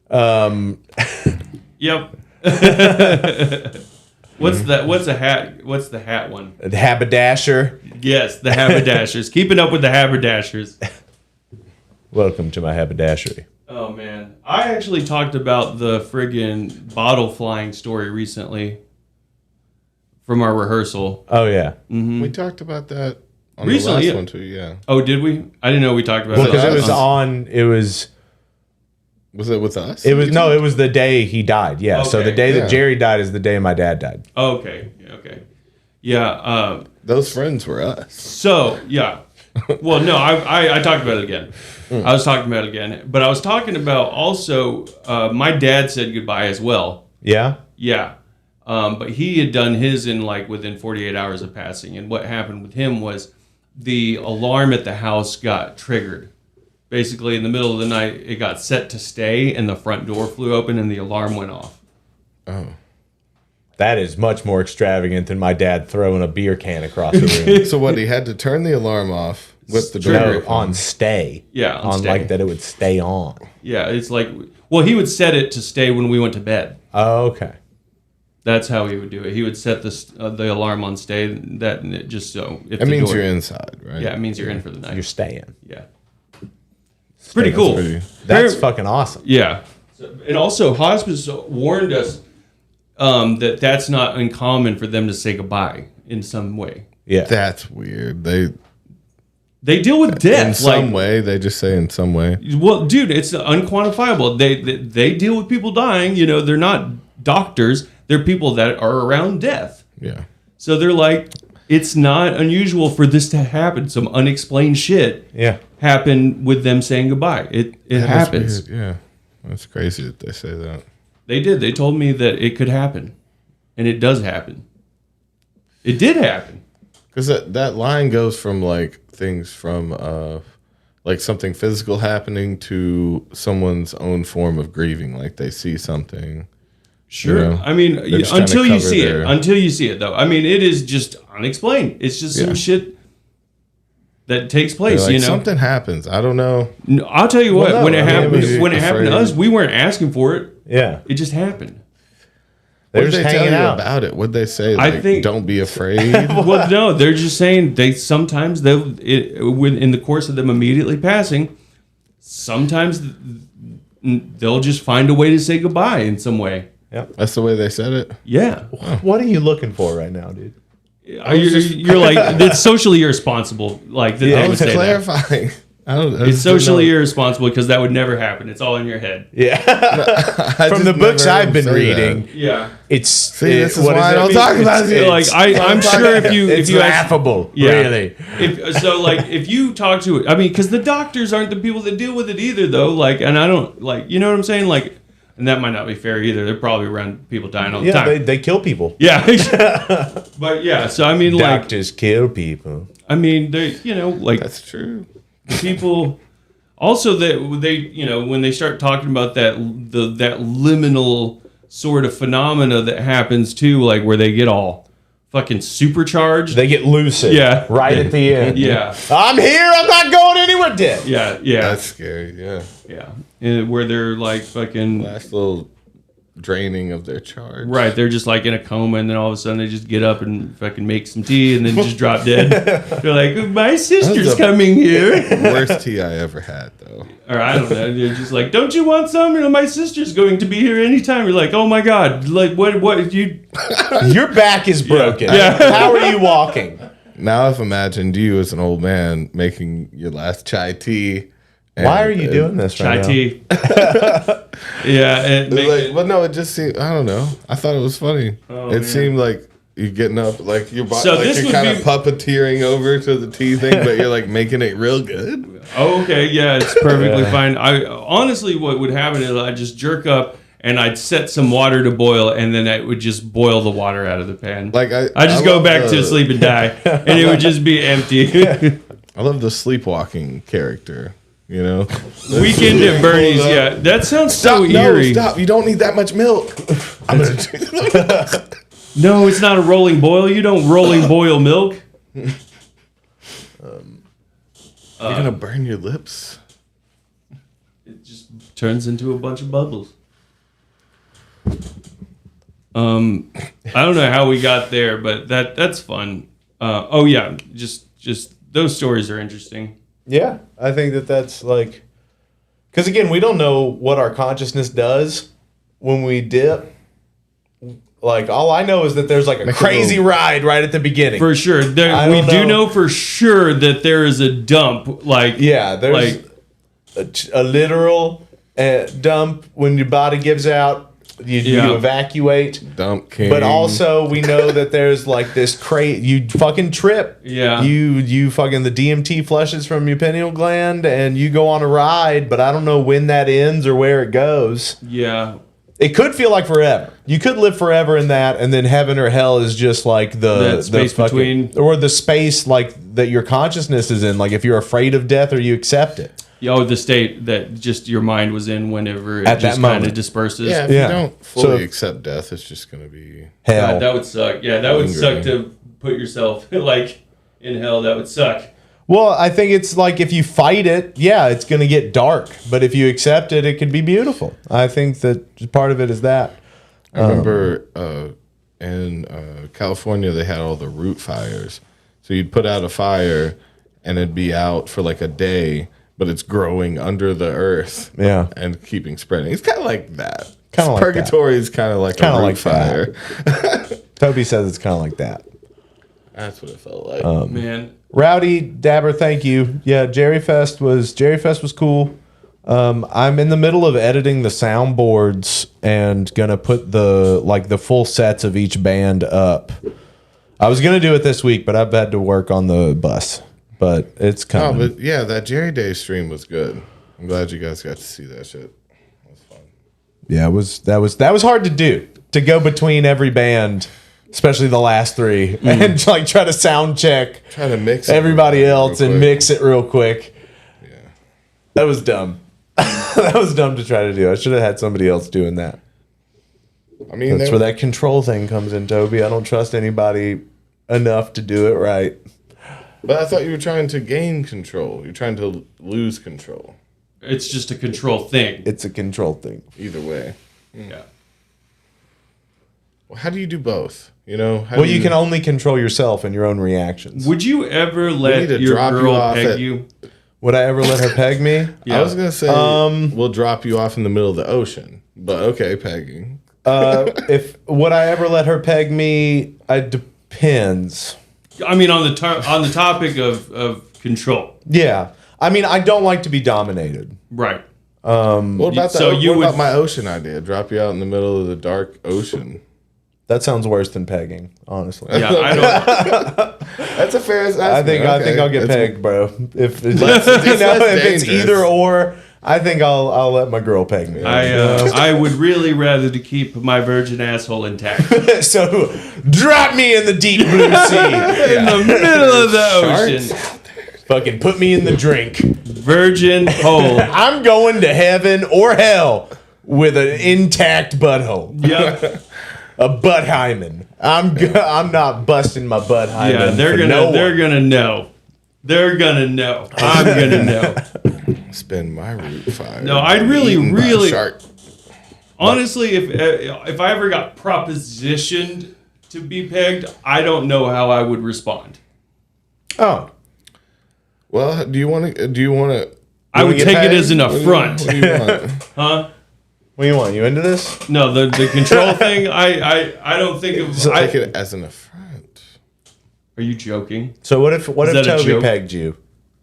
Yep. What's that? What's a hat? What's the hat one? Haberdasher. Yes, the haberdashers. Keeping up with the haberdashers. Welcome to my haberdashery. Oh man, I actually talked about the friggin' bottle flying story recently from our rehearsal. Oh yeah, we talked about that on Recently, the yeah. last one too. Yeah, Oh, did we? I didn't know we talked about because that. it was on. It was. was it with us? It was no. It was the day he died. Yeah. So Okay, the day yeah. that Jerry died is the day my dad died. Oh, okay. Okay. Yeah. Those friends were us. So yeah. Well, no, I talked about it again. I was talking about it again, but I was talking about also. My dad said goodbye as well. Yeah. Yeah. But he had done his in like within 48 hours of passing. And what happened with him was the alarm at the house got triggered. Basically, in the middle of the night, it got set to stay, and the front door flew open, and the alarm went off. Oh, That is much more extravagant than my dad throwing a beer can across the room. so what? He had to turn the alarm off with the door No, open. on stay. Yeah, on on stay. like that it would stay on. Yeah, it's like, well, he would set it to stay when we went to bed. Oh, okay. That's how he would do it. He would set the alarm on stay. That and it just so if That the means door, you're inside, right? Yeah, it means you're in for the night. You're staying. Yeah, it's pretty That's cool. pretty- That's Very- fucking awesome. Yeah, and also hospice warned us that that's not uncommon for them to say goodbye in some way. Yeah. That's weird. They deal with In death some way, they just say in some way. Well, dude, it's unquantifiable. They deal with people dying. You know, they're not doctors. They're people that are around death. Yeah. So they're like, it's not unusual for this to happen. Some unexplained shit Yeah. happen with them saying goodbye. It That is happens. weird, yeah. That's crazy that they say that. They did. They told me that it could happen, and it does happen. It did happen. Because that line goes from like things from like something physical happening to someone's own form of grieving. Like they see something. Sure. You know, I mean, they're just trying to until you cover see their- it. Until you see it, though. I mean, it is just unexplained. It's just Yeah. some shit that takes They're place. like, You know, something happens. I don't know. No, I'll tell you what. Well, no, when it I mean, happened, was when it happened to afraid. us, we weren't asking for it. Yeah. It just happened. What They're did just they tell hanging you out. about it? What did they say? I Like, think- don't be afraid. Well, no, they're just saying sometimes in the course of them immediately passing, sometimes they'll just find a way to say goodbye in some way. That's the way they said it. Yeah. What are you looking for right now, dude? You're like, it's socially irresponsible. Like, that Yeah, they I would was say that. clarifying. I don't. I It's just didn't socially know. irresponsible because that would never happen. It's all in your head. Yeah. I From just the books never heard I've been him say reading, Yeah. it's See, this is why I it? don't talk about it. Like, I'm sure if you It's if you ask- laughable, Yeah. really. If you talk to it, I mean, because the doctors aren't the people that deal with it either, though. Like, and I don't like, you know what I'm saying? Like, and that might not be fair either. They're probably around people dying all the Yeah, time. they kill people. Yeah, but yeah. So I mean, like, Doctors kill people. I mean, they, you know, like That's true. people. Also, that they, you know, when they start talking about that liminal sort of phenomena that happens too, like where they get all fucking supercharged. They get lucid. Yeah. Right at the end. Yeah. I'm here. I'm not going anywhere. Dead. Yeah, yeah, That's scary. Yeah. yeah. And where they're like fucking. Last little draining of their charge. Right, they're just like in a coma, and then all of a sudden they just get up and fucking make some tea, and then just drop dead. They're like, "My sister's That's the- coming here," Worst tea I ever had, though. or I don't know. They're just like, "Don't you want some? You know, my sister's going to be here anytime." You're like, "Oh my god, like what you?" Your back is broken. Yeah. How are you walking? Now I've imagined you as an old man making your last chai tea. Why are you doing this Chai right now? tea. Yeah, and make Like, it- well, no, it just seemed. I don't know. I thought it was funny. Oh, it man. seemed like you're getting up, like your body, So like this you're would kind be- of puppeteering over to the tea thing, but you're like making it real good. oh, okay, yeah, it's perfectly fine. I honestly, what would happen is I'd just jerk up. And I'd set some water to boil, and then I would just boil the water out of the pan. Like I just go love back the- to sleep and die, and it would just be empty. I love the sleepwalking character. You know, Weekend at Bernie's, yeah. That sounds so Stop! No, eerie. stop! You don't need that much milk. I'm gonna drink. No, it's not a rolling boil. You don't rolling boil milk. You're gonna burn your lips. It just turns into a bunch of bubbles. I don't know how we got there, but that's fun. Oh yeah, just those stories are interesting. Yeah, I think that's like, because again, we don't know what our consciousness does when we dip. Like, all I know is that there's like a Make a crazy little- ride right at the beginning. For sure, I we don't do know. know for sure that there is a dump. Like Yeah, there's like a literal dump when your body gives out. You Yeah. evacuate. Dump king. But also, we know that there's like this you fucking trip. Yeah. You fucking, the DMT flushes from your pineal gland and you go on a ride, but I don't know when that ends or where it goes. yeah. It could feel like forever. You could live forever in that, and then heaven or hell is just like That space between. or the space like that your consciousness is in. Like if you're afraid of death or you accept it. Oh, the state that just your mind was in whenever it At that just kind of moment. disperses. yeah, if Yeah. you don't fully So- accept death, it's just gonna be. Hell. God, that would suck. Yeah, that would suck Lingering. to put yourself like in hell. That would suck. Well, I think it's like if you fight it, yeah, it's going to get dark. But if you accept it, it could be beautiful. I think that part of it is that. I remember in California they had all the root fires. So you'd put out a fire, and it'd be out for like a day, but it's growing under the earth. Yeah. And keeping spreading. It's kind of like that. Kinda like that. Purgatory is kind of like Kinda a root like fire. Toby says it's kind of like that. That's what it felt like. Man, Rowdy Dabber, thank you. Yeah, Jerry Fest was cool. I'm in the middle of editing the soundboards and gonna put the full sets of each band up. I was gonna do it this week, but I've had to work on the bus. But it's Oh, coming. but yeah, that Jerry Day stream was good. I'm glad you guys got to see that shit. That was fun. Yeah, that was hard to do, to go between every band, especially the last three, and like try to sound check Trying to mix everybody real else and quick. mix it real quick. Yeah. That was dumb. That was dumb to try to do. I should have had somebody else doing that. I mean, That's where that control thing comes in, Toby. I don't trust anybody enough to do it right. But I thought you were trying to gain control. You're trying to lose control. It's just a control thing. It's a control thing. Either way. Yeah. Well, how do you do both? You know? How Well, do you can only control yourself and your own reactions. Would you ever need let to your drop you girl off peg at- you? Would I ever let her peg me? Yeah. I was going to say, we'll drop you off in the middle of the ocean. But okay, pegging. If would I ever let her peg me? It depends. I mean, on the topic of control, Yeah, I mean, I don't like to be dominated. right? What about So you what would- about my ocean idea? Drop you out in the middle of the dark ocean. That sounds worse than pegging, honestly. Yeah, I don't. That's a fair assessment. I think I'll get That's- pegged, bro. If less if it's dangerous. either or, I think I'll let my girl peg me. I would really rather to keep my virgin asshole intact So drop me in the deep blue sea. in the middle of the ocean. Fucking put me in the drink. Virgin hole. I'm going to heaven or hell with an intact butthole. Yep. A butt hymen. I'm not busting my butt hymen. Yeah, they're for gonna know. They're gonna know. I'm gonna know. Spin my root fire. No, I'd really, Eaten by a really- shark. Honestly, if I ever got propositioned to be pegged, I don't know how I would respond. Oh, Well, do you want to? I would get take it pegged? as an affront. What do you want? Huh? what do you want? You into this? No, the control thing. I don't think of. Take it as an affront. Are you joking? So what if Is that a Toby joke? pegged you,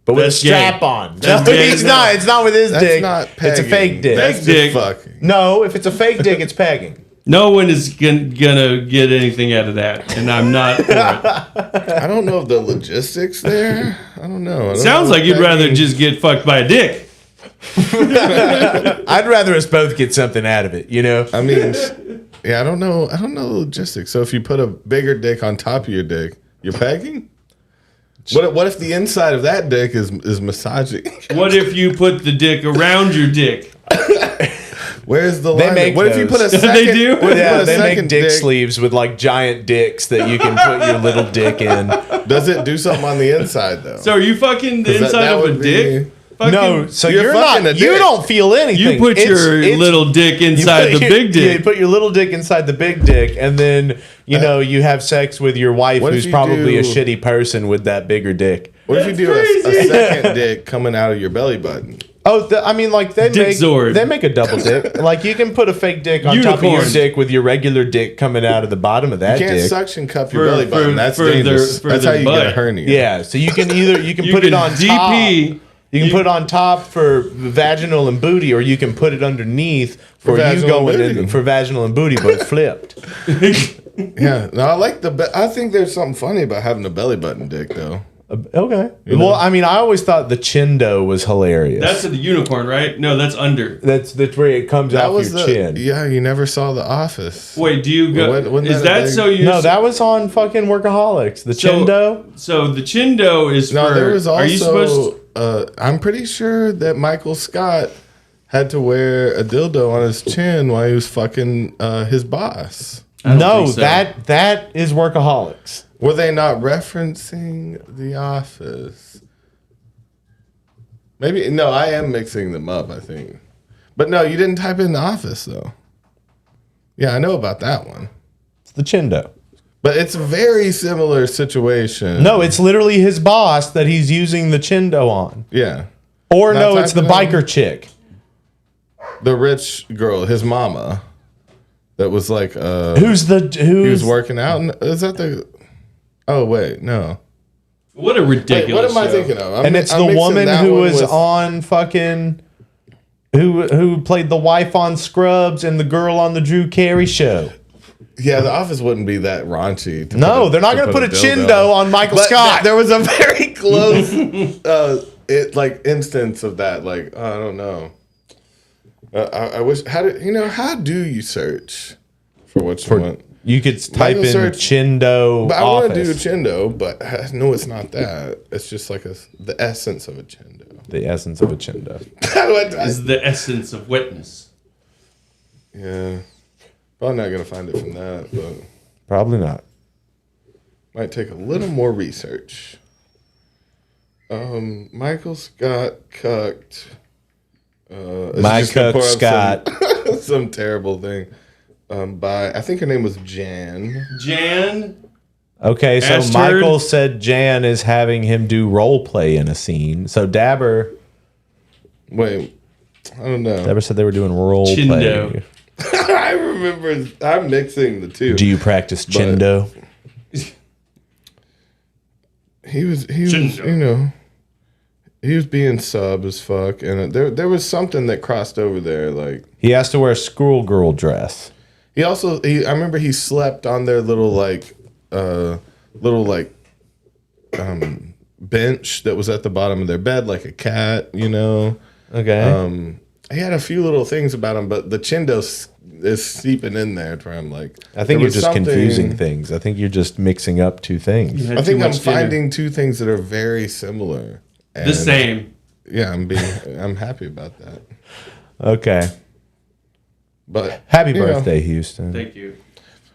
but with That's a strap gay. on? That's No, gay. he's not. It's not with his That's dick. not It's pegging. a fake dick. That's Fake dick. just fucking. No, if it's a fake dick, it's pegging. No one is gonna get anything out of that, and I'm not for it. I don't know the logistics there. I don't know. I don't Sounds know like you'd pegging- rather just get fucked by a dick. I'd rather us both get something out of it. You know. I mean, yeah, I don't know. I don't know the logistics. So if you put a bigger dick on top of your dick, you're pegging. What if the inside of that dick is massaging? What if you put the dick around your dick? Where's the They line? make What if you put a those. second? They do? What if you Yeah, put a they make second dick sleeves with like giant dicks that you can put your little dick in. Does it do something on the inside though? So are you fucking the 'Cause inside that of a would dick? be- Fucking, No, so You're you're fucking not. a You dick. don't feel anything. you put your little dick you inside put the your- big Yeah, you dick. put your little dick inside the big dick, and then you have sex with your wife, What if who's you probably a do- shitty person with that bigger dick. What if you do a crazy. second dick coming out of your belly button? Oh, I mean, like Dick Zord. they make a double dick. Like you can put a fake dick on top of your Unicorn. dick with your regular dick coming out of the bottom of that You can't dick. suction cup your For- belly button. for- That's for their- dangerous. for That's their how you get a butt. hernia. Yeah, so you can put You it can on top. DP. You can put it on top for vaginal and booty, or you can put it underneath for you vaginal and going in booty. for vaginal and booty, but flipped. Yeah. No, I like I think there's something funny about having a belly button dick though. Okay. You know? Well, I mean, I always thought the chindo was hilarious. That's the unicorn, right? No, that's under. That's where it comes That out was your the chin. yeah. You never saw The Office. Wait, do you go? Wasn't Is that a that big- so you? No, that was on fucking Workaholics. The So- chindo. So the chindo is No, for. there was also. are you supposed? I'm pretty sure that Michael Scott had to wear a dildo on his chin while he was fucking his boss. I don't No, think so. that is Workaholics. Were they not referencing The Office? Maybe no. I am mixing them up. I think, but no, you didn't type in The Office though. Yeah, I know about that one, It's the chindo. but it's a very similar situation. No, it's literally his boss that he's using the chindo on. Yeah, Or Not no, it's the typing in? biker chick. the rich girl, his mama, that was like Who's he was who's working out. Is that the? Oh wait, no. What a Wait, ridiculous. what am I show. thinking of? and it's I'm the mixing woman that who one was with- on fucking who played the wife on Scrubs and the girl on the Drew Carey show. Yeah, The Office wouldn't be that raunchy. No, they're not going to put a dildo. chindo on Michael But Scott. there was a very close instance of that. Like I don't know. I wish. How do you search for what you want? You could type in search- chindo But I want to do office. chindo, but I know it's not that. It's just like the essence of a chindo. The essence of a chindo. How do I type? Is the essence of wetness. Yeah, probably not gonna find it from that, but Probably not. might take a little more research. Michael Scott cucked. My cook Scott. Some terrible thing. By, I think her name was Jan. Jan? Okay, so Asked Michael her- said Jan is having him do role play in a scene. So Dabber Wait, I don't know. said they were doing role Chindo. play. I remember. I'm mixing the two. Do you practice Chindo? He was, Chindo. you know, he was being sub as fuck, and there was something that crossed over there. Like He has to wear a schoolgirl dress. he also, I remember he slept on their little bench that was at the bottom of their bed, like a cat, you know. Okay. He had a few little things about him, but the Chindo is seeping in there where I'm like, I think there you're was just something- confusing things. I think you're just mixing up two things. You had I think too I'm much dinner. finding two things that are very similar. The And, same. Yeah, I'm happy about that. Okay. But Happy you know, birthday, Houston. Thank you.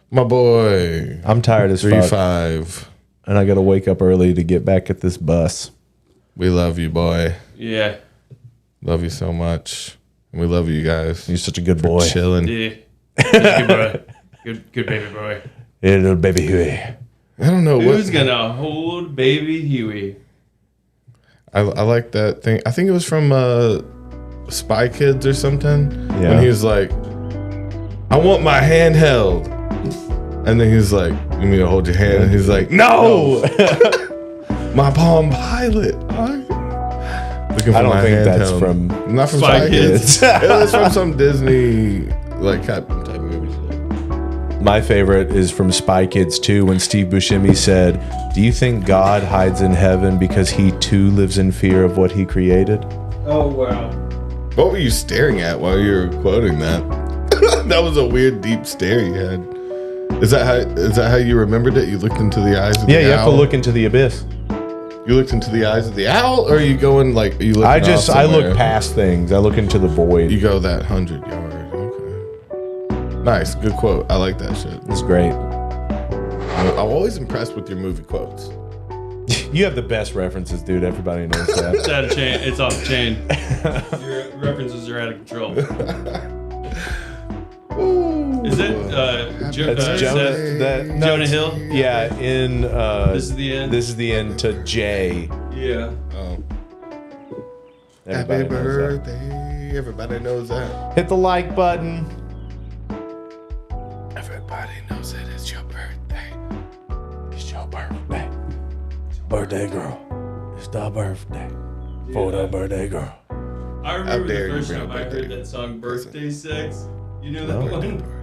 my boy. I'm tired as fuck, 3-5. and I got to wake up early to get back at this bus. We love you, boy. Yeah. Love you so much. And we love you guys. You're such a good boy. Chilling. Yeah. Good boy. Good baby boy. Yeah, little baby Huey. I don't know Who's what. gonna hold baby Huey? I like that thing. I think it was from Spy Kids or something. Yeah. When he was like, I want my hand held. And then he's like, you mean to hold your hand? And he's like, no! My Palm Pilot. Looking for I don't my think that's handheld. from Not from Spy Spy Kids. Kids. It was from some Disney like type of movie. My favorite is from Spy Kids 2 when Steve Buscemi said, "Do you think God hides in heaven because he too lives in fear of what he created?" Oh wow. What were you staring at while you were quoting that? That was a weird deep stare you had. Is that how you remembered it? You looked into the eyes of the Yeah, owl? you have to look into the abyss. You looked into the eyes of the owl, or are you going like are you looking I off look somewhere? past things. I look into the void. You go that 100 yard. Okay. Nice, good quote. I like that shit. It's great. I'm always impressed with your movie quotes. You have the best references, dude. Everybody knows It's that. out of chain. It's off the chain. Your references are out of control. Is it That's is Jonah. that No, Jonah it's- Hill? Yeah, in This is the end. This is the end to Jay. Yeah. Oh. Everybody Happy knows that. birthday. Everybody knows that. Hit the like button. Everybody knows it. It's your birthday. It's your birthday. Birthday girl. It's the birthday. For the birthday girl. I remember dare the you first bring time up I birthday. heard that song, "Birthday Sex." You know that No. one?